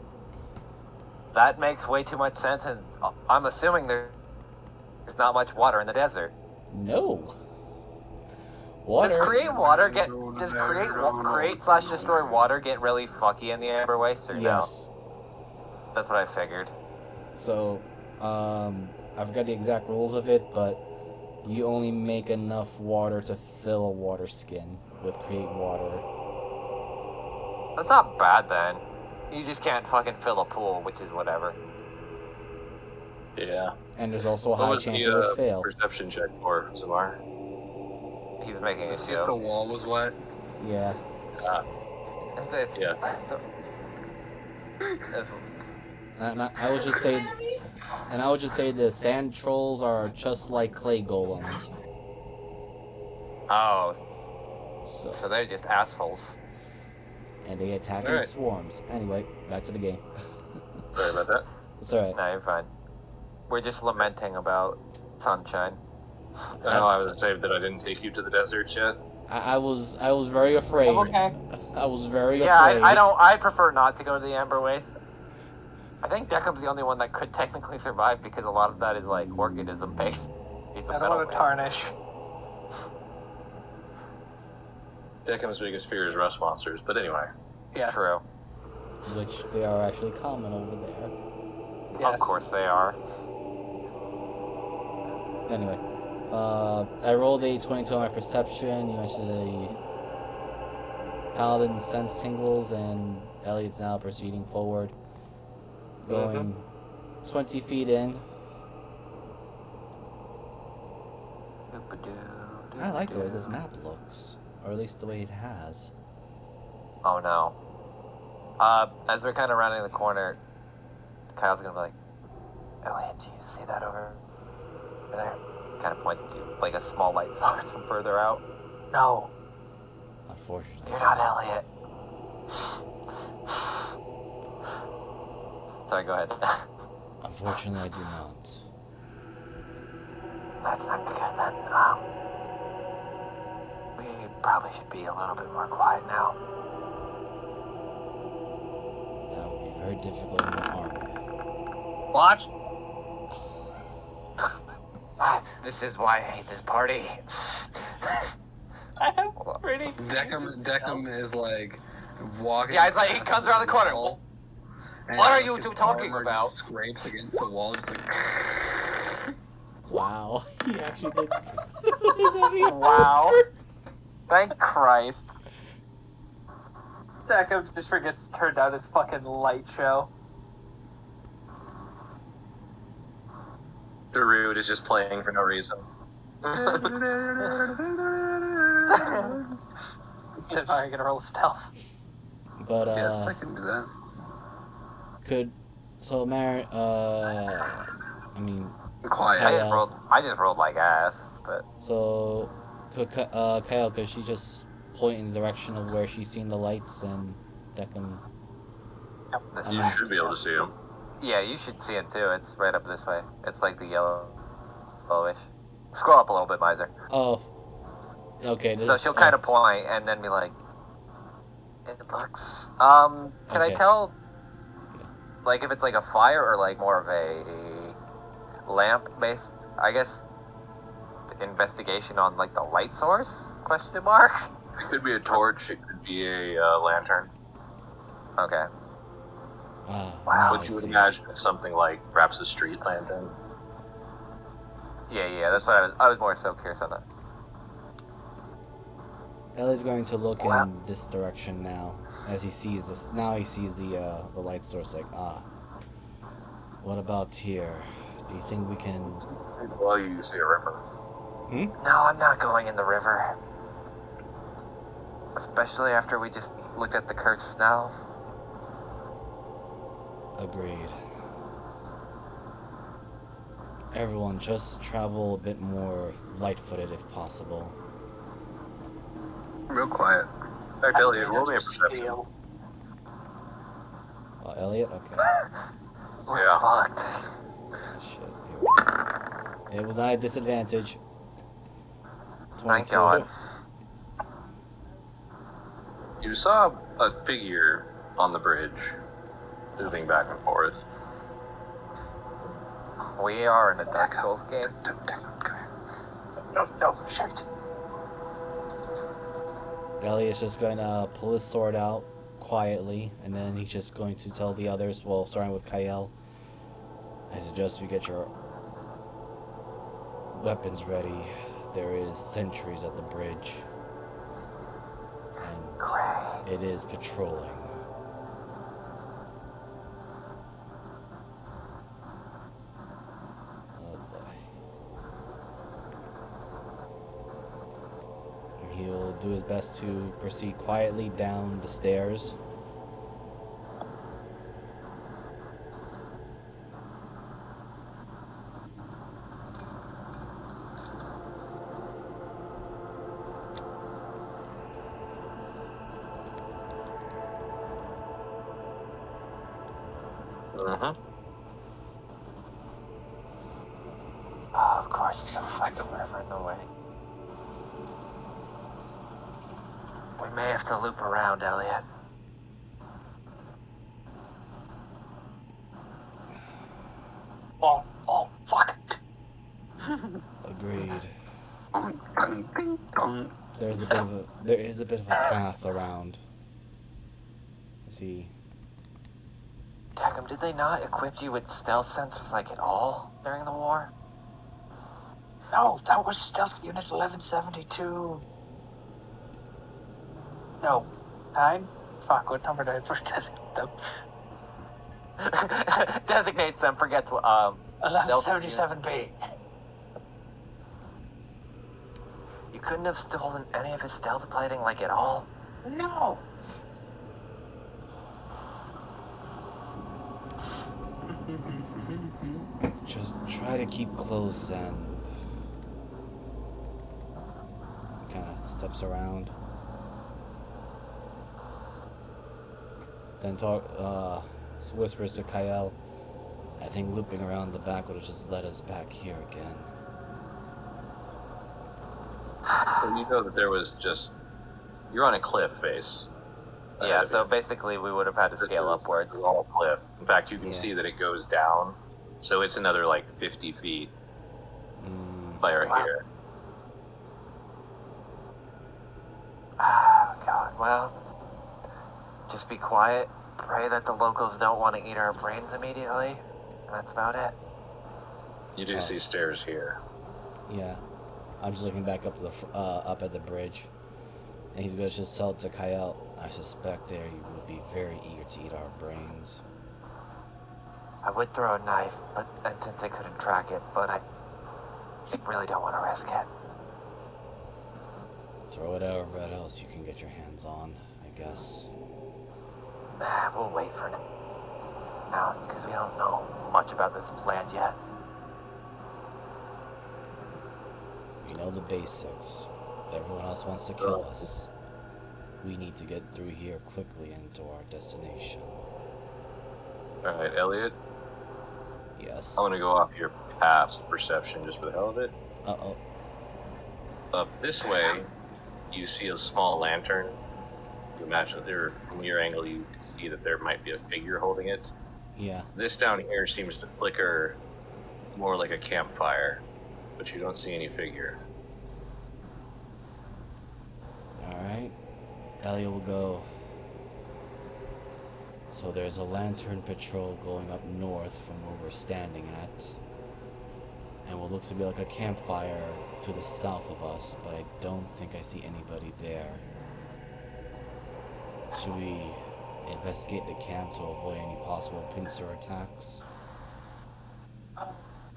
That makes way too much sense, and I'm assuming there's not much water in the desert. No. Water. Does create/destroy water get really fucky in the Amber Waste, or Yes. no? That's what I figured. So, I forgot the exact rules of it, but you only make enough water to fill a water skin with create water. That's not bad then. You just can't fucking fill a pool, which is whatever. Yeah. And there's also a What high was chance the it will fail. perception check for, Zamar? He's making a Let's see if the show. wall was wet. Yeah. It's, Yeah. it's- And I would just say, the sand trolls are just like clay golems. oh, So so they're just assholes. and they attack in Alright. swarms. Anyway, back to the game. Sorry about that. It's alright. No, you're fine. We're just lamenting about sunshine. I know I was saved that I didn't take you to the desert yet. I was very afraid. I'm okay. I was very Yeah, afraid. I prefer not to go to the Amber Waste. I think Deckham's the only one that could technically survive because a lot of that is like organism based. He's a I don't want to tarnish. Deckham's biggest fear is rust monsters, but anyway. Yes. True. Which they are actually common over there. Yes. Of course they are. Anyway, I rolled a 22 on my perception. You mentioned the paladin's sense tingles, and Elliot's now proceeding forward, going 20 feet in. I like the way this map looks, or at least the way it has. Oh no. As we're kind of rounding the corner, Kyle's gonna be like, Elliot, do you see that over there? Kind of points at you, like a small light source from further out. No. Unfortunately. You're not Elliot. Sorry, go ahead. Unfortunately, I do not. That's not good then. We probably should be a little bit more quiet now. That would be very difficult in my army. Watch. This is why I hate this party. I am pretty. Deckham is like walking. Yeah, it's like he comes around the corner. and What are you his two talking armor about? just scrapes against the wall. Just like, Wow, he actually did. His heavy Wow. Thank Christ. Zacham just forgets to turn down his fucking light show. Darude is just playing for no reason. Instead, I'm gonna roll stealth. But yes, I can do that. I mean, Quiet. Kyle. I just rolled like ass, but so Kyle, could she just point in the direction of where she's seen the lights and Deckham? You should be able to see him. yeah, you should see it too. It's right up this way. It's like the yellowish. Scroll up a little bit, Miser. Oh, okay. So she'll kind of point and then be like, "It looks." Can I Okay. tell? Like if it's like a fire or like more of a lamp-based, I guess, investigation on like the light source? Question mark. It could be a torch. It could be a lantern. Okay. Wow. What you would imagine is something like perhaps a street lantern. Yeah, that's what I was more so curious on that. Ellie's going to look Wow. in this direction now, as he sees this. Now he sees the light source. Like, what about here? Do you think we can? Well, you see a river. No, I'm not going in the river. Especially after we just looked at the cursed snow. Agreed. Everyone, just travel a bit more light-footed if possible. Real quiet. In fact, Elliot, roll me a perception. Steal. Elliot? Okay. We're Yeah. fucked. Shit. Here we go. It was not a disadvantage. Thank 22. God. You saw a figure on the bridge, moving back and forth. We are in a Dark Souls game. No, shit. Elliot's just going to pull his sword out quietly, and then he's just going to tell the others, well, starting with Kyle, I suggest we get your weapons ready. There is sentries at the bridge, and Great. it is patrolling. Oh boy. And he'll do his best to proceed quietly down the stairs. Mm-hmm. Oh, of course, there's a fucking river in the way. We may have to loop around, Elliot. Oh, fuck. Agreed. Ding, ding, dong. There is a bit of a path around. See, Daggum, did they not equip you with stealth sensors like at all during the war? No, that was Stealth Unit 1172. No, 9? Fuck, what number did I put designate them? Designates them, forgets what, stealth unit. 1177B. You couldn't have stolen any of his stealth plating like at all? No. just try to keep close and kind of steps around. Then whispers to Kyle, I think looping around the back would have just led us back here again. Well, you know that there was just... You're on a cliff face. Yeah, so basically we would have had to scale upwards. It's all cliff. In fact, you can Yeah. see that it goes down. So it's another, like, 50 feet by right Wow. here. Ah, God, well, just be quiet. Pray that the locals don't want to eat our brains immediately. That's about it. You do see stairs here. Yeah, I'm just looking back up up at the bridge, and he's gonna just tell it to Kyle. I suspect they would be very eager to eat our brains. I would throw a knife, and since I couldn't track it, but I really don't want to risk it. Throw whatever else you can get your hands on, I guess. We'll wait for now, because we don't know much about this land yet. We know the basics. Everyone else wants to kill us. We need to get through here quickly and to our destination. Alright, Elliot, Yes. I want to go off your past perception just for the hell of it. Uh-oh. Up this way, you see a small lantern. You imagine that there, from your angle, you see that there might be a figure holding it. Yeah. This down here seems to flicker more like a campfire, but you don't see any figure. Alright. Elliot will go. So there's a lantern patrol going up north from where we're standing at. And what looks to be like a campfire to the south of us, but I don't think I see anybody there. Should we investigate the camp to avoid any possible pincer attacks?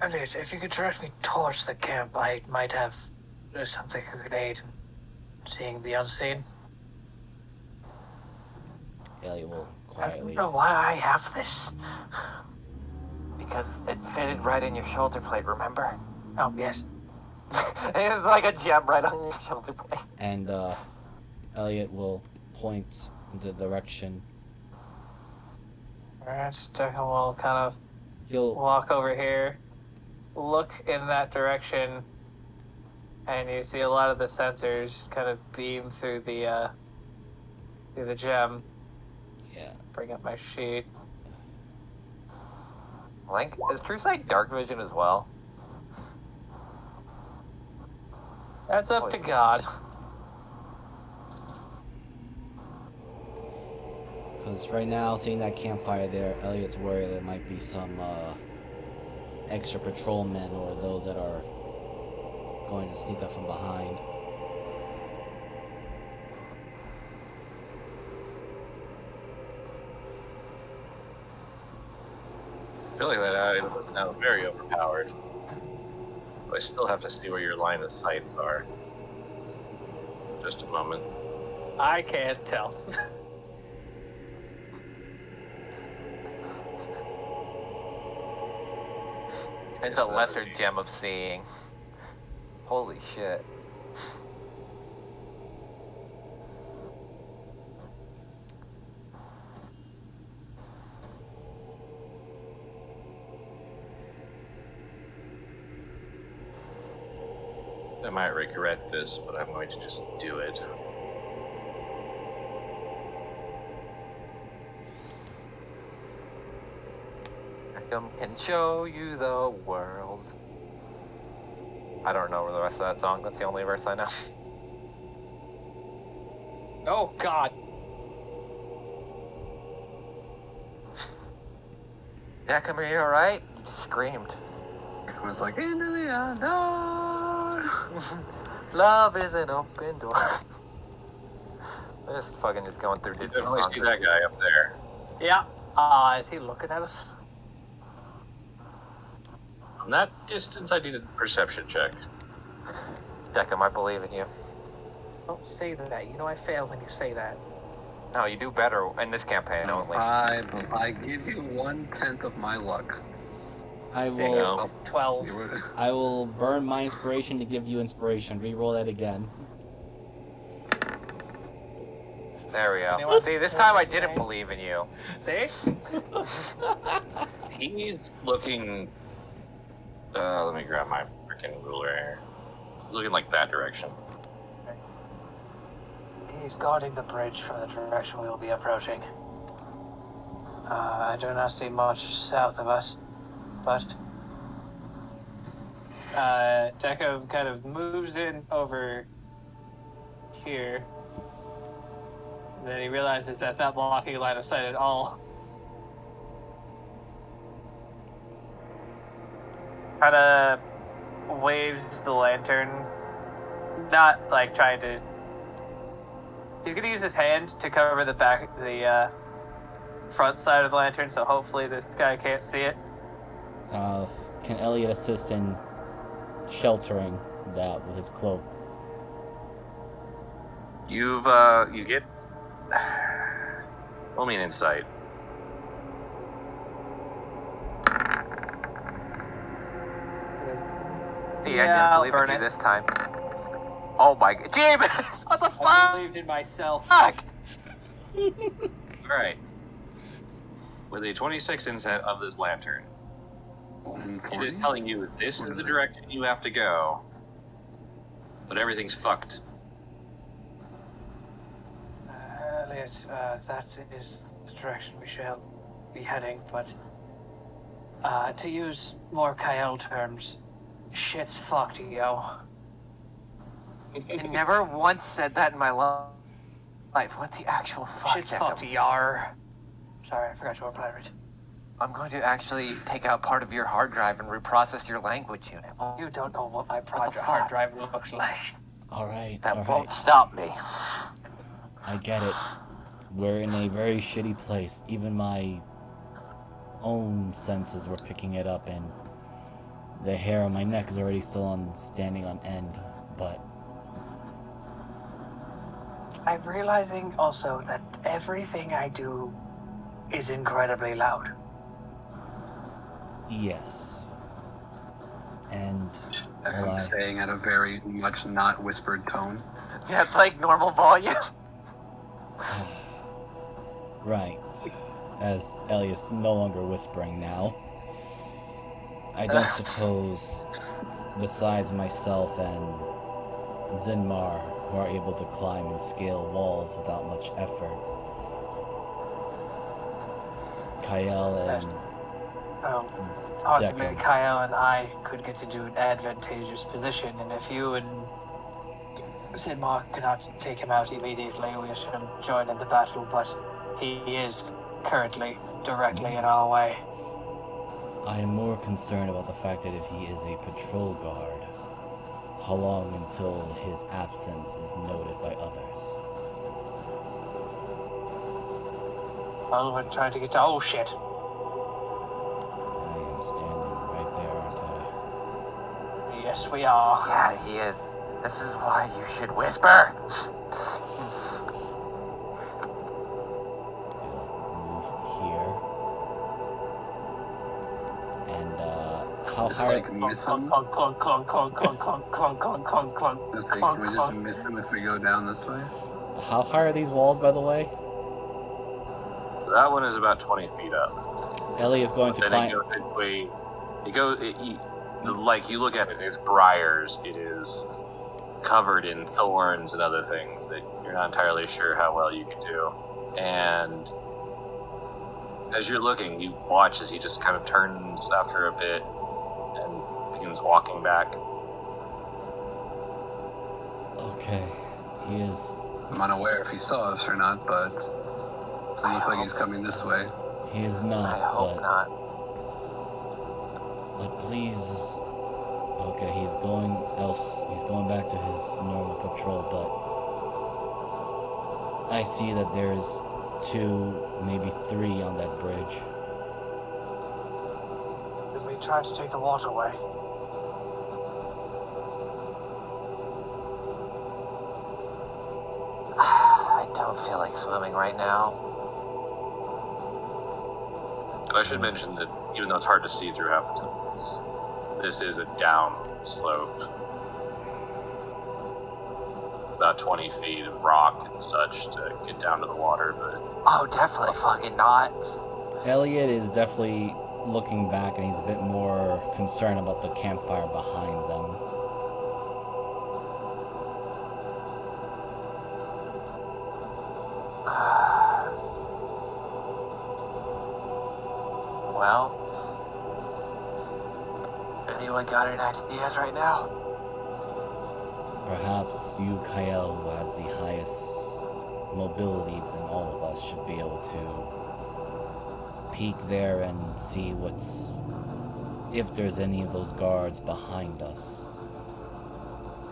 Elliot, if you could direct me towards the camp, I might have something that could aid in seeing the unseen. Elliot will I quietly. don't know why I have this. Because it fitted right in your shoulder plate, remember? Oh, yes. It's like a gem right on your shoulder plate. And Elliot will point in the direction. Alright, Declan will kind of He'll walk over here, look in that direction, and you see a lot of the sensors kind of beam through the gem. yeah. Bring up my sheet. Link, is True Sight dark vision as well? That's up to God. Because right now, seeing that campfire there, Elliot's worried there might be some extra patrolmen or those that are going to sneak up from behind. I feel like that item is now very overpowered. But I still have to see where your line of sights are. Just a moment. I can't tell. It's a lesser gem of seeing. Holy shit. I might regret this, but I'm going to just do it. Come can show you the world. I don't know the rest of that song. That's the only verse I know. Oh God. Yeah, come here, you alright? You just screamed. It was like, into the unknown. Love is an open door. I'm just fucking just going through You Disney definitely songs. see that guy up there. Yeah. Is he looking at us? From that distance, I need a perception check. Deckham, I believe in you. Don't say that. You know I fail when you say that. No, you do better in this campaign No, only. I give you 1/10 of my luck. I Six, will. 12. I will burn my inspiration to give you inspiration. Reroll that again. There we go. Anyone? See, this time I didn't believe in you. See? He's looking. Let me grab my freaking ruler here. He's looking like that direction. He's guarding the bridge from the direction we will be approaching. I do not see much south of us, but Deco kind of moves in over here. And then he realizes that's not blocking line of sight at all. Kind of waves the lantern, not like trying to. He's gonna use his hand to cover the front side of the lantern, so hopefully this guy can't see it. Can Elliot assist in sheltering that with his cloak? You get. Roll me an insight. Yeah, Yeah, I'll I didn't believe burn in you it. this time. Oh my god. Damn it! What the I fuck? believed in myself. Fuck! Alright. With a 26 insight of this lantern, it is telling you this is the direction you have to go, but everything's fucked. Elliot, that is the direction we shall be heading, but to use more Kyle terms, shit's fucked, yo. I never once said that in my life. What the actual fuck? Shit's Deckham? fucked, yar. Sorry, I forgot to reply to it. I'm going to actually take out part of your hard drive and reprocess your language unit. You don't know what my What the hard fuck? drive looks like. Alright, That alright. won't stop me. I get it. We're in a very shitty place. Even my own senses were picking it up, and the hair on my neck is already still standing on end. But I'm realizing also that everything I do is incredibly loud. yes. And I'm well, saying at a very much not whispered tone. Yeah, it's like normal volume. right. As Elias no longer whispering now. I don't suppose, besides myself and Zinmar, who are able to climb and scale walls without much effort, Kyle and Possibly Deckham. Kyle and I could get into an advantageous position, and if you and Sidmar cannot take him out immediately, we shall join in the battle, but he is currently directly in our way. I am more concerned about the fact that if he is a patrol guard, how long until his absence is noted by others? Well, we're trying to get to. Oh shit. I am standing right there, aren't I? Yes, we are. Yeah, he is. This is why you should whisper. We'll move here. And, how It's high... like miss him. Clunk, clunk, clunk, clunk, clunk, clunk, clunk, clunk, clunk, clunk, Just clunk, like, can we just clunk. miss him if we go down this way? How high are these walls, by the way? So that one is about 20 feet up. Ellie is going to Then climb... like you look at it, it's briars. It is covered in thorns and other things that you're not entirely sure how well you can do. And as you're looking, you watch as he just kind of turns after a bit and begins walking back. Okay, he is. I'm unaware if he saw us or not, but it doesn't look like he's coming this way. He is not. I hope not. But please. Okay, he's going else. He's going back to his normal patrol, but I see that there's 2, maybe 3 on that bridge. Did we try to take the waterway? I don't feel like swimming right now. And I should mention that even though it's hard to see through half the time, this is a down slope. About 20 feet of rock and such to get down to the water, but... Oh, definitely fucking not. Elliot is definitely looking back, and he's a bit more concerned about the campfire behind them. Well, anyone got any ideas right now? Perhaps you, Kyle, who has the highest mobility than all of us, should be able to peek there and see if there's any of those guards behind us.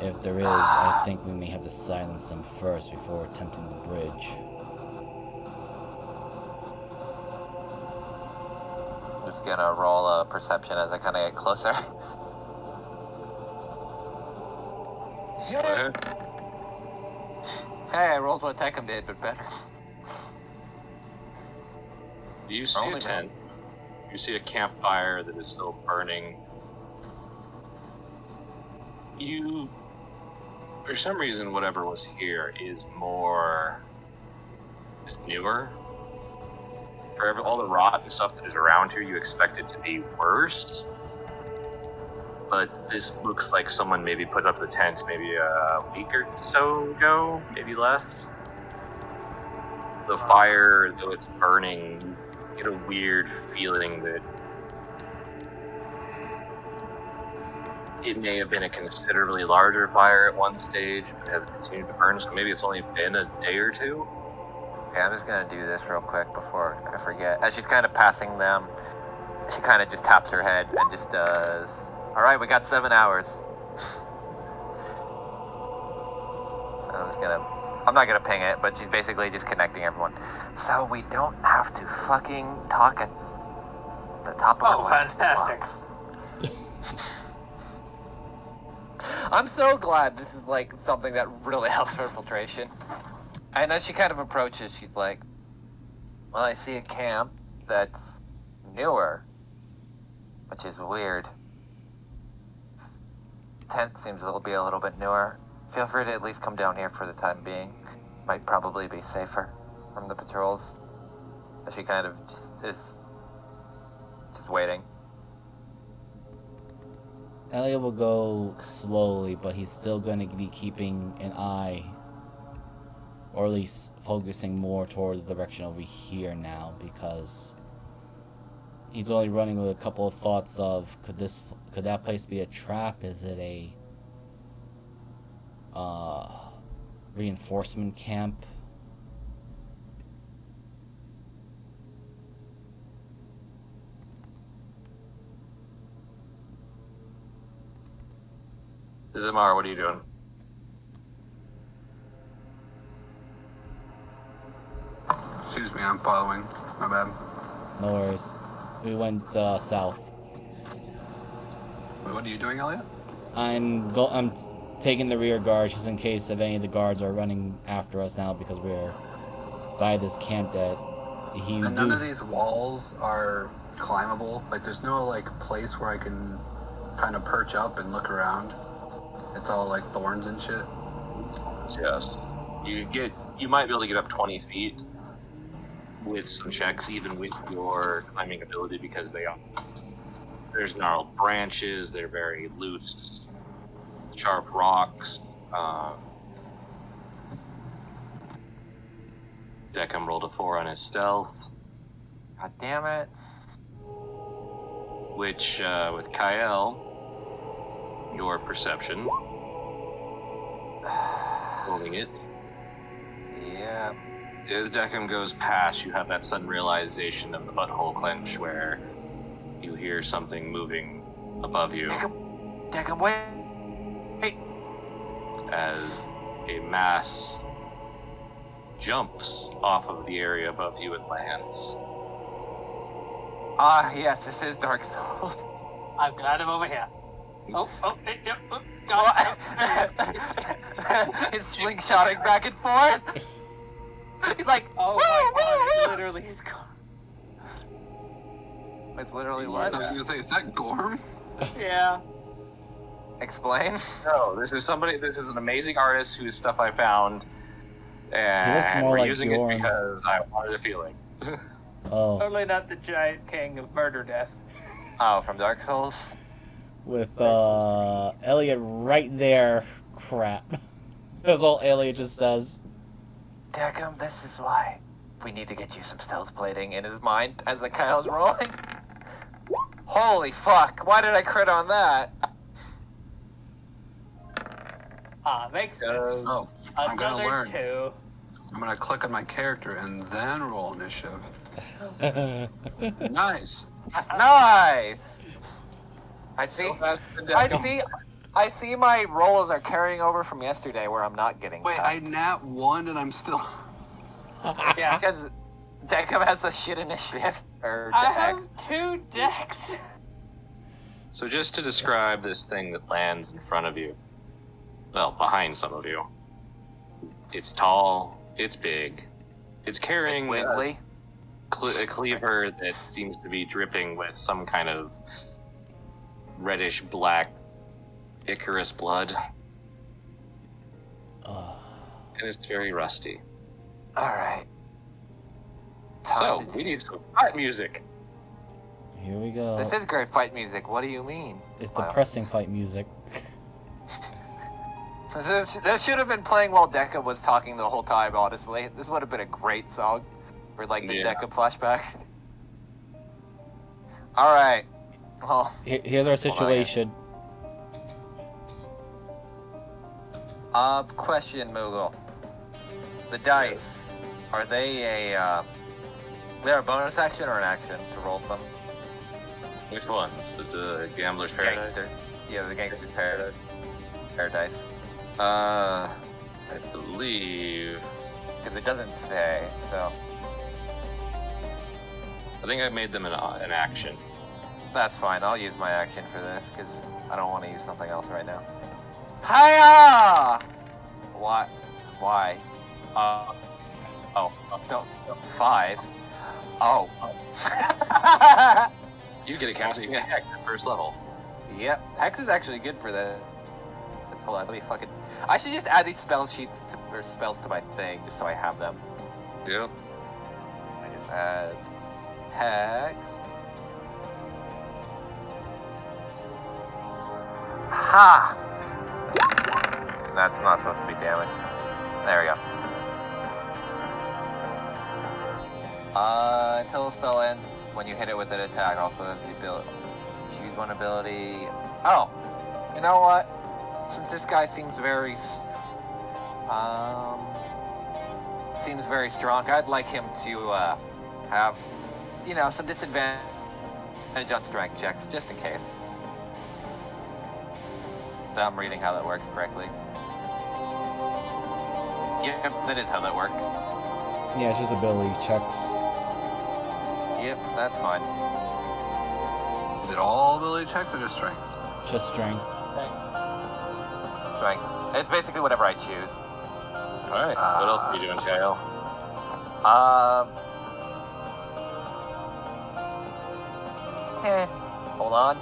If there is, I think we may have to silence them first before attempting the bridge. I'm just gonna roll a perception as I kind of get closer. Go ahead. Hey, I rolled what Techum did, but better. You see a Only tent. You see a campfire that is still burning. You, for some reason, whatever was here is newer. For all the rot and stuff that is around here, you expect it to be worse. But this looks like someone maybe put up the tent maybe a week or so ago, maybe less. The fire, though it's burning, you get a weird feeling that it may have been a considerably larger fire at one stage, but has continued to burn, so maybe it's only been a day or two. Okay, I'm just gonna do this real quick before I forget. As she's kind of passing them, she kind of just taps her head and just does... Alright, we got 7 hours. I'm not gonna ping it, but she's basically just connecting everyone. So we don't have to fucking talk at the top of our fantastic. lungs. I'm so glad this is like something that really helps for infiltration. And as she kind of approaches, she's like, well, I see a camp that's newer, which is weird. Tent seems to be a little bit newer. Feel free to at least come down here for the time being. Might probably be safer from the patrols. But she kind of just waiting. Elliot will go slowly, but he's still going to be keeping an eye, or at least focusing more toward the direction over here now, because he's only running with a couple of thoughts of could that place be a trap? Is it a reinforcement camp? Zimar, what are you doing? Excuse me, I'm following. My bad. No worries. We went south. Wait, what are you doing, Elliot? I'm taking the rear guard just in case if any of the guards are running after us now, because we're by this camp that And none of these walls are climbable. Like, there's no like place where I can kind of perch up and look around. It's all like thorns and shit. Yes. You might be able to get up 20 feet with some checks, even with your climbing ability, because there's gnarled branches, they're very loose, sharp rocks, Deckham rolled a 4 on his stealth, God damn it. which, with Kyle, your perception, holding it, Yeah. as Deckham goes past, you have that sudden realization of the butthole clench where you hear something moving above you Deckham, wait. Hey. as a mass jumps off of the area above you and lands. Ah, yes, this is Dark Souls. I'm glad I'm over here. Oh, yep, got it. It's slingshotting back and forth. He's like, Oh my god, it's literally his car. It's literally I what? was gonna say, is that Gorm? Yeah. Explain. No, this is an amazing artist whose stuff I found, and more we're like using Bjorn. it because I wanted a feeling. Oh, Totally not the giant king of murder death. Oh, from Dark Souls? with Elliot right there. Crap. That's all Elliot just says. Deckham, this is why we need to get you some stealth plating in his mind as the Kyle's rolling. Holy fuck, why did I crit on that? Makes sense. Oh, I'm gonna Another learn. 2. I'm gonna click on my character and then roll initiative. Nice. Nice! I see my rolls are carrying over from yesterday where I'm not getting Wait, cut. I nat 1 and I'm still. Yeah, because Deckham has a shit initiative. Or I deck. have 2 decks. So just to describe this thing that lands in front of you, well, behind some of you, it's tall, it's big, it's carrying It's wiggly. a cleaver that seems to be dripping with some kind of reddish black Icarus blood, and it's very rusty. Alright. So, we need some fight music. Here we go. This is great fight music. What do you mean? It's Smile. depressing fight music. This should have been playing while Decca was talking the whole time, honestly. This would have been a great song for, like, the Yeah. Decca flashback. Alright. Well, Here's our situation. question, Moogle. The dice, are they they're a bonus action or an action to roll them? Which ones? The Gambler's Paradise? Gangster. Yeah, the Gangster's Paradise. Paradise. I believe... Because it doesn't say, so I think I made them an action. that's fine. I'll use my action for this, because I don't want to use something else right now. Hiya! What? Why? Don't. 5. Oh. You get a casting heck at first level. Yep. Hex is actually good for this. Hold on, let me fucking... I should just add these spell sheets or spells to my thing, just so I have them. Yep. I just add Hex. Ha! That's not supposed to be damage. There we go. Until the spell ends, when you hit it with an attack, also has the ability. Choose one ability. Oh! You know what? Since this guy seems very strong, I'd like him to have, some disadvantage on strength checks, just in case. That I'm reading how that works correctly. Yep, that is how that works. Yeah, it's just ability checks. Yep, that's fine. Is it all ability checks or just strength? Just strength. Strength. It's basically whatever I choose. Alright, what else are you doing, Kyle? Hold on.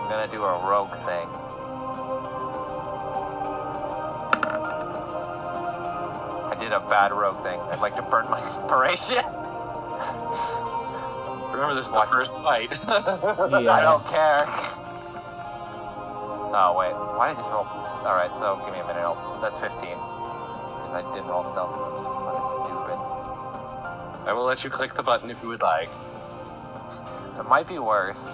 I'm gonna do a rogue thing. I did a bad rogue thing. I'd like to burn my inspiration. Remember, this is the first fight. Yeah. I don't care. Oh, wait. Why did I just roll? Alright, so give me a minute. That's 15. Because I didn't roll stealth. That's fucking stupid. I will let you click the button if you would like. It might be worse.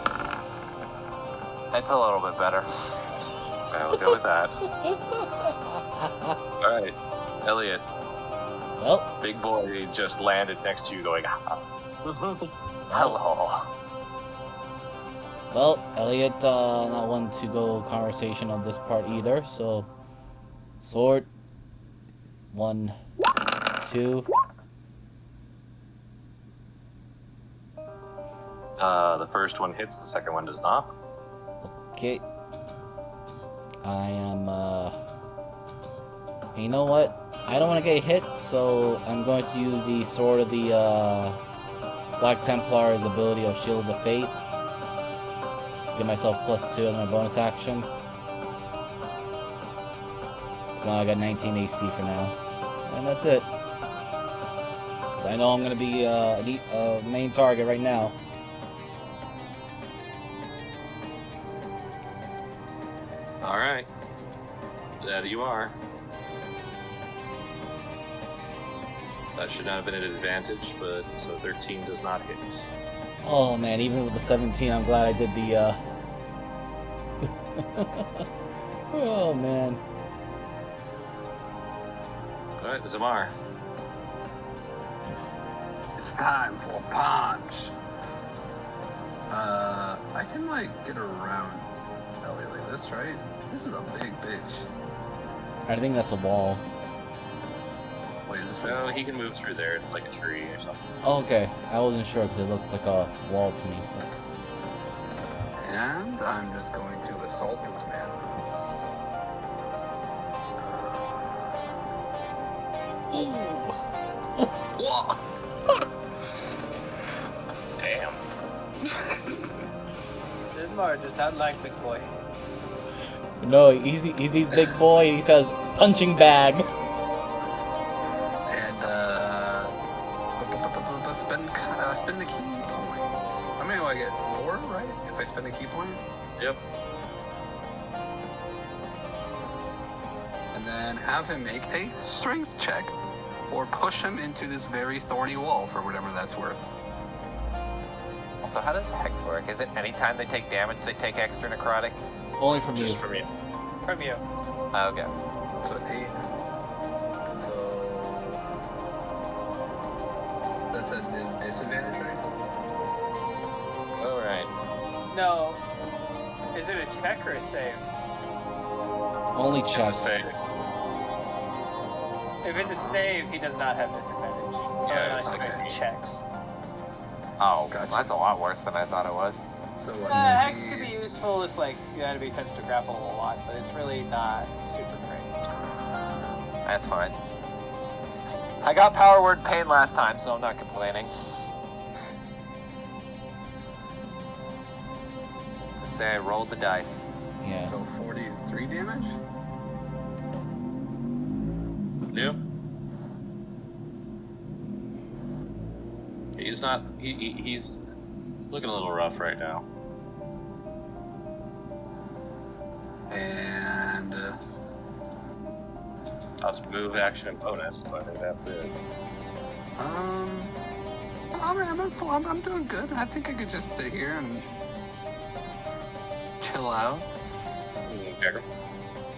It's a little bit better. I will go with that. Alright, Elliot. Well, Big boy just landed next to you going, Hello. well, Elliot, not one to go conversation on this part either, so sword. 1, 2. The first one hits, the second one does not. Okay. I am, you know what? I don't want to get hit, so I'm going to use the Sword of the, Black Templar's ability of Shield of Faith to give myself +2 as my bonus action. So now I got 19 AC for now. And that's it. I know I'm going to be, main target right now. Alright. That you are. That should not have been an advantage, but so 13 does not hit. Oh man, even with the 17, I'm glad I did the, oh man. Alright, Zamar. It's time for a punch. I can like get around Ellie like this, right? This is a big bitch. I think that's a wall. Wait, is this So he can move through there. It's like a tree or something. Oh, okay. I wasn't sure because it looked like a wall to me. And I'm just going to assault this man. Ooh. Whoa! Damn. Zimar does not like Big Boy. No, he's big boy. He says punching bag. And spend the key point. How many do I get? 4, right? If I spend a key point. Yep. And then have him make a strength check, or push him into this very thorny wall for whatever that's worth. Also, how does Hex work? Is it anytime they take damage, they take extra necrotic? Only from Just you. from you. From you. Okay. So 8. So that's a disadvantage, right? Alright. No. Is it a check or a save? Only It's a checks. save. If it's a save, he does not have disadvantage. It's Yeah, only it's on okay. checks. Oh, Gotcha. that's a lot worse than I thought it was. So what? Hex could be useful if like your enemy tends to grapple a lot, but it's really not super great. That's fine. I got power word pain last time, so I'm not complaining. To say I rolled the dice. Yeah. So 43 damage? Yep. He's not. He's looking a little rough right now. And That's move, action, and bonus. So I think that's it. I'm doing good. I think I could just sit here and chill out. Okay.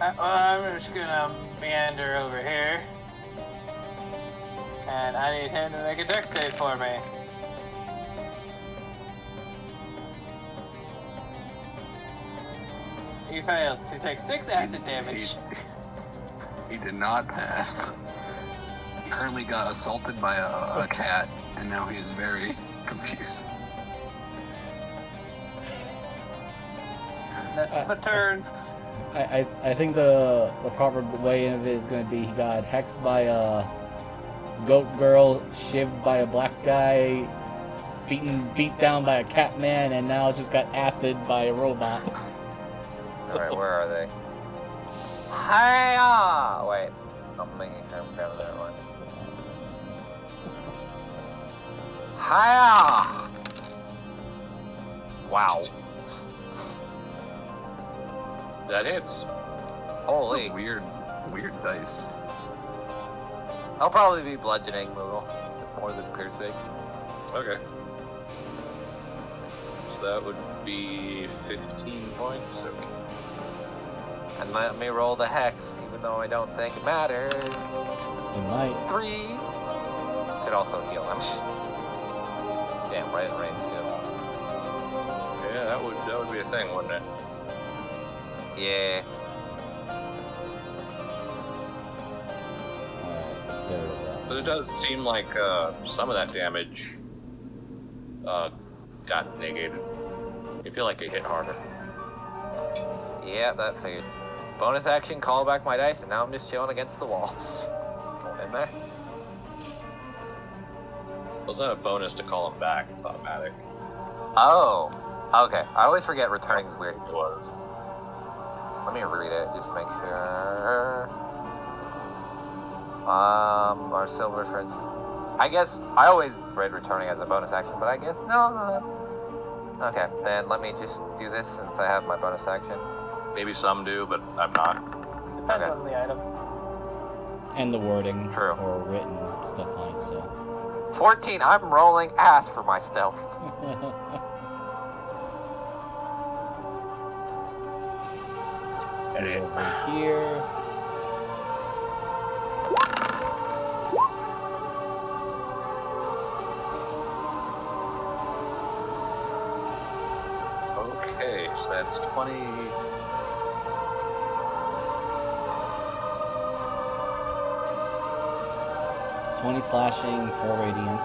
I'm just gonna meander over here. And I need him to make a dex save for me. He fails to take 6 acid damage. He did not pass. He currently got assaulted by a cat, and now he is very confused. That's my turn. I think the proper way of it is going to be he got hexed by a goat girl, shivved by a black guy, beat down by a cat man, and now just got acid by a robot. Alright, where are they? Hiya! Wait. I'm making sure I'm grabbing that one. Hiya! Wow. That hits. Holy. Weird dice. I'll probably be bludgeoning Moogle more than piercing. Okay. So that would be 15 points. Okay. And let me roll the hex, even though I don't think it matters. It might. 3. Could also heal him. Damn, right in range too. Yeah, that would be a thing, wouldn't it? Yeah. Alright, let's get rid of that. But it does seem like some of that damage got negated. I feel like it hit harder. Yeah, that figured. Bonus action, call back my dice, and now I'm just chilling against the wall. Going in there. Well, it's not a bonus to call him back, it's automatic. Oh. Okay. I always forget returning is weird. It was. Let me read it, just to make sure. Our silver, for instance. I guess I always read returning as a bonus action, but I guess no. Okay, then let me just do this since I have my bonus action. Maybe some do, but I'm not. Depends Okay. on the item. And the wording True. or written stuff on it, so. 14. I'm rolling ass for my stealth. Get over here. Okay, so that's 20. $20 slashing, 4 radiant.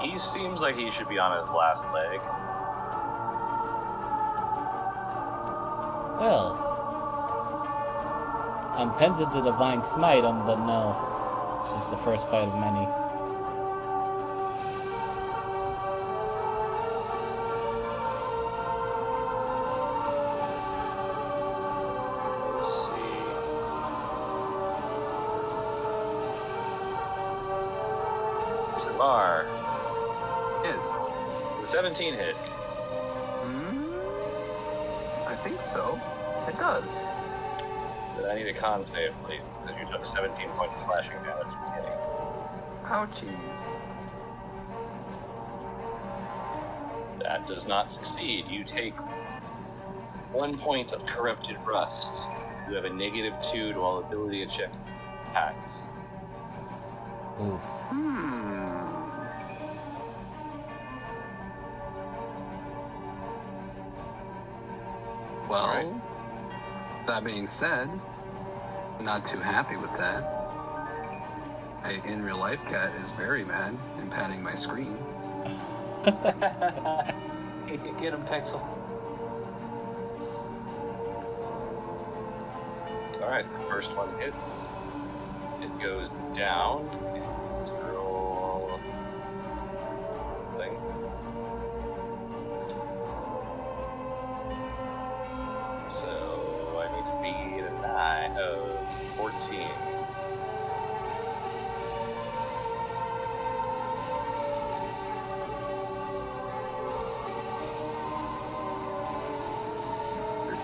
He seems like he should be on his last leg. Well, I'm tempted to divine smite him, but no. It's just the first fight of many. Let's see. Tamar, Yes. 17 hit. I think so. It does. But I need a con save, please, because you took 17 points of slashing damage at the beginning. Ouchies. That does not succeed. You take 1 point of corrupted rust. You have a -2 to all ability and check attacks. Oof. Well, Alright. that being said, not too happy with that. My in real life cat is very mad and patting my screen. Get him, Pixel. Alright, the first one hits. It goes down. Let's roll thing. So I need to beat a 9 of 14. It's 13.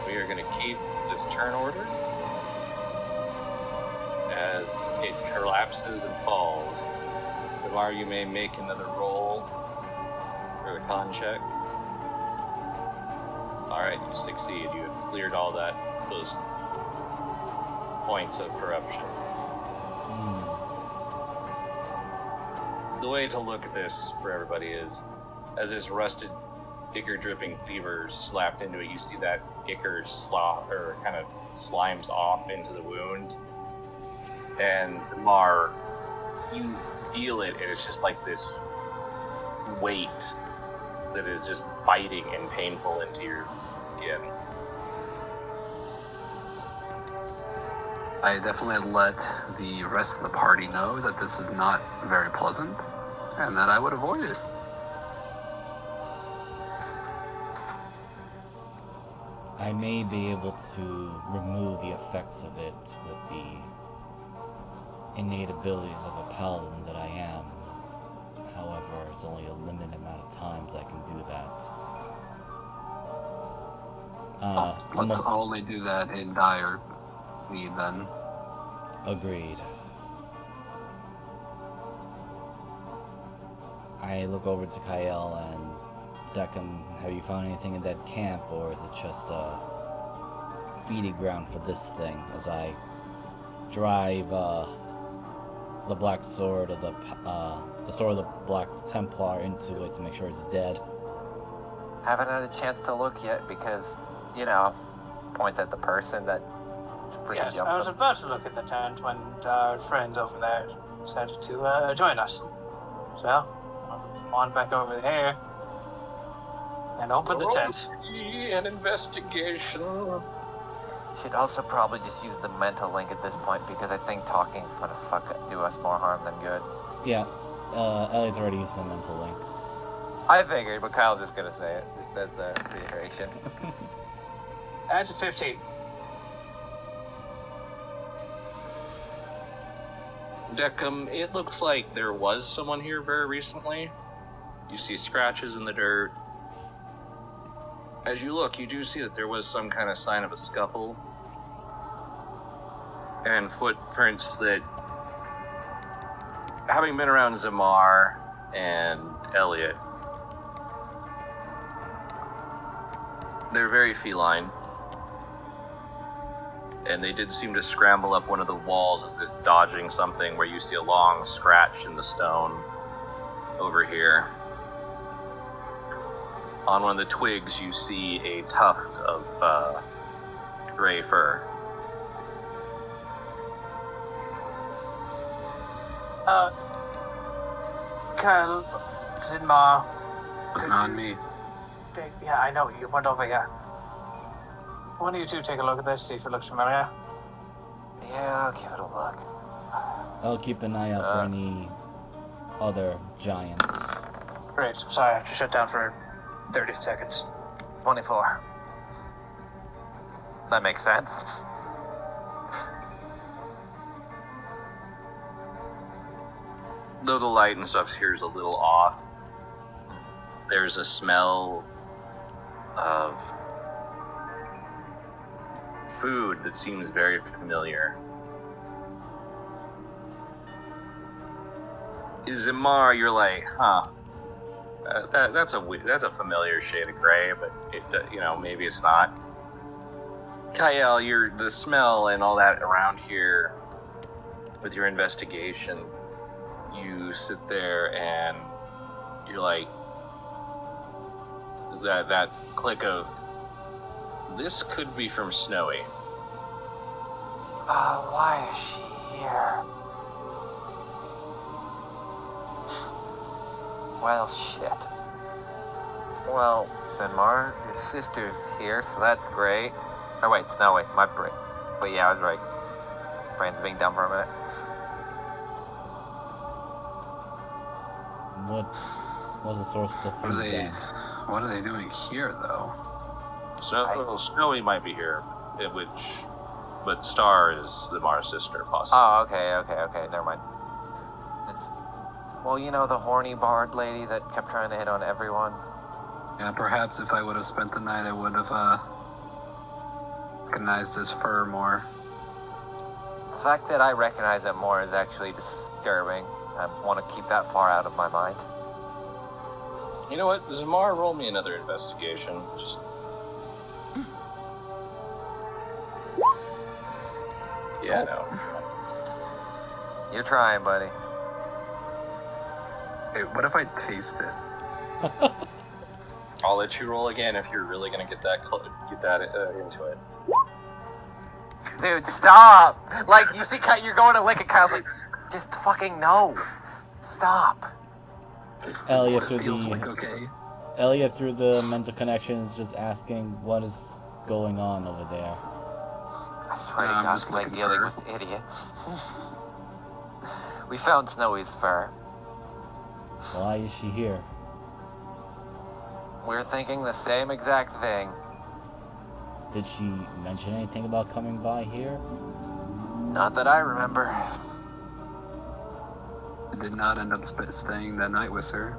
We are going to keep this turn order as it collapses and falls. Tamar, you may make another roll for the con check. Alright, you succeed. You have cleared all those points of corruption. The way to look at this for everybody is, as this rusted ichor dripping cleaver slapped into it, you see that ichor kind of slimes off into the wound. And Tamar, you feel it, and it's just like this weight that is just biting and painful into your skin. I definitely let the rest of the party know that this is not very pleasant and that I would avoid it. I I may be able to remove the effects of it with the innate abilities of a paladin that I am. However, it's only a limited amount of times I can do that. Let's only do that in dire need then. Agreed. I look over to Kyle and Deckham, have you found anything in that camp, or is it just a feeding ground for this thing as I drive the black sword of the sword of the Black Templar into it to make sure it's dead? Haven't had a chance to look yet because, you know, points at the person that freaking Yes, jumped I was him. about to look at the tent when our friend over there decided to join us. So, on back over here and open the tent. An investigation. Should also probably just use the mental link at this point because I think talking is going to do us more harm than good. Yeah, Elliot's already used the mental link. I figured, but Kyle's just going to say it, just as a reiteration. That's a 15. Deckham, it looks like there was someone here very recently. You see scratches in the dirt. As you look, you do see that there was some kind of sign of a scuffle. And footprints that, having been around Zamar and Elliot, they're very feline. And they did seem to scramble up one of the walls as if dodging something, where you see a long scratch in the stone over here. On one of the twigs, you see a tuft of gray fur. Kyle, Zinmar. It's not me. Yeah, I know, you went over here. Why don't you two take a look at this, see if it looks familiar? Yeah, I'll give it a look. I'll keep an eye out for any other giants. Great, sorry, I have to shut down for 30 seconds. 24. That makes sense. Though the light and stuff here is a little off, there's a smell of food that seems very familiar. Zamar, you're like, huh? That's a familiar shade of gray, but maybe it's not. Kyle, the smell and all that around here with your investigation. You sit there and you're like, that click of, this could be from Snowy. Why is she here? Well, shit. Well, Zenmar, his sister's here, so that's great. Oh wait, Snowy, my brain. But yeah, I was right. Brain's being dumb for a minute. What was the source of the food then? What are they doing here, though? Snowy might be here, but Star is Zamar's sister, possibly. Oh, okay, never mind. Well, you know the horny bard lady that kept trying to hit on everyone? Yeah, perhaps if I would have spent the night, I would have recognized his fur more. The fact that I recognize it more is actually disturbing. I want to keep that far out of my mind. You know what? Zamar, roll me another investigation. Just. Yeah, no. You're trying, buddy. Hey, what if I taste it? I'll let you roll again if you're really gonna get that into it. Dude, stop! Like, you see, you're going to lick it, Kyle's like, just fucking no. Stop. Elliot It through feels the like okay. Elliot through the mental connections, just asking what is going on over there. I swear to I'm God, just it's like looking dealing for- with idiots. We found Snowy's fur. Why is she here? We're thinking the same exact thing. Did she mention anything about coming by here? Not that I remember. I did not end up staying that night with her.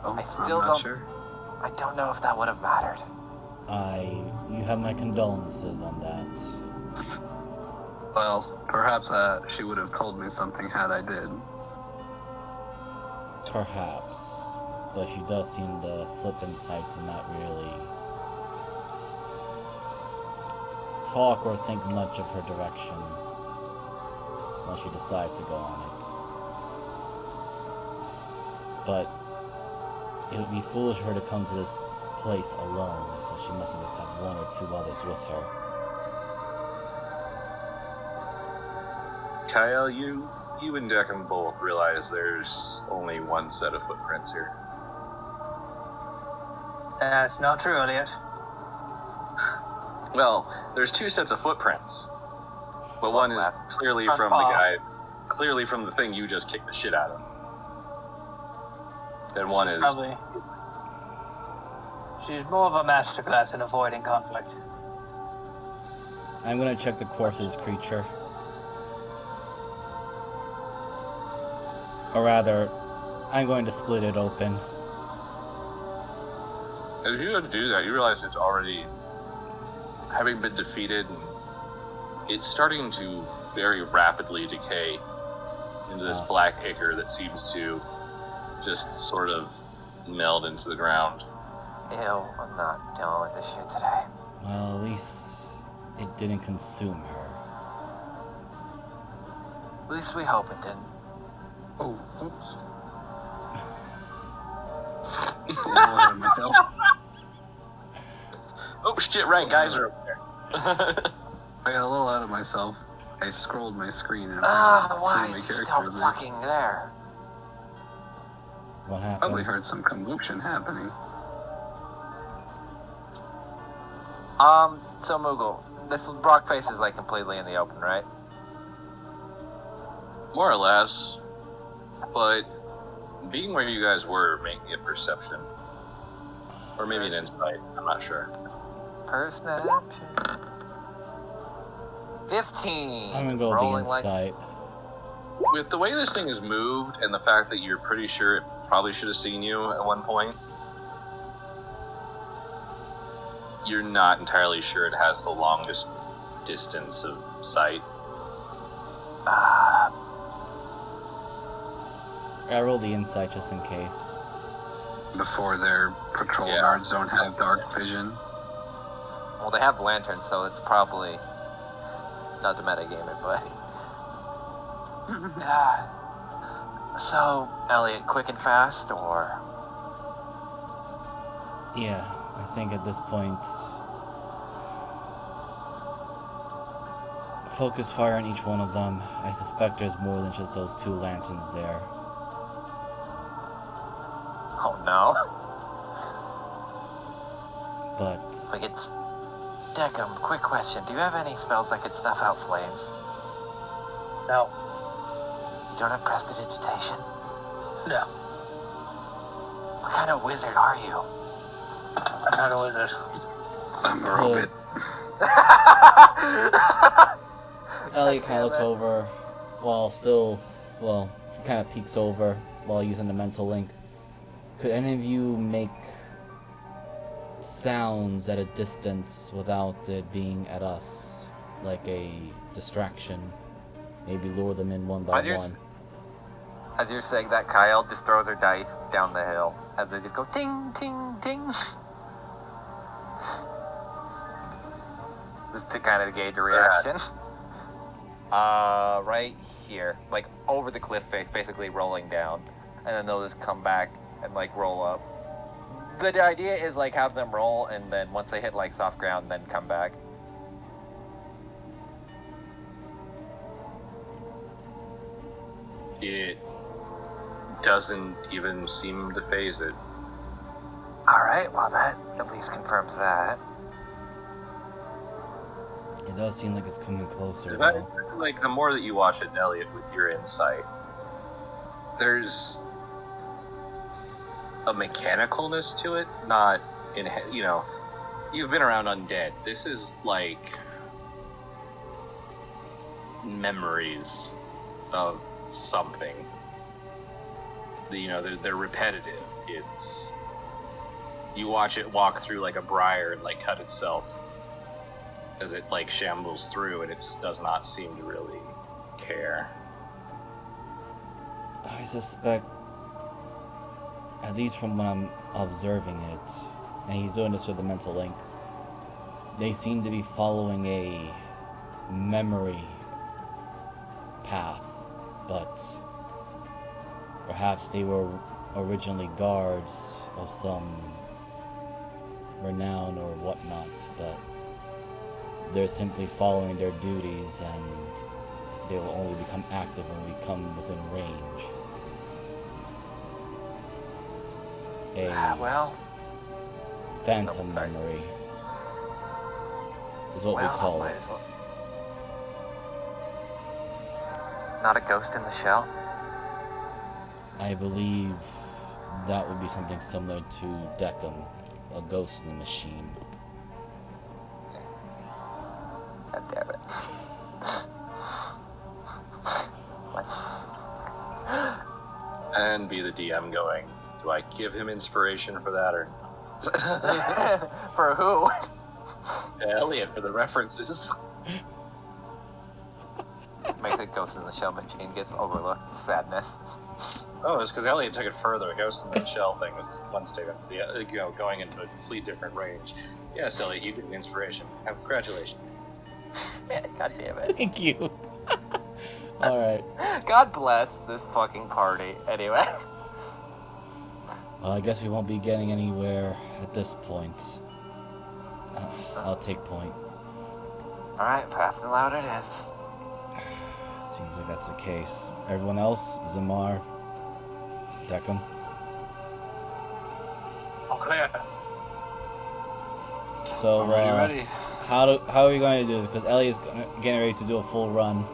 Oh, I still I'm not don't- sure. I don't know if that would have mattered. You have my condolences on that. Well, perhaps she would have told me something had I did. Perhaps. Though she does seem the flippant type to not really talk or think much of her direction once she decides to go on it. But it would be foolish for her to come to this place alone, so she must at least have one or two others with her. Kyle, you and Declan both realize there's only one set of footprints here. That's not true, Elliot. Well, there's two sets of footprints, but one is clearly Front from the paw. guy, clearly from the thing you just kicked the shit out of. And one is Probably. She's more of a masterclass in avoiding conflict. I'm gonna check the corpse of this creature. Or rather, I'm going to split it open. As you go to do that, you realize it's already having been defeated, and it's starting to very rapidly decay into this black ichor that seems to just sort of meld into the ground. Ew, I'm not dealing with this shit today. Well, at least it didn't consume her. At least we hope it didn't. Oh, oops. A little ahead of myself. Oh shit! Right, guys are over there. I got a little out of myself. I scrolled my screen and Why threw my is he character still there. fucking there? What happened? Probably heard some commotion happening. So Moogle, this rock face is like completely in the open, right? More or less, but being where you guys were, make me a perception, or maybe an insight. I'm not sure. Perception. 15. I'm gonna go with the Rolling like insight. With the way this thing is moved, and the fact that you're pretty sure it probably should have seen you at one point, you're not entirely sure it has the longest distance of sight. I rolled the insight just in case. Before their patrol Yeah. guards don't have dark vision. Well, they have lanterns, so it's probably not to metagame it, but so Elliot, quick and fast, or Yeah, I think at this point, focus fire on each one of them. I suspect there's more than just those two lanterns there. oh no, But like it's Deckham. Quick question: do you have any spells that could snuff out flames? No. You don't have prestidigitation? No. What kind of wizard are you? I'm not a wizard. I'm a robot. Elliot kind of looks over while still, well, kind of peeks over while using the mental link. Could any of you make sounds at a distance without it being at us? Like a distraction? Maybe lure them in one by one. As you're saying that, Kyle just throws her dice down the hill, and they just go ting, ting, ting. Just to kind of gauge a reaction. Right here, like over the cliff face, basically rolling down, and then they'll just come back and like roll up. The idea is like have them roll, and then once they hit like soft ground, then come back. It doesn't even seem to phase it. All right, well that at least confirms that. It does seem like it's coming closer, That, though. like, the more that you watch it, Elliot, with your insight, there's a mechanicalness to it, not in, you you've been around undead. This is like memories of something. They're repetitive. It's you watch it walk through like a briar and like cut itself as it like shambles through, and it just does not seem to really care. I suspect, at least from when I'm observing it, and he's doing this with the mental link, they seem to be following a memory path, but perhaps they were originally guards of some renown or whatnot, but they're simply following their duties, and they will only become active when we come within range. Well, Phantom memory is what we call might it. as well. Not a ghost in the shell? I believe that would be something similar to Deckham, a ghost in the machine. God damn it. And be the DM going, do I give him inspiration for that or For who? Elliot for the references? Make the ghost in the shell machine gets overlooked. Sadness. Oh, it's because Elliot took it further. Ghost in the Shell thing was one statement. Going into a complete different range. Yes, Elliot, you get an inspiration. Congratulations. God damn it. Thank you. Alright. God bless this fucking party. Anyway. Well, I guess we won't be getting anywhere at this point. I'll take point. Alright, fast and loud it is. Seems like that's the case. Everyone else? Zamar? Deckham? All clear. So, Ready. how are we going to do this? Because Ellie's getting ready to do a full run.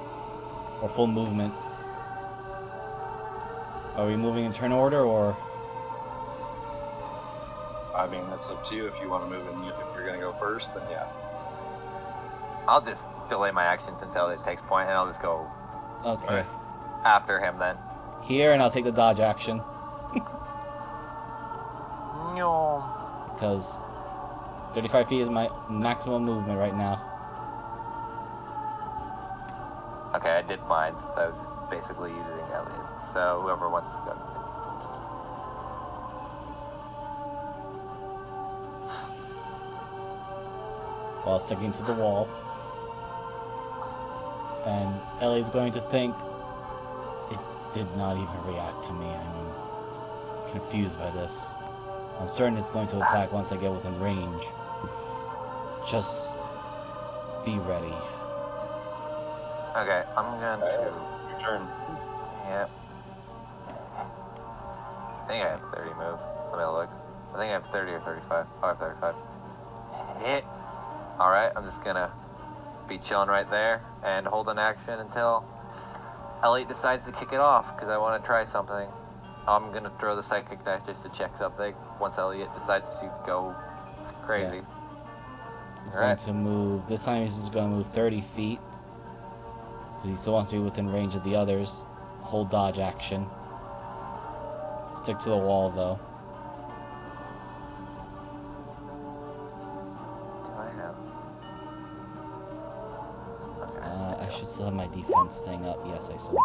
Or full movement. Are we moving in turn order, or...? I mean, that's up to you. If you want to move in, if you're going to go first, then yeah. I'll just delay my actions until it takes point, and I'll just go Okay. after him then. Here, and I'll take the dodge action. No. Because 35 feet is my maximum movement right now. Okay, I did mine since I was basically using Elliot. So whoever wants to go. While sticking to the wall. And Ellie's going to think, it did not even react to me. I'm confused by this. I'm certain it's going to attack once I get within range. Just be ready. Okay, I'm going to. Your turn. Yep. I think I have 30 move. Let me look. I think I have 30 or 35. Oh, I have 35. Hit. Alright, I'm just gonna be chilling right there and hold an action until Elliot decides to kick it off, because I want to try something. I'm gonna throw the psychic knife just to check something once Elliot decides to go crazy. Yeah. He's going to move. This time he's just going to move 30 feet. Because he still wants to be within range of the others. Hold dodge action. Stick to the wall though. Do I have? Okay. I should still have my defense thing up. Yes, I still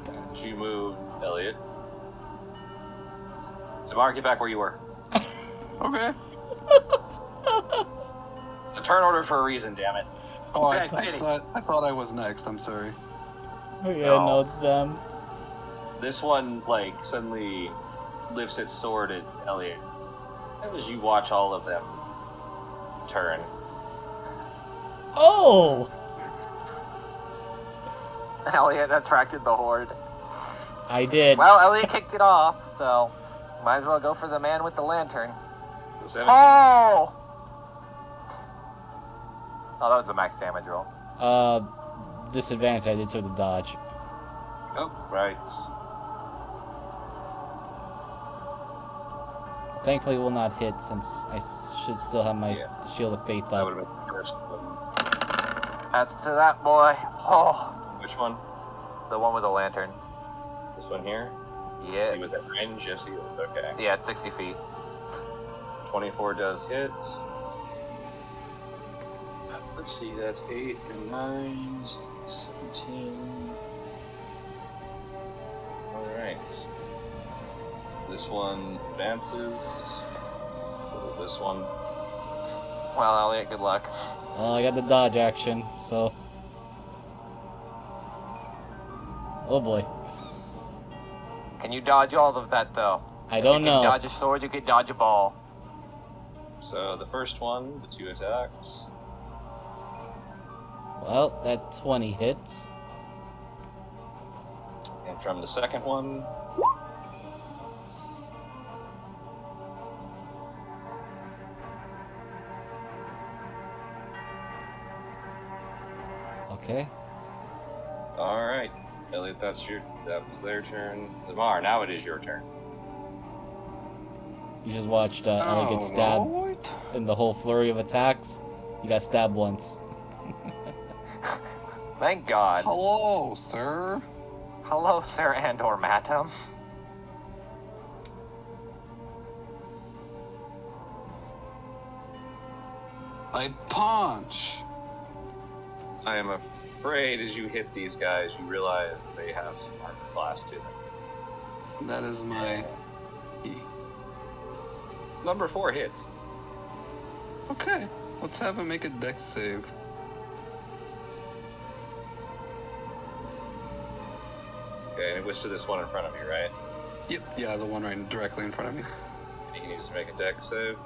do. And you move, Elliot. So Mark, get back where you were. Okay. It's a turn order for a reason, damn it. Oh, I Pity. thought I was next. I'm sorry. Oh yeah, no, it's them. This one, like, suddenly lifts its sword at Elliot. As you watch all of them turn. Oh! Elliot attracted the horde. I did. Well, Elliot kicked it off, so might as well go for the man with the lantern. So 17. Oh! Oh, that was a max damage roll. Disadvantage, I did took the dodge. Oh, right. Thankfully, will not hit since I should still have my Shield of Faith That up. would have been the first one. That's to that boy. Oh, Which one? the one with the lantern. This one here? Yeah. Is he within range? Yes, he is. Okay. Yeah, it's 60 feet. 24 does hit. Let's see, that's 8 and 9, 17. Alright. This one advances. So does this one. Well, Elliot, good luck. Well, I got the dodge action, so. Oh boy. Can you dodge all of that, though? I don't know. You can dodge a sword, you can dodge a ball. So the first one, the 2 attacks. Well, that 20 hits. And from the second one, Okay. alright. Elliot, that was their turn. Zamar, now it is your turn. You just watched Ellie get stabbed Lord. in the whole flurry of attacks. You got stabbed once. Thank God. Hello, sir. Hello, Sir and/or Madam. I punch. I am afraid as you hit these guys, you realize that they have some armor class to them. That is my E. Number 4 hits. Okay, let's have him make a dex save. Okay, and it was to this one in front of you, right? Yep, yeah, the one right directly in front of me. And you can use to make a dex save.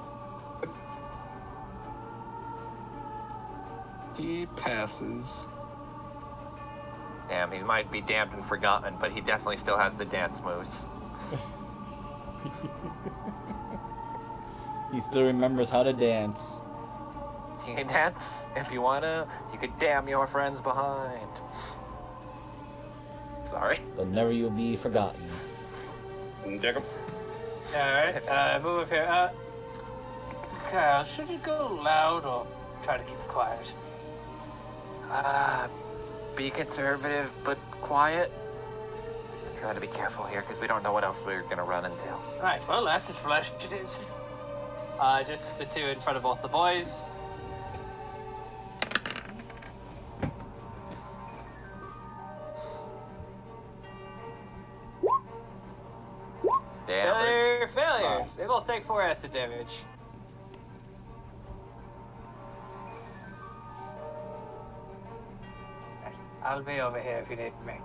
He passes. Damn, he might be damned and forgotten, but he definitely still has the dance moves. He still remembers how to dance. You can dance if you wanna. You could damn your friends behind. Sorry. But never you'll be forgotten. And Jacob. Alright, move here. Kyle, should you go loud or try to keep it quiet? Be conservative, but quiet. Try to be careful here, because we don't know what else we're gonna run into. Right, well, that's as flesh it is. Just the 2 in front of both the boys. Damn. Failure. They both take 4 acid damage. Right, I'll be over here if you need me.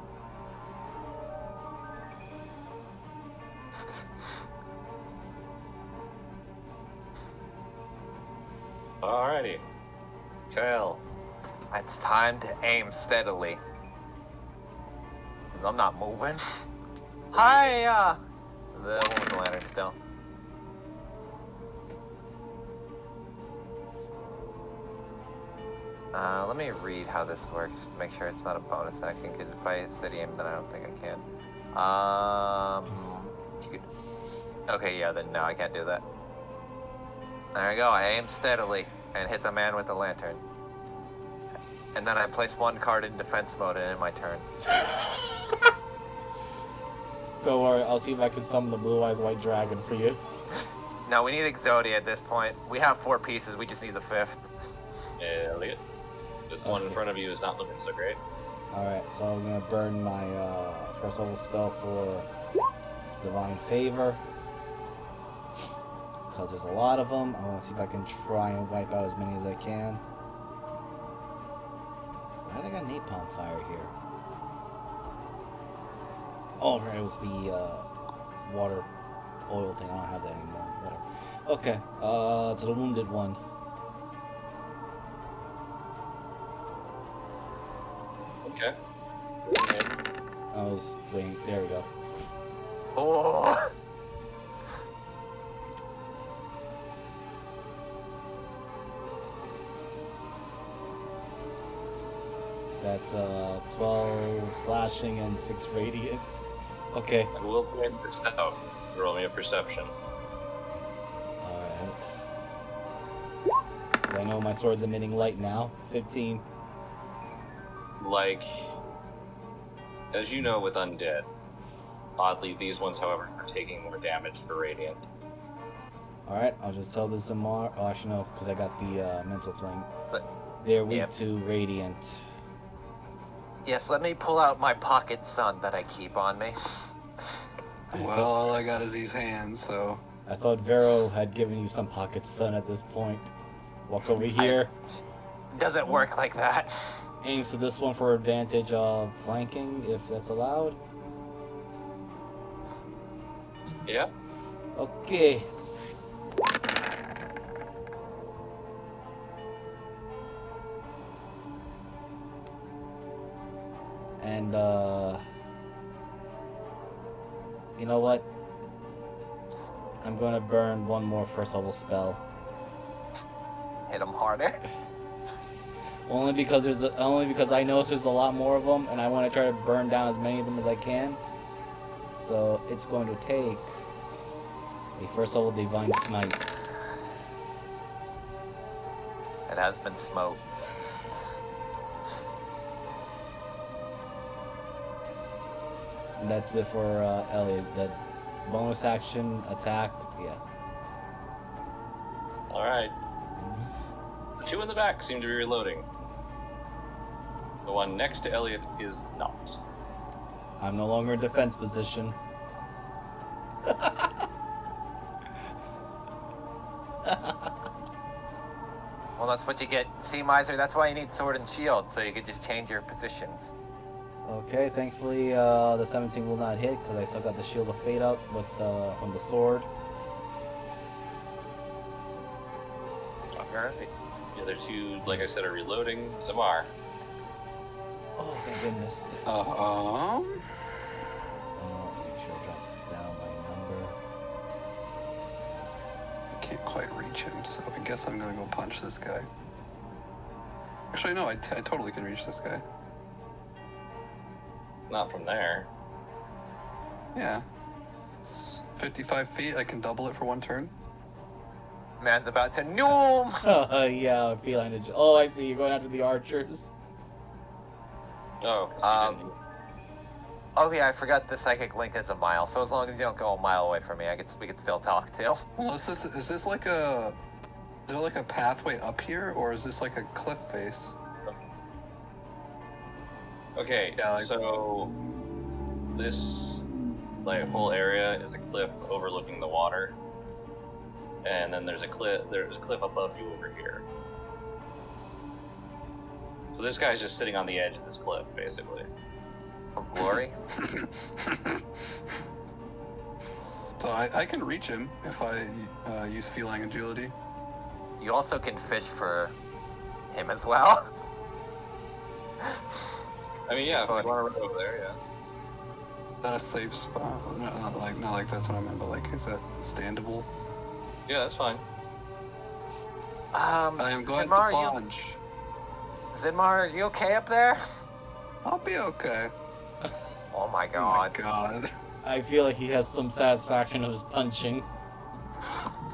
Alrighty. Kyle. It's time to aim steadily. I'm not moving. Hi, the one with the lantern still. Let me read how this works just to make sure it's not a bonus action, because if I city aim, then I don't think I can. You could... Okay, yeah, then no, I can't do that. There we go, I aim steadily and hit the man with the lantern. And then I place 1 card in defense mode and in my turn. Don't worry, I'll see if I can summon the Blue Eyes White Dragon for you. No, we need Exodia at this point. We have 4 pieces, we just need the 5th. Elliot. This one in front of you is not looking so great. Alright, so I'm gonna burn my first level spell for Divine Favor. Because there's a lot of them. I want to see if I can try and wipe out as many as I can. Why did I got napalm fire here? Oh, right, it was the water oil thing. I don't have that anymore. Whatever. Okay, to the wounded one. Okay. I was waiting. There we go. Oh! That's 12 slashing and 6 radiant. Okay. I will point this out. Roll me a perception. I know my sword's emitting light now. 15. Like, as you know with undead, oddly, these ones, however, are taking more damage for radiant. Alright, I'll just tell this Zamar. Oh, actually, no, because I got the mental plane. But, They're weak yep. to radiant. Yes, let me pull out my pocket sun that I keep on me. Well, all I got is these hands, so... I thought Vero had given you some pocket sun at this point. Walk over here. Doesn't work like that. Aims to this one for advantage of flanking, if that's allowed. Yeah. Okay. And, you know what? I'm gonna burn one more first level spell. Hit him harder. Only because I know there's a lot more of them, and I want to try to burn down as many of them as I can. So it's going to take a first level divine smite. It has been smote. And that's it for Elliot. That bonus action attack, yeah. Alright. Two in the back seem to be reloading. The one next to Elliot is not. I'm no longer in defense position. Well, that's what you get. See, Miser, that's why you need sword and shield, so you could just change your positions. Okay, thankfully the 17 will not hit because I still got the Shield of Fate up with on the sword. Alright. The other two, like I said, are reloading. Zamar. Oh my goodness. Um, Let me make sure I drop this down by a number. I can't quite reach him, so I guess I'm gonna go punch this guy. Actually, no, I totally can reach this guy. Not from there. Yeah. It's 55 feet, I can double it for one turn. Man's about to noom! Yeah, I'm feeling it. Oh, I see. You're going after the archers. Oh, 'cause you didn't... Oh yeah, I forgot the psychic link is a mile, so as long as you don't go a mile away from me, we can still talk too. Well, is this like a... Is there like a pathway up here, or is this like a cliff face? Okay, Yeah, like- so this whole area is a cliff overlooking the water, and then there's a cliff above you over here. So this guy's just sitting on the edge of this cliff, basically. Of glory? So I can reach him if I use feline agility. You also can fish for him as well. I mean, yeah, if you want to run over there, yeah. Is that a safe spot? Not like that's what I meant, but like, is that standable? Yeah, that's fine. I am going Zimar, to punch. Zimar, are you okay up there? I'll be okay. Oh my Oh my god. god. I feel like he has some satisfaction of his punching.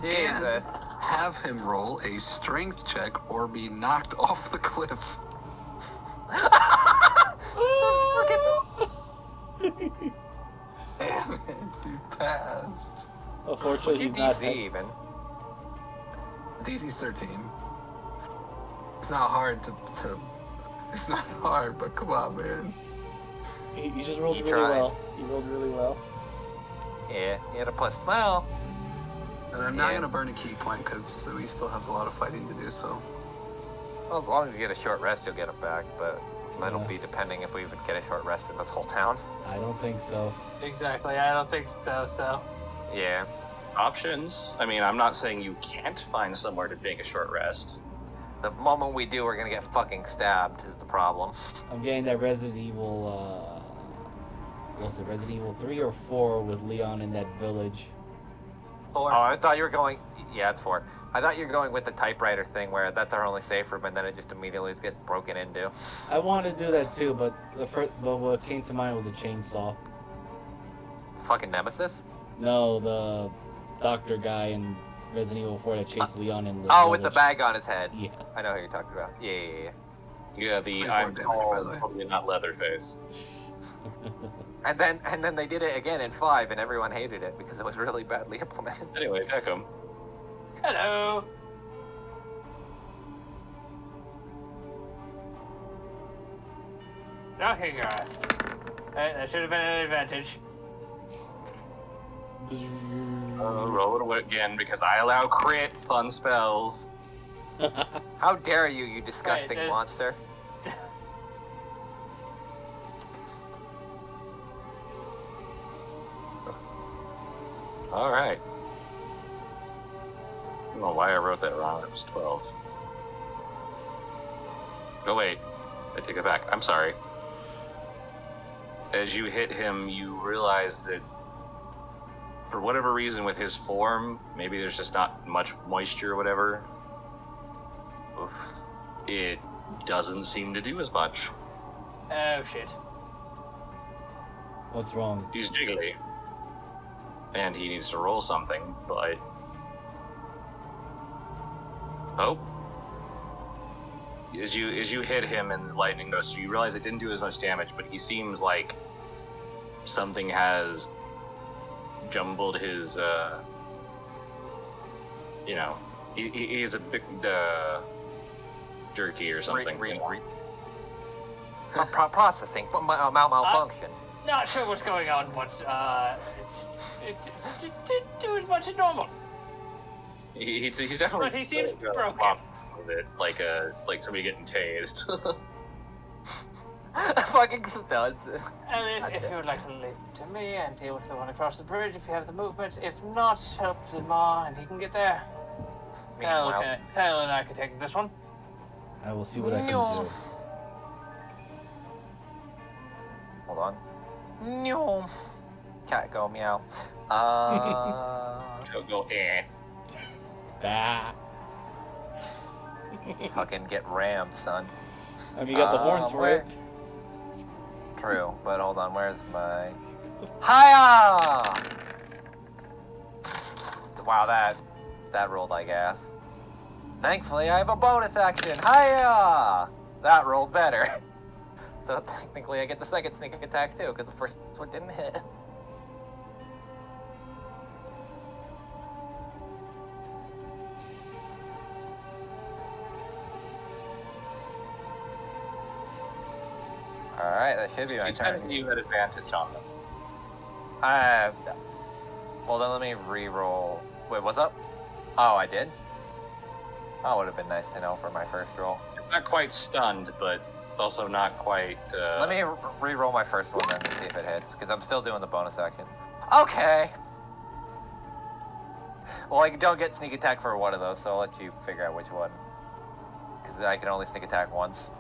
Jesus. Have him roll a strength check or be knocked off the cliff. Look at Damn it, he passed. Unfortunately, What's he's your not DC even? DC's 13. It's not hard to it's not hard, but come on, man. He just rolled He really tried. well. He rolled really well. Yeah, he had a plus 12. And I'm not Yeah. gonna burn a key point because we still have a lot of fighting to do. So Well, as long as you get a short rest, you'll get it back, but that'll Yeah. be depending if we even get a short rest in this whole town. I don't think so. Exactly, I don't think so. Yeah. Options. I mean, I'm not saying you can't find somewhere to take a short rest. The moment we do, we're gonna get fucking stabbed, is the problem. I'm getting that Resident Evil, was it Resident Evil 3 or 4 with Leon in that village? Oh, I thought you were going... Yeah, it's 4. I thought you were going with the typewriter thing where that's our only safe room and then it just immediately gets broken into. I wanted to do that too, but what came to mind was a chainsaw. It's fucking Nemesis? No, the doctor guy in Resident Evil 4 that chased Leon in the Oh, with the village. bag on his head. Yeah. I know who you're talking about. Yeah. Yeah, the 24 I'm damage, by the way. probably not Leatherface. And then they did it again in 5, and everyone hated it because it was really badly implemented. Anyway, attack him. Hello. Knocking your ass. That should have been an advantage. Roll it again because I allow crits on spells. How dare you, you disgusting there's- monster! All right. I don't know why I wrote that wrong. It was 12. Oh wait, I take it back. I'm sorry. As you hit him, you realize that for whatever reason with his form, maybe there's just not much moisture or whatever. Oof. It doesn't seem to do as much. Oh shit. What's wrong? He's jiggly. And he needs to roll something, but... Oh. As you hit him and the lightning goes through, you realize it didn't do as much damage, but he seems like something has jumbled his, you know, he's a bit, jerky or something. Processing malfunction. Not sure what's going on, but it didn't do as much as normal. He's definitely. But he seems broken. With it, like somebody getting tased. Fucking studs. Alice, if you would like to leave it to me and deal with the one across the bridge, if you have the movement. If not, help Zimar and he can get there. Kyle and I can take this one. I will see what I can do. Hold on. No. Cat go meow. Go eh. Ah. Fucking get rammed, son. I mean, you got the horns for it. True, but hold on, where's my... Hiya! Wow, that rolled like ass. Thankfully, I have a bonus action. Hiya! That rolled better. So technically, I get the second sneak attack too, because the first one didn't hit. Alright, that should be my turn. You had advantage on them. Well then let me re-roll. Wait, what's up? Oh, I did? Oh, would have been nice to know for my first roll. You're not quite stunned, but it's also not quite, Let me re-roll my first one then to see if it hits, because I'm still doing the bonus action. Okay! Well, I don't get sneak attack for one of those, so I'll let you figure out which one. Because I can only sneak attack once.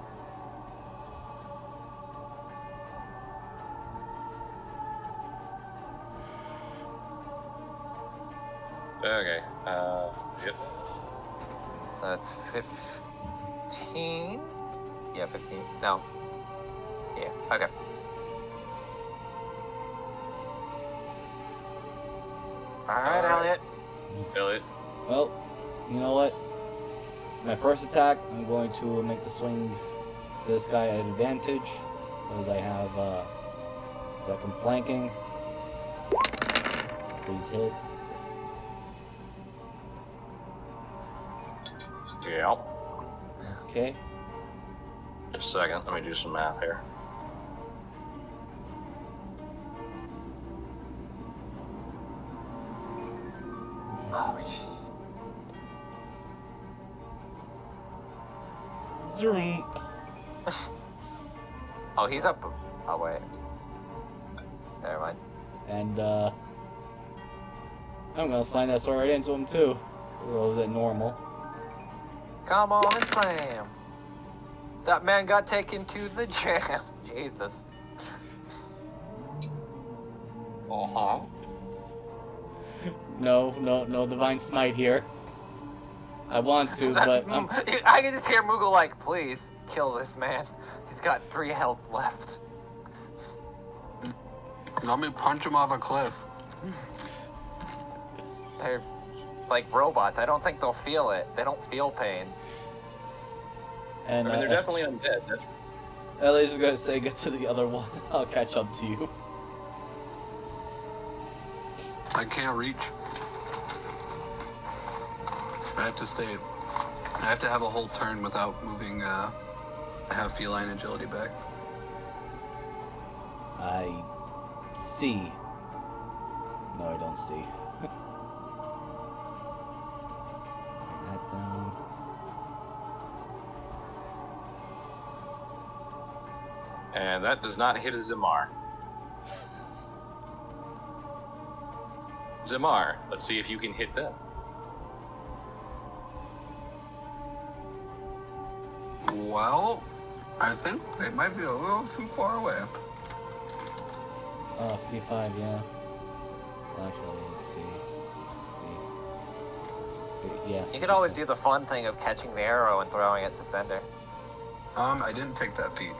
Okay, yep. So that's 15? Yeah, 15. No. Yeah, okay. Alright, Elliot. Elliot. Well, you know what? My first attack, I'm going to make the swing to this guy at advantage, because I have, attack and flanking. Please hit. Yeah. Okay. Just a second, let me do some math here. Oh, shit. Zoom. Oh, he's up. Oh, wait. Never mind. And, I'm gonna slide that sword right into him, too. Rolls at normal. Come on and slam. That man got taken to the jam. Jesus. Uh-huh. No divine smite here. I want to, but I can just hear Moogle like, please, kill this man. He's got 3 health left. Let me punch him off a cliff. There. like robots. I don't think they'll feel it. They don't feel pain. And I mean, they're definitely undead. That's Ellie's just gonna say, get to the other one. I'll catch up to you. I can't reach. I have to stay. I have to have a whole turn without moving. I have feline agility back. I see. No, I don't see. Bring that down. And that does not hit a Zamar. Zamar, let's see if you can hit them. Well, I think they might be a little too far away. 55, yeah. Actually, let's see. Yeah. You could always do the fun thing of catching the arrow and throwing it to sender. I didn't take that beat.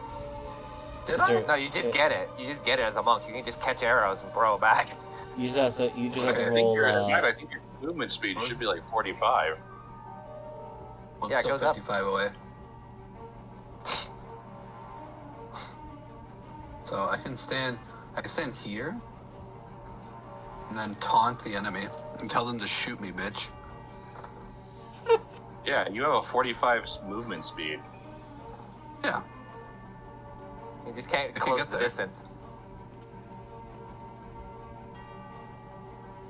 Did Is I? there- No, you just get it. You just get it as a monk. You can just catch arrows and throw it back. You just have to, I roll. think your movement speed should be like 45. Well, Yeah, it's it still goes up. 55 away. So I can stand here, and then taunt the enemy and tell them to shoot me, bitch. Yeah, you have a 45 movement speed. Yeah. You just can't I can close get the there. distance.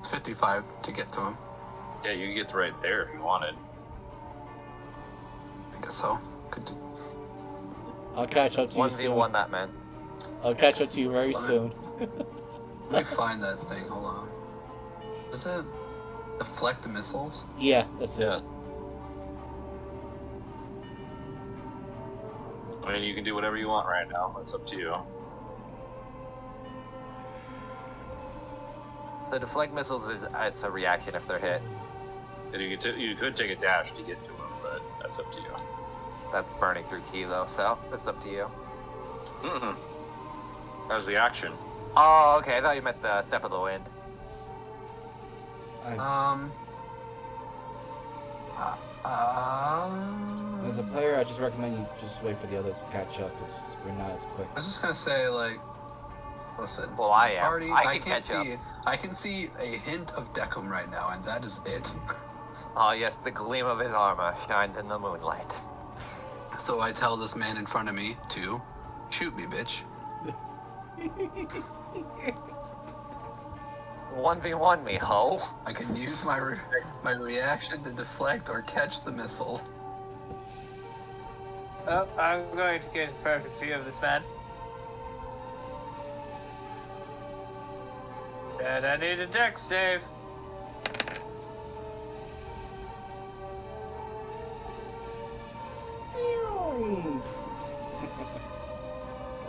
It's 55 to get to him. Yeah, you can get right there if you wanted. I guess so. Could do. I'll catch up to you 1v1 soon. that man. I'll catch up to you very soon. Let me find that thing. Hold on. Does it deflect the missiles? Yeah, that's Yeah. it. I mean, you can do whatever you want right now. It's up to you. So deflect missiles is it's a reaction if they're hit. And you could take a dash to get to him, but that's up to you. That's burning through key though, so it's up to you. Mm-mm. That was the action. Oh, okay. I thought you meant the step of the wind. As a player, I just recommend you just wait for the others to catch up because we're not as quick. I was just gonna say, like, listen. Well, I am. Already, I I can can't catch up. see. I can see a hint of Decum right now, and that is it. Oh yes, the gleam of his armor shines in the moonlight. So I tell this man in front of me to shoot me, bitch. 1v1 me, ho. I can use my my reaction to deflect or catch the missile. Oh, I'm going to get a perfect view of this man. And I need a dex save.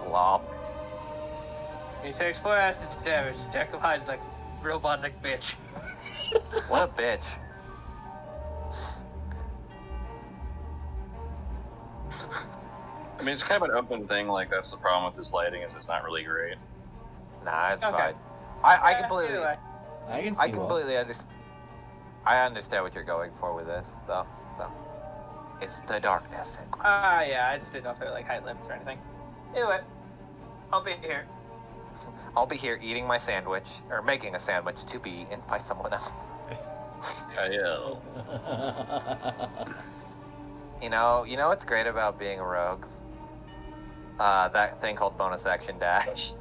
Lop. He takes 4 acid damage. Jekyll hides like robotic bitch. What a bitch. I mean, it's kind of an open thing. Like, that's the problem with this lighting, is it's not really great. Nah, it's Okay. fine. I Yeah, completely, either way. I can see I completely understand. I understand what you're going for with this, though. So, it's the darkness. Yeah, I just didn't know if they were like height limits or anything. Either way, I'll be here. I'll be here eating my sandwich, or making a sandwich to be eaten by someone else. Yeah. You know what's great about being a rogue? That thing called bonus action dash.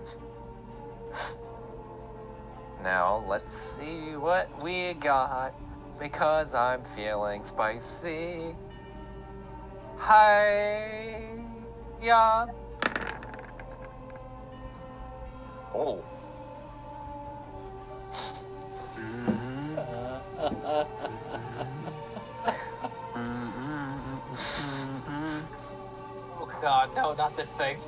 Now, let's see what we got, because I'm feeling spicy. Hi, yeah. Oh. Oh god, no, not this thing.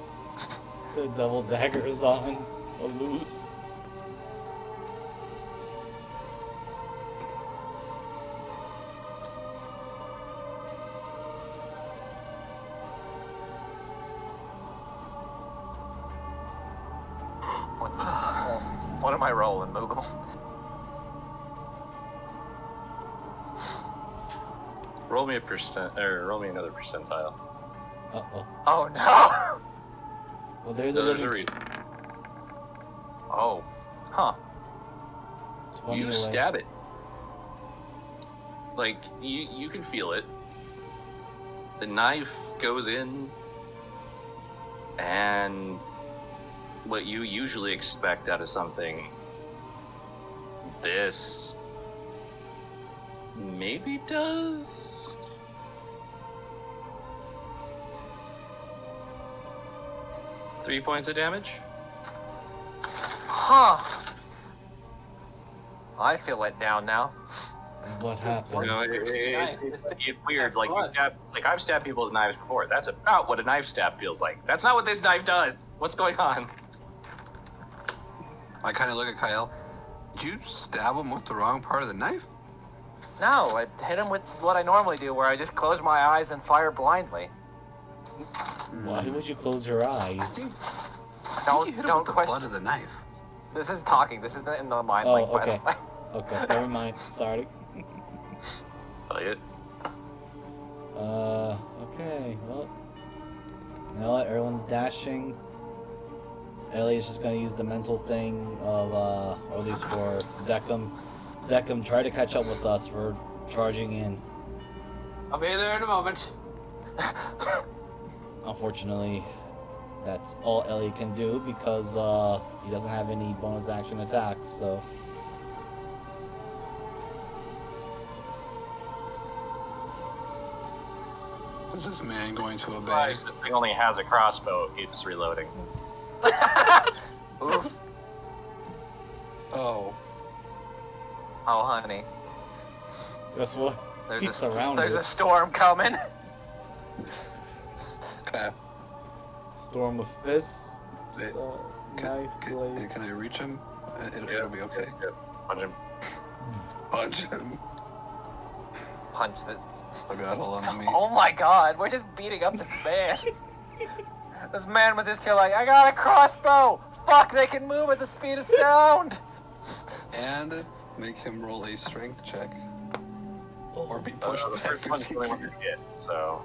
The double daggers on a loose. What am I rolling, Moogle? Roll me a percent, or roll me another percentile. Uh-oh. Oh no! Well, there's No, a there's a little read. Oh. Huh. 20 You away. stab it. Like, you can feel it. The knife goes in, and what you usually expect out of something, this maybe does. Three points of damage? Huh. I feel let down now. What happened? You know, Nice. it's weird. Like, Blood. I've stabbed people with knives before. That's about what a knife stab feels like. That's not what this knife does. What's going on? I kind of look at Kyle. Did you stab him with the wrong part of the knife? No, I hit him with what I normally do, where I just close my eyes and fire blindly. Why would you close your eyes? I think you hit him Don't with the question. butt of the knife. This is talking. This isn't in the mind Oh, link, by okay. the way. Okay, never mind. Sorry. Tell you. Okay, well. You know what? Everyone's dashing. Ellie's just gonna use the mental thing of, or at least for Deckham. Deckham, try to catch up with us. We're charging in. I'll be there in a moment. Unfortunately, that's all Ellie can do because, he doesn't have any bonus action attacks, so. Is this man going to obey? This thing only has a crossbow. It keeps reloading. Oof. Oh. Oh, honey. Guess what? There's He's surrounded. There's a storm coming. Okay. Storm of fists. Wait, Knife, blade. Can I reach him? It'll be okay. Punch him. Punch him. Punch this. Oh god, hold on to me. Oh my god, we're just beating up this man. This man was just here like, I got a crossbow! Fuck, they can move at the speed of sound! And make him roll a strength check. Or be pushed The back first one's the 15 only one feet. that hit, so...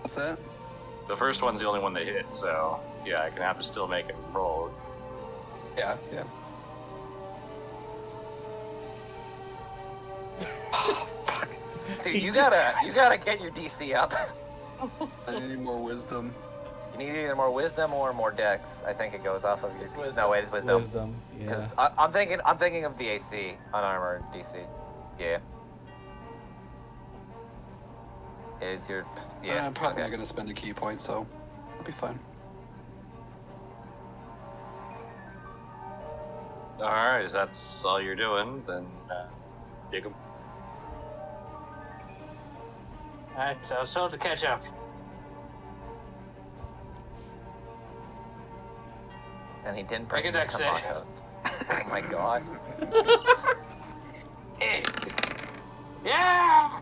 What's that? The first one's the only one that hit, so... Yeah, I can have to still make him roll. Yeah. Dude, you gotta get your DC up. I need more wisdom. You need either more wisdom or more dex. I think it goes off of your... It's wisdom. No, wait, it's wisdom. Wisdom, Because yeah. I'm thinking of the AC, unarmored DC. Yeah. Is your... Yeah, I'm probably okay. not gonna spend a key point, so it'll be fine. Alright, if that's all you're doing, then... dig him. Alright, so still to catch up. And he didn't bring Make the a dex save. tomatoes. Oh my god. Yeah!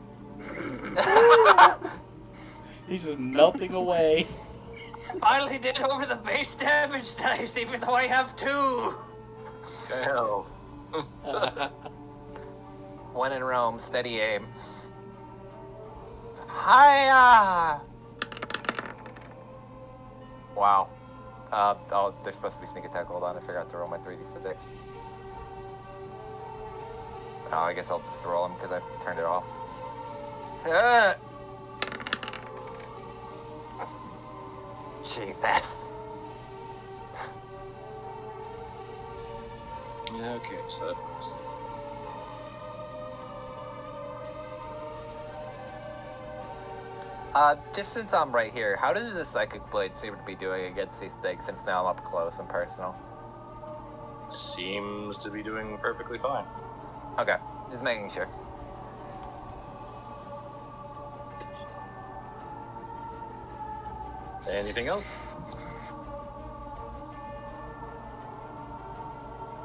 He's just melting away. Finally did over the base damage dice, even though I have two. Hell. When in Rome, steady aim. Hiya! Wow. Oh, there's supposed to be sneak attack. Hold on, I forgot to roll my 3d6. Oh, I guess I'll just roll them because I've turned it off. Jesus. Okay, so that... Just since I'm right here, how does the Psychic Blade seem to be doing against these things since now I'm up close and personal? Seems to be doing perfectly fine. Okay, just making sure. Anything else?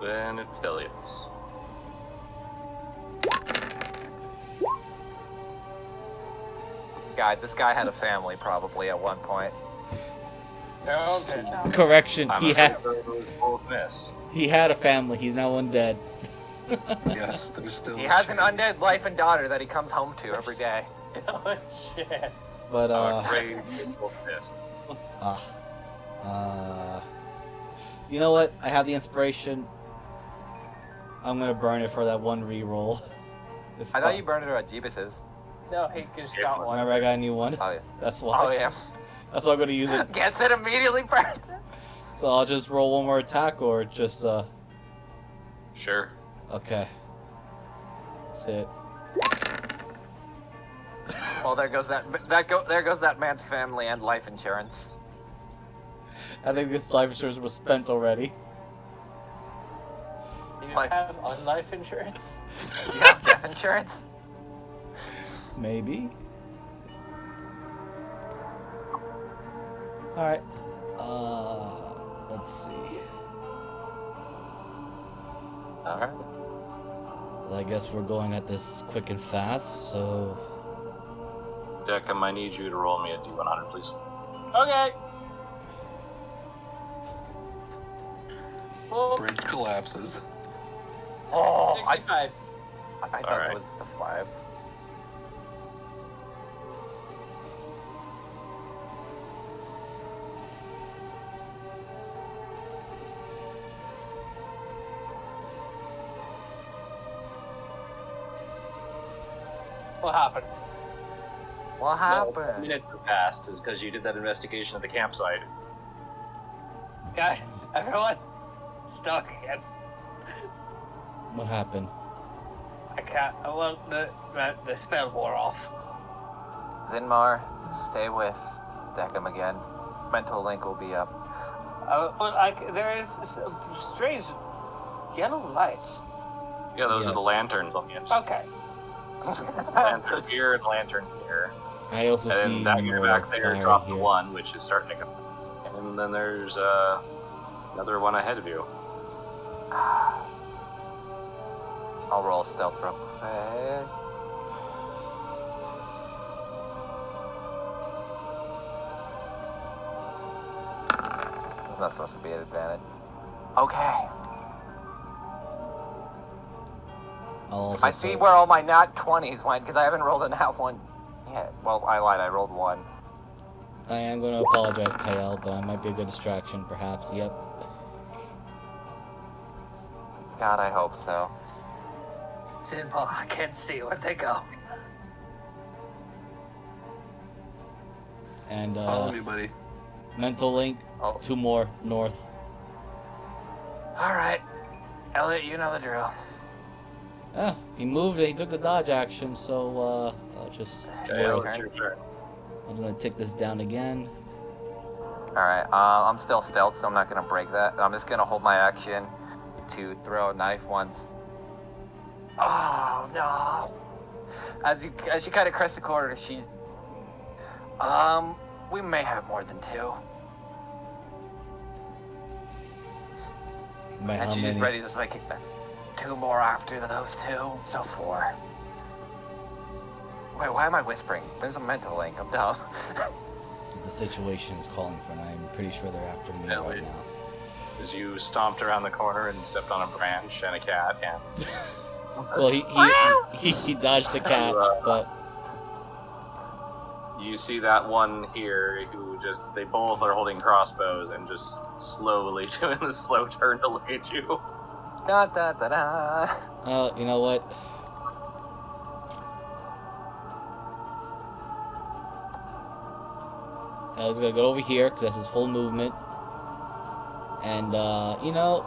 Then it's Elliot's. Guys, this guy had a family probably at one point. Okay. Correction, I'm he afraid had those both miss. he had a family. He's now undead. Yes, there's still. He has an chance. undead wife and daughter that he comes home to every day. Oh shit. But I'm afraid we'll miss. you know what? I have the inspiration. I'm gonna burn it for that one reroll. I thought you burned it at Jeebus's. No, he just got one. Remember, I got a new one. Oh yeah. That's why. Oh yeah. That's why I'm gonna use it. Gets it immediately burned. So I'll just roll one more attack, or just Sure. Okay. That's it. Well, there goes there goes that man's family and life insurance. I think this life insurance was spent already. Do you Life- have on life insurance? Do you have death insurance? Maybe. All right. Let's see. All right. Well, I guess we're going at this quick and fast, so Deck, I might need you to roll me a D100, please. Okay. Well, Bridge collapses. Oh, I 65. thought Alright. it was just a 5. What happened? What happened? Minutes have passed is because you did that investigation at the campsite. Yeah, everyone, stuck again. what happened? I can't. Well, the spell wore off. Zinmar, stay with Deckham again. Mental link will be up. But there is strange yellow lights. Yeah, those are Yes. the lanterns on the edge. Okay. Lantern here and lantern here. I also And see then that guy more back there fire dropped here. the one, which is starting to go. And then there's another one ahead of you. I'll roll stealth real quick. It's not supposed to be an advantage. Okay. I'll also I see say- where all my nat 20s went because I haven't rolled a nat 1 yet. Well, I lied. I rolled 1. I am going to apologize, Kyle, but I might be a good distraction, perhaps. Yep. God, I hope so. Simple. I can't see where they go. And Follow me, buddy. mental link, Oh. 2 more north. All right, Elliot, you know the drill. Ah, he moved it. He took the dodge action, so I'll just. Okay, Your it's turn. your turn. I'm gonna tick this down again. All right, I'm still stealth, so I'm not gonna break that. I'm just gonna hold my action to throw a knife once. Oh no! As you kind of crest the corner, she's. We may have more than 2, By and how she's many? ready to like 2 more after those 2, so 4. Wait, why am I whispering? There's a mental link. I'm dumb. The situation is calling for, and I'm pretty sure they're after me Yeah, right wait. now. As you stomped around the corner and stepped on a branch and a cat, and Well, he dodged a cat, but you see that one here who they both are holding crossbows and just slowly doing the slow turn to look at you. Da da da da. you know what? I was gonna go over here because that's his full movement, and you know,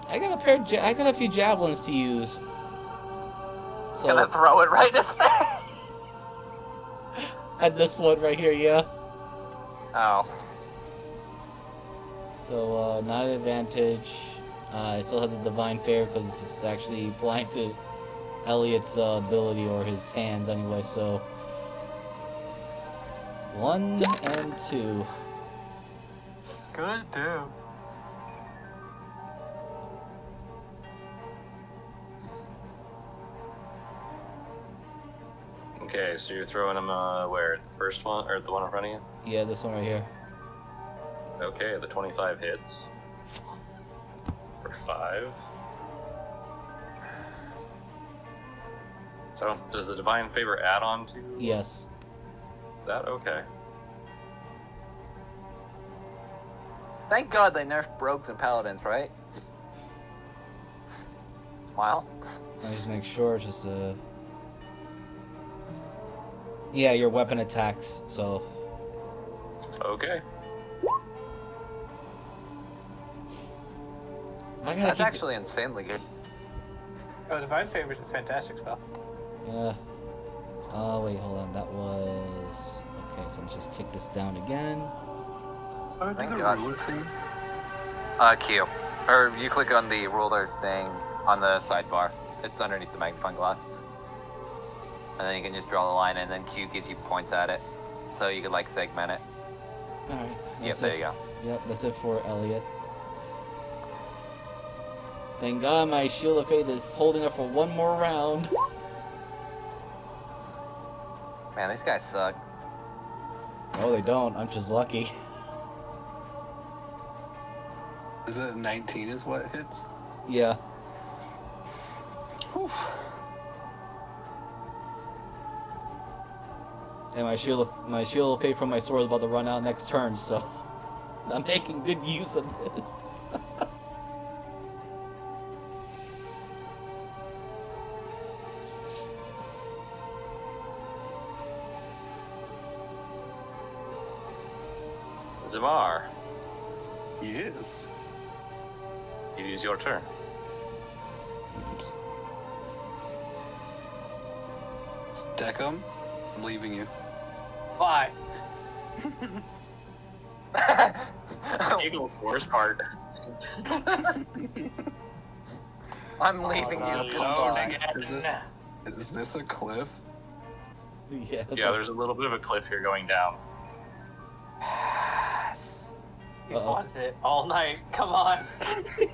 I got a few javelins to use. So Gonna throw it right in his face. at this one right here, yeah. Oh. So not an advantage. It still has a divine favor because it's actually blind to Elliot's ability or his hands anyway. So 1 and 2. Good dude. Okay, so you're throwing them where? The first one or the one in front of you? Yeah, this one right here. Okay, the 25 hits. For 5. So, does the divine favor add on to Yes. that? Okay. Thank God they nerfed rogues and paladins, right? Smile. Let me just make sure. Just yeah, your weapon attacks. So Okay. I gotta That's keep. actually insanely good. Oh, Divine Favor is a fantastic spell. Yeah. Oh wait, hold on. That was okay. So let's just tick this down again. Oh, Thank the God. ruler thing. Q. Or you click on the ruler thing on the sidebar. It's underneath the magnifying glass. And then you can just draw the line, and then Q gives you points at it. So you could, like, segment it. All right. Yep, there you go. Yep, that's it for Elliot. Thank God my Shield of Faith is holding up for one more round. Man, these guys suck. No, they don't. I'm just lucky. Is it 19 is what hits? Yeah. Whew. And my shield of faith from my sword is about to run out next turn, so I'm making good use of this. Zamar, Yes. it is your turn. Oops. Deckham, I'm leaving you. Why? Giggle worst part. I'm leaving you. Alone Goodbye. again. Is this a cliff? Yes. Yeah, there's a little bit of a cliff here going down. Yes. He's Uh-oh. wanted it all night. Come on.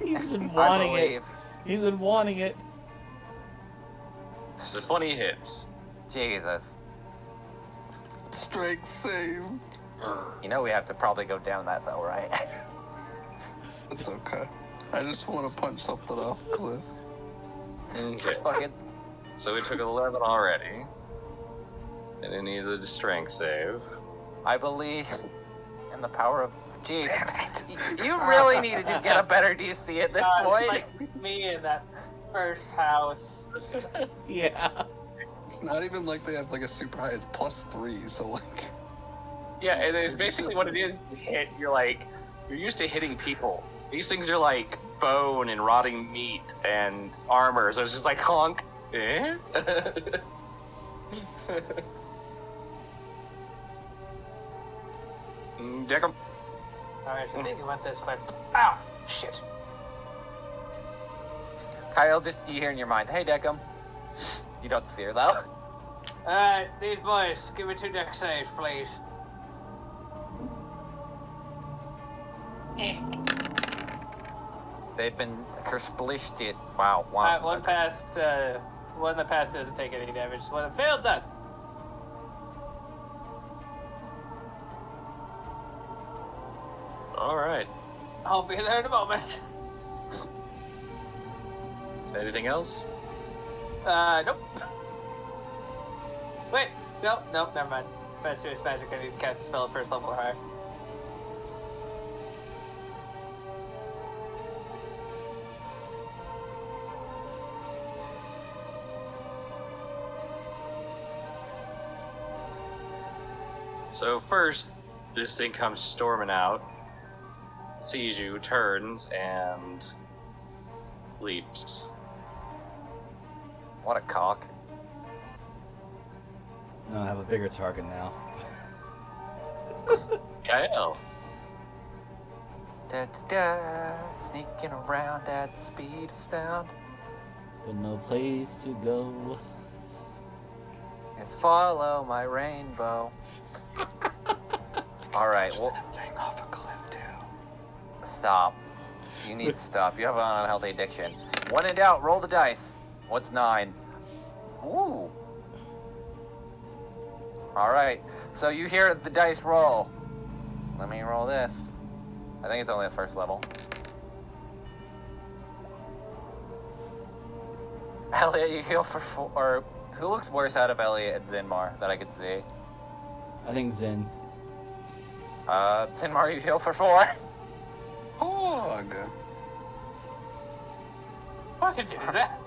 He's been I wanting it. believe. He's been wanting it. The 20 hits. Jesus. Strength save. You know we have to probably go down that, though, right? It's okay. I just want to punch something off the cliff. Okay. Fucking. So we took 11 already. And it needs a strength save. I believe in the power of. Gee, you really needed to get a better DC at this It's point. like me in that first house. Yeah. It's not even like they have like a super high. It's +3, so like. Yeah, and it's basically what it is. You hit, you're used to hitting people. These things are like bone and rotting meat and armor, so it's just like honk. Eh? Deck 'em. Alright, I think you want this one. Ow! Shit. Kyle, just you hear in your mind, hey Deckham. You don't see her though. Alright, these boys, give me 2 deck saves, please. Eh. They've been splished it. Wow, wow. Alright, one that passed doesn't take any damage. One that failed does. Alright. I'll be there in a moment. Anything else? Nope. Wait, nope, never mind. Bad serious magic, I need to cast a spell at first level or higher. So first, this thing comes storming out, sees you, turns, and leaps. What a cock. No, I have a bigger target now. Kyle. Da, da, da, sneaking around at the speed of sound. But no place to go. Just follow my rainbow. Alright, well, That thing off a cliff too. stop. You need to stop. You have an unhealthy addiction. When in doubt, roll the dice. What's 9? Ooh. Alright, so you hear as the dice roll. Let me roll this. I think it's only the first level. Elliot, you heal for 4, or Who looks worse out of Elliot and Zinmar that I could see? I think Zin. Zinmar, you heal for 4. Hog. Why could you do that?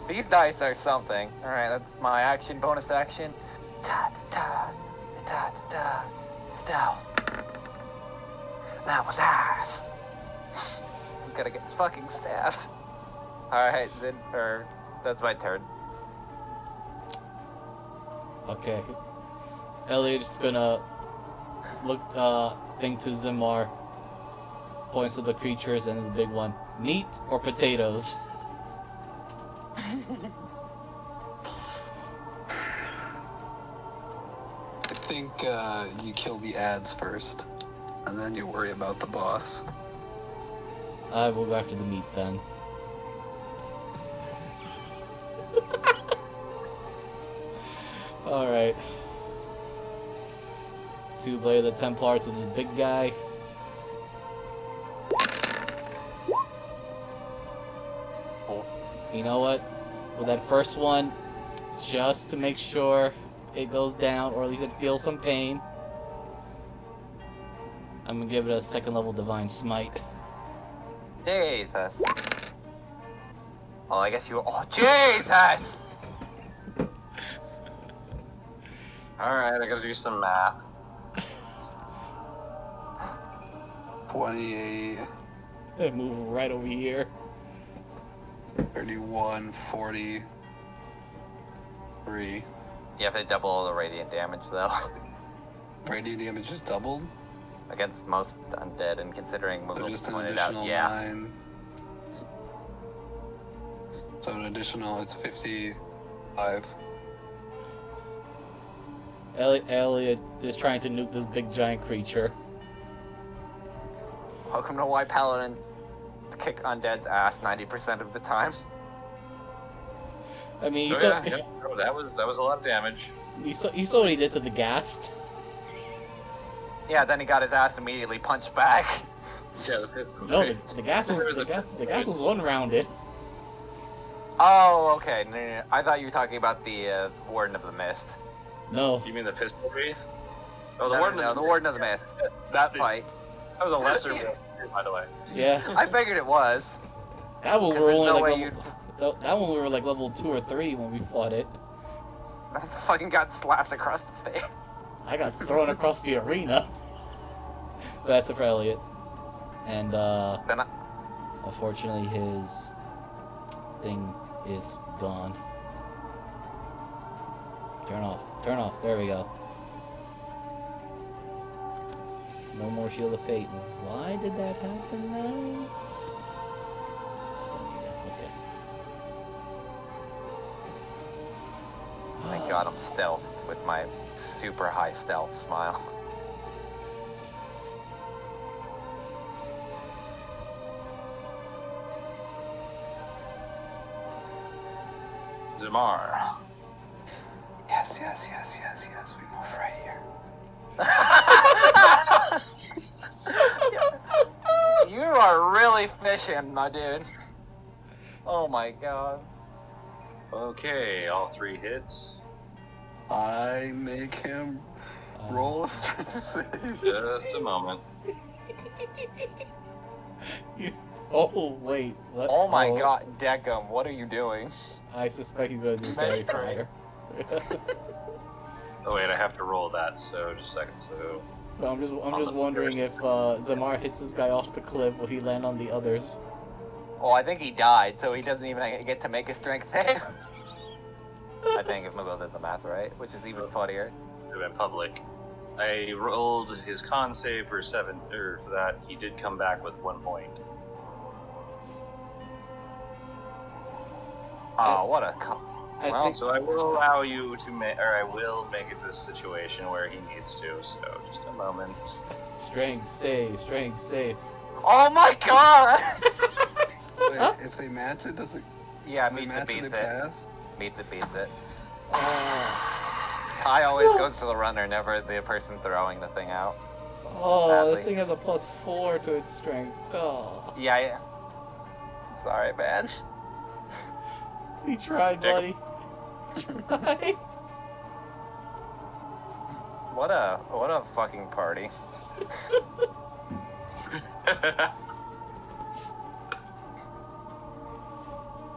These dice are something. Alright, that's my action, bonus action. Ta-ta-ta, stealth. That was ass. I'm gonna get fucking stabbed. Alright, that's my turn. Okay. Elliot's gonna look, think to Zimar, points to the creatures, and the big one. Meat or potatoes? I think you kill the ads first, and then you worry about the boss. I will go after the meat then. Alright. Two Blade of the Templar to this big guy. You know what? With that first one, just to make sure it goes down, or at least it feels some pain, I'm gonna give it a 2nd level Divine Smite. Jesus. Oh, I guess you. Oh, Jesus! Alright, I gotta do some math. 28, Move right over here. 31, 43. You have to double the radiant damage, though. Radiant damage is doubled, Against most undead, and considering so Moogle just an pointed out, additional yeah. 9. So an additional, it's 55. Elliot is trying to nuke this big giant creature. Welcome to why paladins kick undead's ass 90% of the time. I mean, you Oh, saw, yeah. Oh, that was a lot of damage. you saw what he did to the Ghast. Yeah, then he got his ass immediately punched back. Yeah, the pit was No, great. the Ghast was the Ghast was one-rounded. Oh, okay. No. I thought you were talking about the Warden of the Mist. No, You mean the pistol wreath? Oh, the No, Warden no, of the Warden of the Mist. That fight. That was a lesser one, by the way. yeah, I figured it was. that one we 'Cause were there's only no like way that one we were like level 2 or 3 when we fought it. I fucking got slapped across the face. I got thrown across the arena. But that's it for Elliot, and Then unfortunately his thing is gone. Turn off. There we go. No more Shield of Fate. Why did that happen now? Okay. Thank God I'm stealthed with my super high stealth smile. Zamar. Yes. We move right here. You are really fishing, my dude. Oh my God. Okay, all 3 hits. I make him roll a strength save. Just a moment. Oh wait. What? Oh my God, Deckham, what are you doing? I suspect he's gonna do Fairy Fire. Oh wait, I have to roll that, so just a second. So But I'm just wondering if Zamar hits this guy off the cliff, will he land on the others? Oh, I think he died, so he doesn't even get to make a strength save. I think if Moogle did the math right, which is even funnier. in public. I rolled his con save for 7, or for that. He did come back with 1 point. Oh, what a I well, think So I will allow you to I will make it this situation where he needs to. So just a moment. strength save. oh my God! Wait, if they match it, does it? Yeah, If they meets it, match it, beats they it. pass. Meets it. I always goes to the runner, never the person throwing the thing out. Oh, Sadly. this thing has a +4 to its strength. Oh. Yeah. Sorry, man. We tried, buddy. What a fucking party.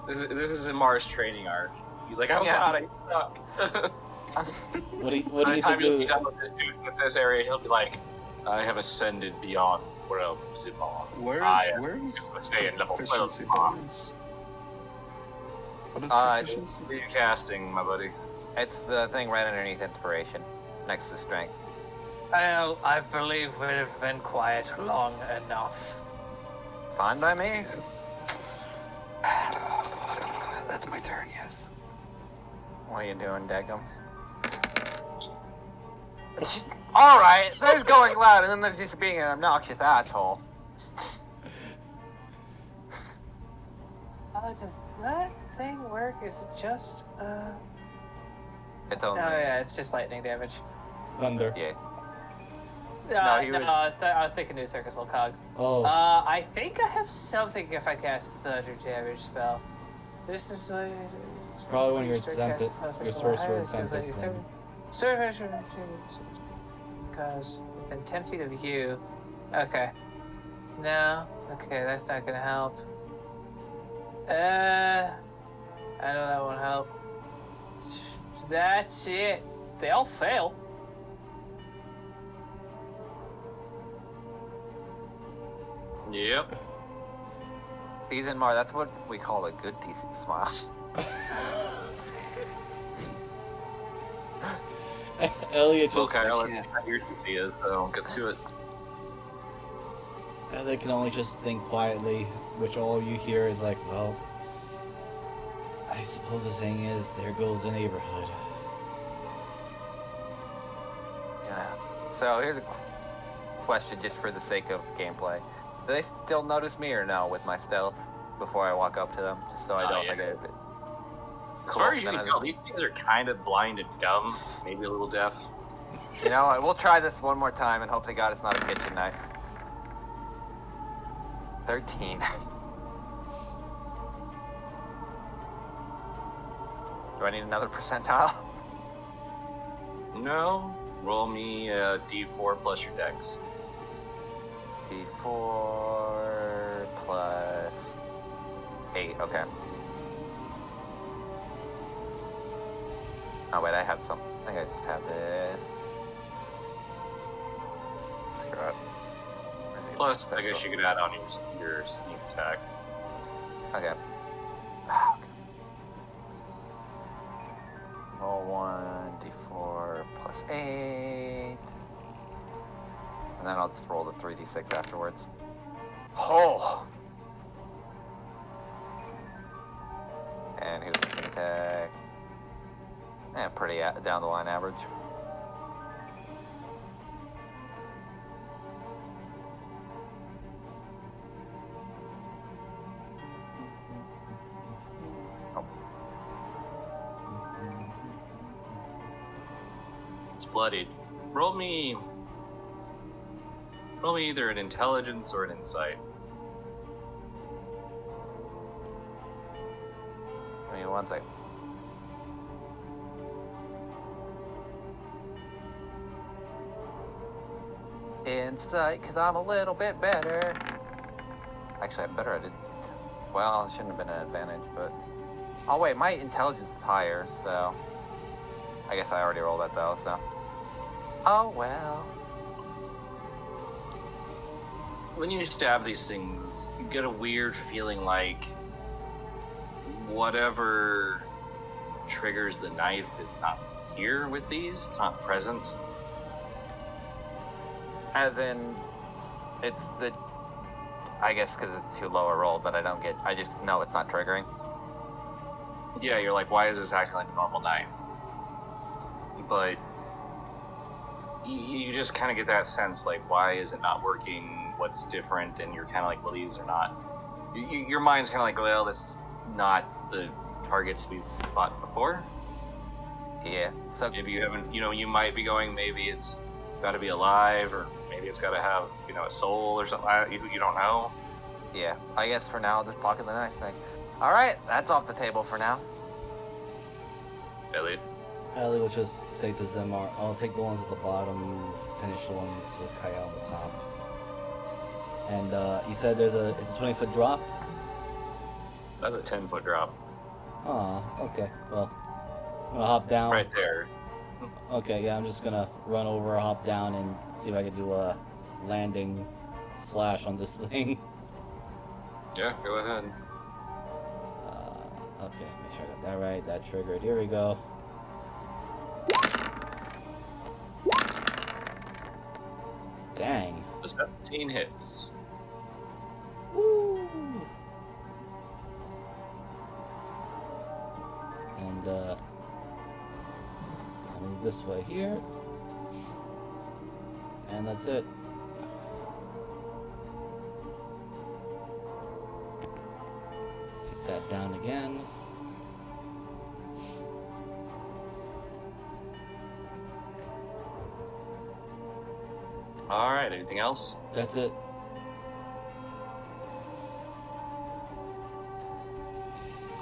This is Mars training arc. He's like, oh god, I suck. What do you By the need to time he'll be do? done with this dude with this area, he'll be like, I have ascended beyond realm Zimon. Where I is stay in level 12 proficiency Zimon. bonus? What is proficiency? What are you casting, my buddy? It's the thing right underneath inspiration, next to strength. Well, I believe we've been quiet long enough. Fine by me. Yes. That's my turn, yes. What are you doing, Degum? Alright, there's going loud, and then there's just being an obnoxious asshole. Does that thing work? Is it just, It's Oh only... yeah, it's just lightning damage. Thunder. Yeah. No, he was- I was thinking New Circus Old Cogs. Oh. I think I have something if I cast thunder damage spell. This is Probably when you're exempted. Your sorcerer exempted. Because within 10 feet of you. Okay. No. Okay, that's not gonna help. I know that won't help. That's it. They all fail. Yep. Season Mar, that's what we call a good, decent smile. Elliot Well, just Kyle, can't. here's what he is, so get to it. Elliot can only just think quietly, which all you hear is like, well, I suppose the saying is, there goes the neighborhood. Yeah. So here's a question just for the sake of gameplay. Do they still notice me or no with my stealth before I walk up to them? Just so I don't yeah. forget it. As far as you can tell, these things are kind of blind and dumb, maybe a little deaf. You know what? We'll try this one more time and hope to God it's not a kitchen knife. 13. Do I need another percentile? No. Roll me a d4 plus your dex. D4 plus 8. Okay. Oh wait, I have some. I think I just have this. Screw it. Where's the Plus, I special? guess you could add on your sneak attack. Okay. Roll 1d4 plus 8. And then I'll just roll the 3d6 afterwards. Oh! And here's the sneak attack. And pretty down the line average. Oh. It's bloodied. Roll me either an intelligence or an insight. Give me 1 second. Insight, because I'm a little bit better. Actually, I'm better at it. Well, it shouldn't have been an advantage, but... Oh, wait, my intelligence is higher, so... I guess I already rolled that, though, so... Oh, well... When you stab these things, you get a weird feeling like whatever triggers the knife is not here with these. It's not present. As in... It's the... I guess because it's too low a roll that I don't get... I just know it's not triggering. Yeah, you're like, why is this acting like a normal knife? But you just kind of get that sense, like, why is it not working? What's different? And you're kind of like, well, these are not. Your mind's kind of like, well, this is not the targets we've fought before. Yeah, so... Maybe you haven't, you might be going, maybe it's got to be alive, or maybe it's got to have, a soul or something. You don't know. Yeah, I guess for now, I'll just pocket the knife thing. Alright, that's off the table for now. Elliot. Ellie will just say to Zemar, I'll take the ones at the bottom, you finish the ones with Kyle on the top. And you said it's a 20-foot drop? That's a 10-foot drop. Aw, okay. Well, I'm gonna hop down. Right there. Okay, yeah, I'm just gonna run over, hop down, and see if I can do a landing slash on this thing. Yeah, go ahead. Okay, make sure I got that right. That triggered. Here we go. Dang. So 17 hits. Woo! And I'll move this way here. And that's it. Take that down again. All right. Anything else? That's it.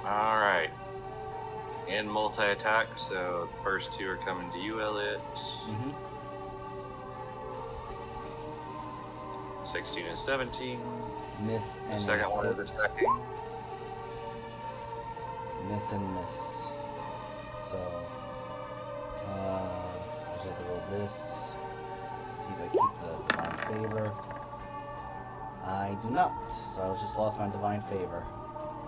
All right. And multi-attack. So the first two are coming to you, Elliot. Mm-hmm. 16 and 17. Miss The and second one is hit. attacking. Miss and miss. So, I just have to roll this. See if I keep the divine favor. I do not. So I just lost my divine favor.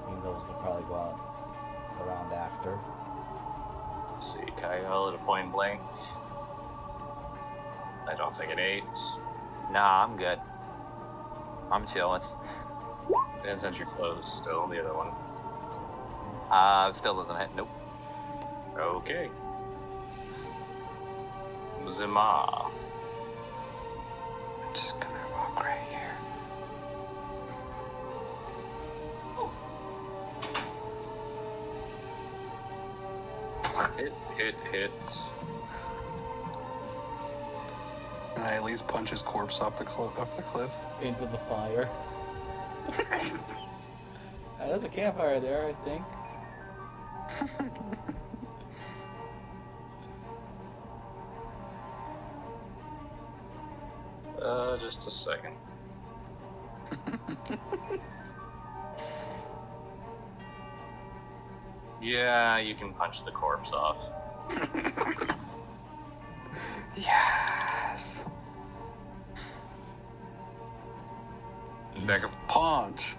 Even though it will probably go out the round after. Let's see, Kyle at a point blank. I don't think an 8. Nah, I'm good. I'm chilling. And since you're close, still the other one. Still doesn't hit. Nope. Okay. Zima. I'm just gonna walk right here. Hit. And I at least punch his corpse off the cliff. Into the fire. There's a campfire there, I think. Just a second. Yeah, you can punch the corpse off. Yes. Decker. Punch.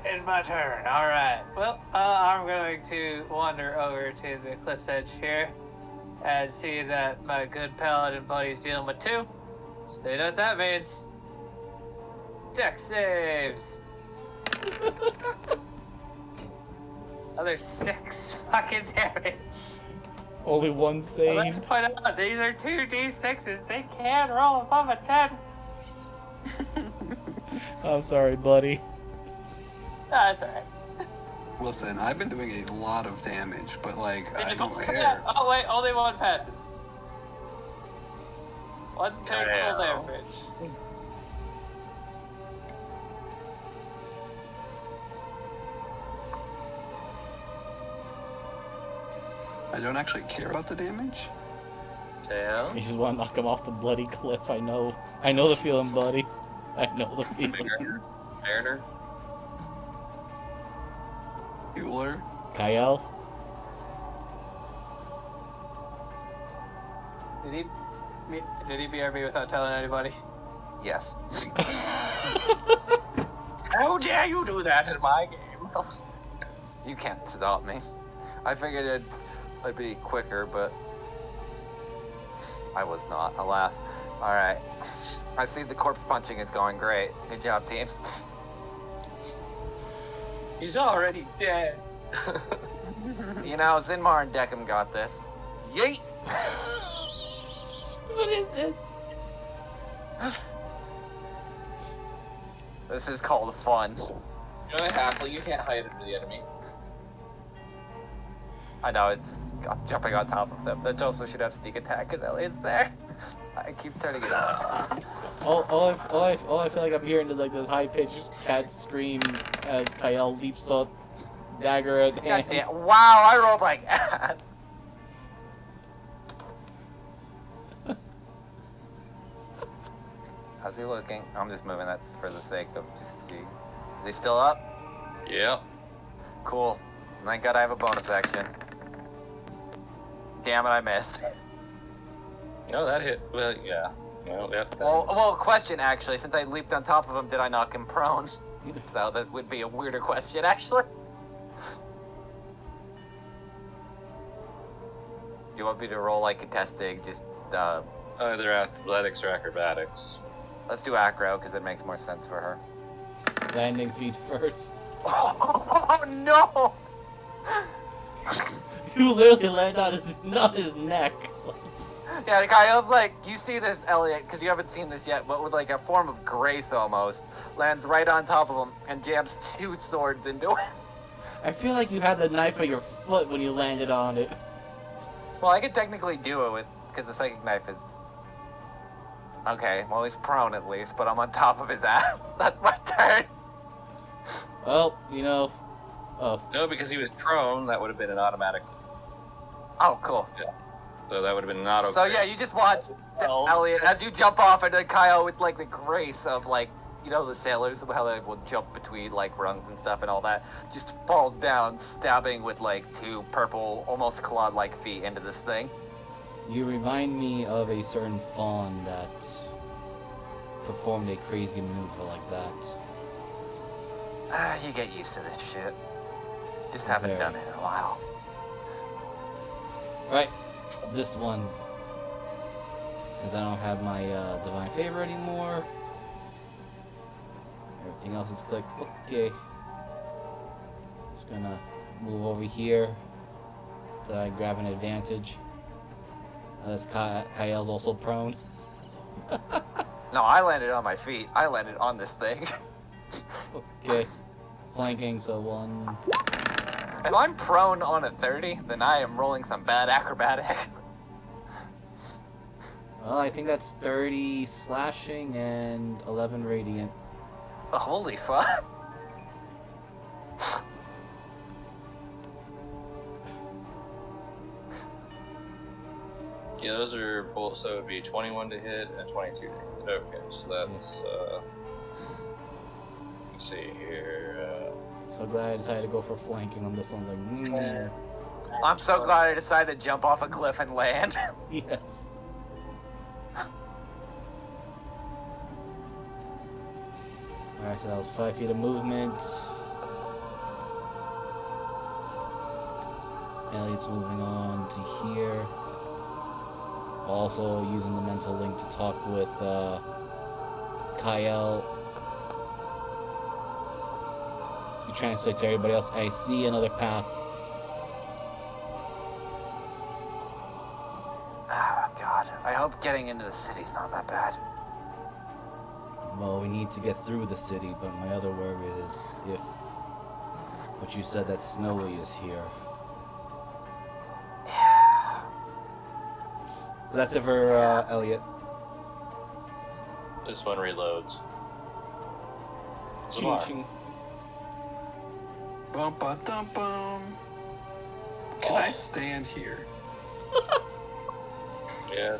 It's my turn. All right. Well, I'm going to wander over to the cliff's edge here and see that my good paladin buddy's dealing with 2. So you know what that means. Dex saves. Another 6 fucking damage. Only one I'd like to save. point out these are 2d6s. They can roll above a 10. I'm sorry, buddy. That's alright. Listen, I've been doing a lot of damage, but like, Did I you don't go- care. Oh wait, only one passes. One takes full Damn. damage. I don't actually care about the damage. Tail. You just want to knock him off the bloody cliff. I know the feeling, buddy. I know the feeling. Mariner. Bueller. Kyle? Did he BRB without telling anybody? Yes. How dare you do that in my game? You can't stop me. I figured I'd be quicker, but I was not, alas. Alright. I see the corpse punching is going great. Good job, team. He's already dead. You know, Zinmar and Deckham got this. Yeet! What is this? This is called fun. You're a halfling, you can't hide under the enemy. I know, it's just jumping on top of them. That also should have sneak attack because Elliot's there. I keep turning it on. All I feel like I'm hearing is like this high-pitched cat scream as Kyle leaps up Dagger at God hand. damn. Wow, I rolled like ass. How's he looking? I'm just moving that for the sake of just see. Is he still up? Yep. Cool. Thank God I have a bonus action. Damn it, I missed. No, that hit. Well, yeah. No, yep. That Well, question actually. Since I leaped on top of him, did I knock him prone? So that would be a weirder question, actually. Do you want me to roll like contesting? Just either athletics or acrobatics. let's do acro because it makes more sense for her. Landing feet first. Oh no! You literally landed on his neck. Yeah, the guy was like, you see this, Elliot, because you haven't seen this yet, but with like a form of grace almost, lands right on top of him and jams 2 swords into it. I feel like you had the knife at your foot when you landed on it. Well, I could technically do it with, because the psychic knife is... Okay, well he's prone at least, but I'm on top of his ass. That's my turn. Well, you know... Oh. No, because he was prone, that would have been an automatic. Oh, cool. So that would have been an auto. So yeah, you just watch Elliot as you jump off, and then Kyle with like the grace of like, you know, the sailors, how they will jump between like rungs and stuff and all that, just fall down, stabbing with like 2 purple, almost clawed-like feet into this thing. You remind me of a certain fawn that performed a crazy maneuver like that. You get used to this shit. Just haven't Very. done it in a while. Right, this one. Since I don't have my divine favor anymore, everything else is clicked. Okay. Just gonna move over here so I grab an advantage. Unless Kyle's also prone. No, I landed on my feet. I landed on this thing. Okay. Flanking, so 1. If I'm prone on a 30, then I am rolling some bad acrobatics. Well, I think that's 30 slashing and 11 radiant. Oh, holy fuck. Yeah, those are both. So it would be 21 to hit and 22 to hit. Okay, so that's. Let's see here. So glad I decided to go for flanking on this one. Like, I'm so glad I decided to jump off a cliff and land. yes. Alright, so that was 5 feet of movement. Elliot's moving on to here. Also using the mental link to talk with Kyle. To translate to everybody else, I see another path. Oh, God. I hope getting into the city's not that bad. Well, we need to get through the city, but my other worry is if what you said that Snowy is here. Yeah. That's it for Elliot. This one reloads. Ching, Zamar. ching. Bum ba dum bum. Can I stand here? Yeah.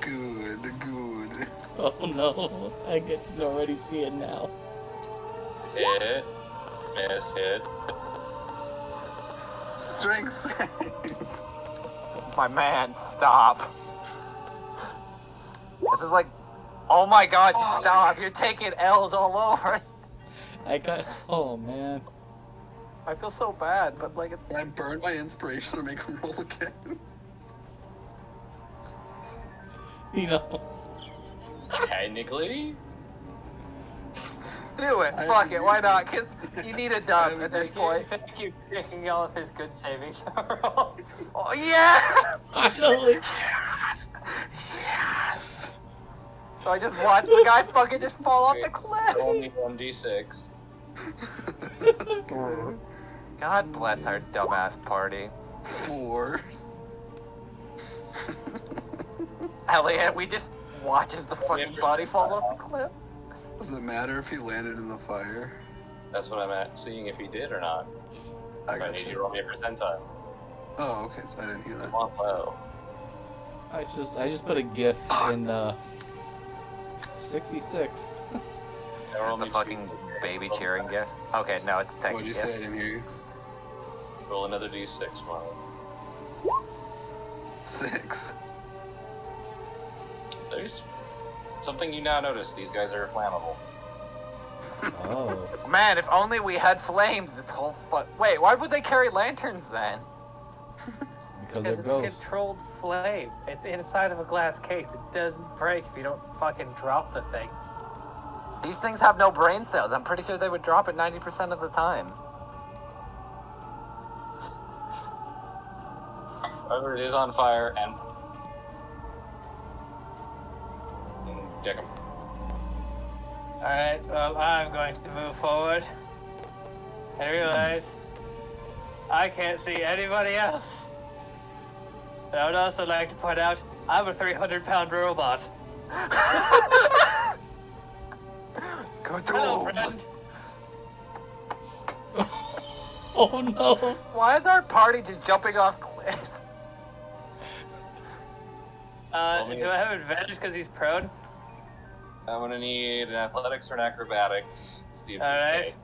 Good, good. Oh no, I can already see it now. Hit. Miss. Hit. Strength save. My man, stop. This is like, oh my God, just stop. You're taking L's all over. Oh man. I feel so bad, but like it's... Can I burn my inspiration or make him roll again? You know. Technically. Do it. Fuck it. Why not? Because you need a dub at this point. Thank you for taking all of his good saving throws. Oh, yeah! Finally. Yes! Yes! So I just watched the guy fucking just fall off the cliff. Only 1d6. God bless our dumbass party. 4. Elliot, we just watch as the fucking body fall off the cliff. Does it matter if he landed in the fire? That's what I'm at, seeing if he did or not. I I need got you to you. roll me a percentile. Oh, okay, so I didn't hear that. Come on, low. I just put a GIF in 66. Now roll The me fucking two. baby cheering gif. Okay, no, it's a text What'd you gif. say? I didn't hear you. Roll another d6, Marlon. 6. There's something you now notice. These guys are flammable. Oh. Man, if only we had flames this whole Wait, why would they carry lanterns then? Because Because they're it's a ghosts. controlled flame. It's inside of a glass case. It doesn't break if you don't fucking drop the thing. These things have no brain cells. I'm pretty sure they would drop it 90% of the time. However, it is on fire and deck him. Alright, well, I'm going to move forward. And realize I can't see anybody else. And I would also like to point out I'm a 300-pound robot. Go to Hello, him. friend. Oh no! Why is our party just jumping off cliffs? Do I have advantage because he's prone? I'm gonna need an athletics or an acrobatics to see if All you right.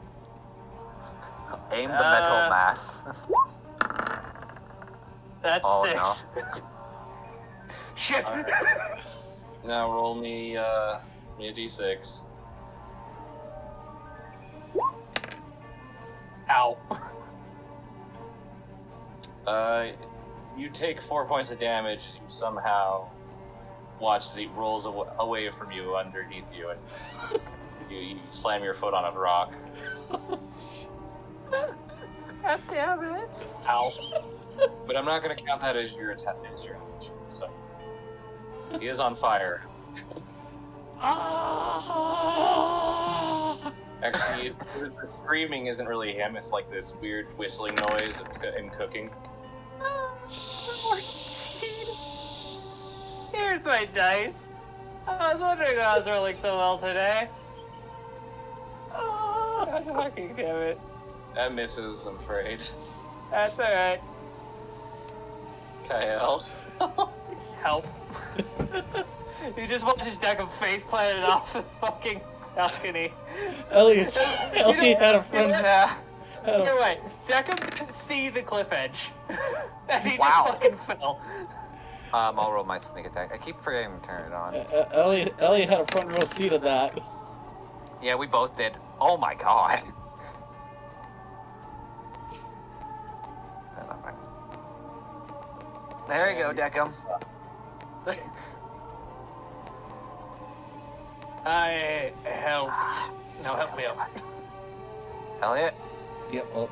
okay. Aim the metal mass. That's Oh, 6. Shit! All right. Now roll me a d6. Ow. You take 4 points of damage. You somehow watch as he rolls away from you underneath you, and you slam your foot on a rock. God damn it. Ow. But I'm not going to count that as your attack. As your action. So he is on fire. Actually, the screaming isn't really him. It's like this weird whistling noise of him cooking. 14. Here's my dice. I was wondering why I was rolling so well today. Oh, God fucking damn it. That misses, I'm afraid. That's alright. Kyle. Help. You just watch his deck of face planted off the fucking balcony. Elliot know- had a friend. Yeah. Either way, Deckham didn't see the cliff edge. And he Wow. just fucking fell. I'll roll my sneak attack. I keep forgetting to turn it on. Elliot had a front row seat of that. Yeah, we both did. Oh my god. There you go, Deckham. I helped. No, help me up. Elliot? Yep. Oh,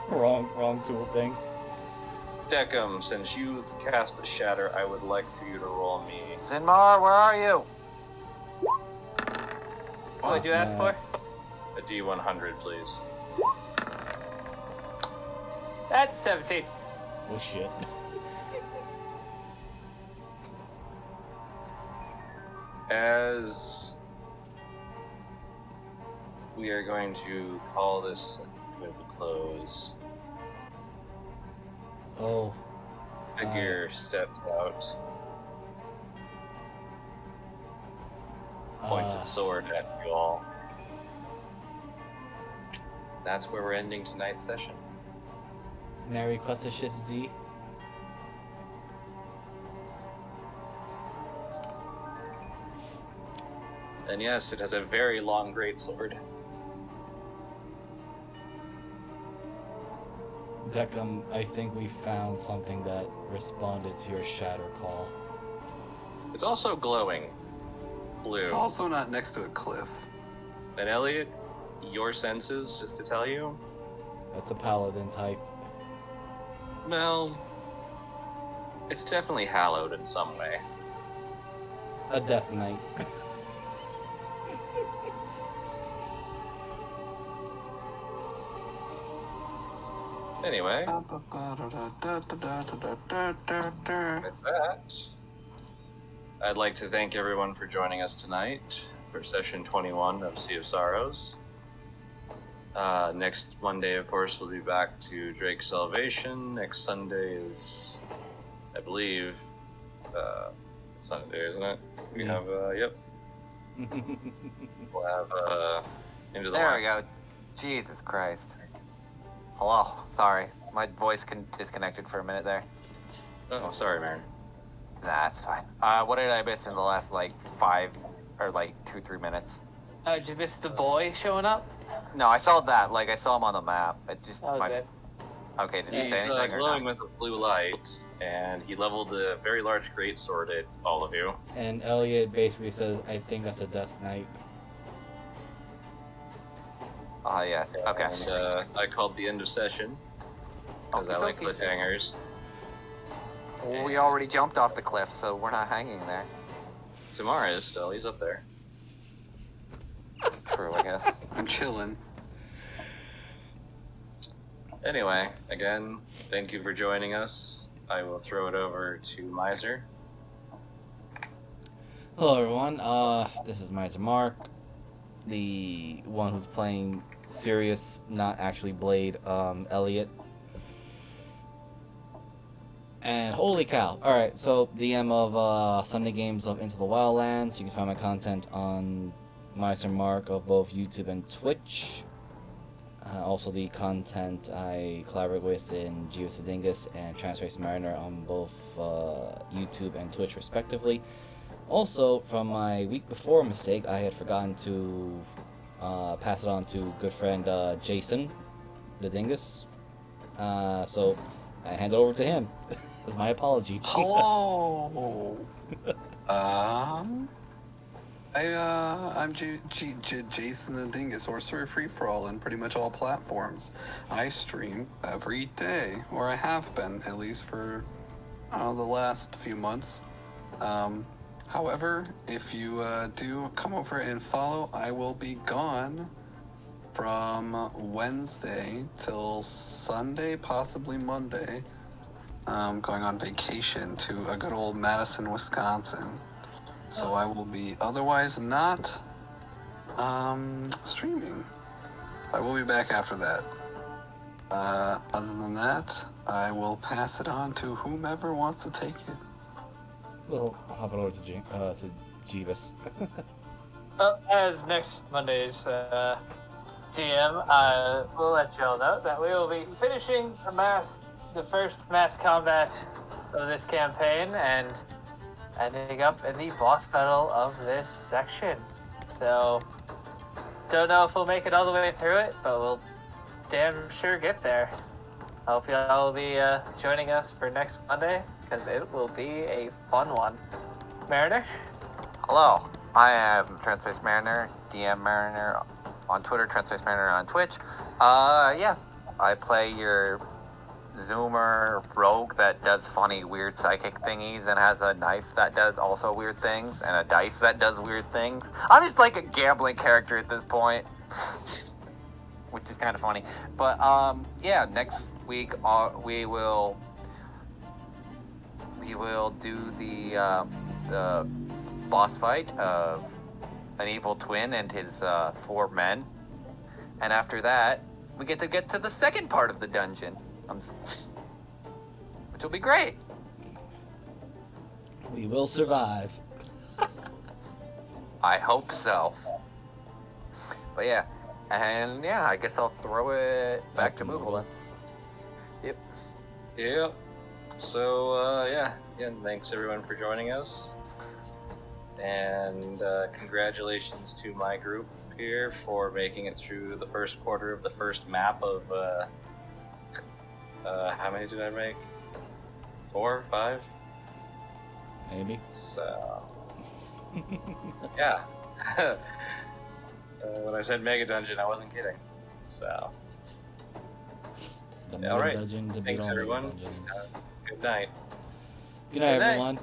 wrong tool thing. Deckham, since you've cast the shatter, I would like for you to roll me Zinmar, where are you? What did you ask for? a D100, please. That's 17. Oh shit. As we are going to call this to a close, Oh. figure steps out, points its sword at you all. That's where we're ending tonight's session. May I request a shift Z? And yes, it has a very long greatsword. Deckham, I think we found something that responded to your shatter call. It's also glowing blue. It's also not next to a cliff. And Elliot, your senses, just to tell you, That's a paladin type. well, it's definitely hallowed in some way. A death knight. Anyway, with that, I'd like to thank everyone for joining us tonight for session 21 of Sea of Sorrows. Next Monday, of course, we'll be back to Drake's Salvation. Next Sunday is, I believe, Sunday, isn't it? We have, yep. We'll have, Into the There Wild. we go. Jesus Christ. Hello. Sorry. My voice disconnected for a minute there. Oh, sorry, Marin. Nah, it's fine. What did I miss in the last, like, 5 or, like, 2-3 minutes? Oh, did you miss the boy showing up? No, I saw that. Like, I saw him on the map. It just... That was it. Okay, did you He's say anything or glowing not? with a blue light, and he leveled a very large greatsword at all of you. And Elliot basically says, I think that's a Death Knight. Yes. Okay. And I called the end of session, because I like Okey-dokey. cliffhangers. Well, we already jumped off the cliff, so we're not hanging there. Samara is still, he's up there. True, I guess. I'm chilling. Anyway, again, thank you for joining us. I will throw it over to Miser. Hello everyone, this is Miser Mark, the one who's playing Sirius, not actually Blade, Elliot. And holy cow, alright, so DM of Sunday Games of Into the Wildlands. You can find my content on Miser Mark of both YouTube and Twitch. Also the content I collaborate with in Jeeves the Dingus and Transrace Mariner on both YouTube and Twitch respectively. Also, from my week before mistake, I had forgotten to pass it on to good friend Jason the Dingus. So I hand it over to him. That's my apology. Hello. I'm Jason the Dingus, Sorcerer Free For All, in pretty much all platforms. I stream every day, or I have been, at least for the last few months. However, if you do come over and follow, I will be gone from Wednesday till Sunday, possibly Monday. Going on vacation to a good old Madison, Wisconsin. So I will be otherwise not streaming. I will be back after that. Other than that, I will pass it on to whomever wants to take it. Well, I'll hop it over to Jeeves. Well, as next Monday's DM, we'll let you all know that we will be finishing the first mass combat of this campaign and ending up in the boss battle of this section. So, don't know if we'll make it all the way through it, but we'll damn sure get there. I hope y'all will be joining us for next Monday, because it will be a fun one. Mariner? Hello, I am Transpace Mariner, DM Mariner on Twitter, Transpace Mariner on Twitch. Yeah, I play your Zoomer rogue that does funny, weird psychic thingies and has a knife that does also weird things and a dice that does weird things. I'm just like a gambling character at this point, which is kind of funny. But yeah, next week we will do the boss fight of an evil twin and his 4 men, and after that we get to the second part of the dungeon, which will be great. We will survive. I hope so. But yeah, and yeah, I guess I'll throw it back to Moogle then. Yep. So, yeah, again, thanks everyone for joining us. And congratulations to my group here for making it through the first quarter of the first map of, how many did I make? 4, 5? Maybe. So, yeah. When I said Mega Dungeon, I wasn't kidding. So, The all right. dungeon to beat Thanks all mega everyone. dungeons. Good night. Good night, Good night. everyone.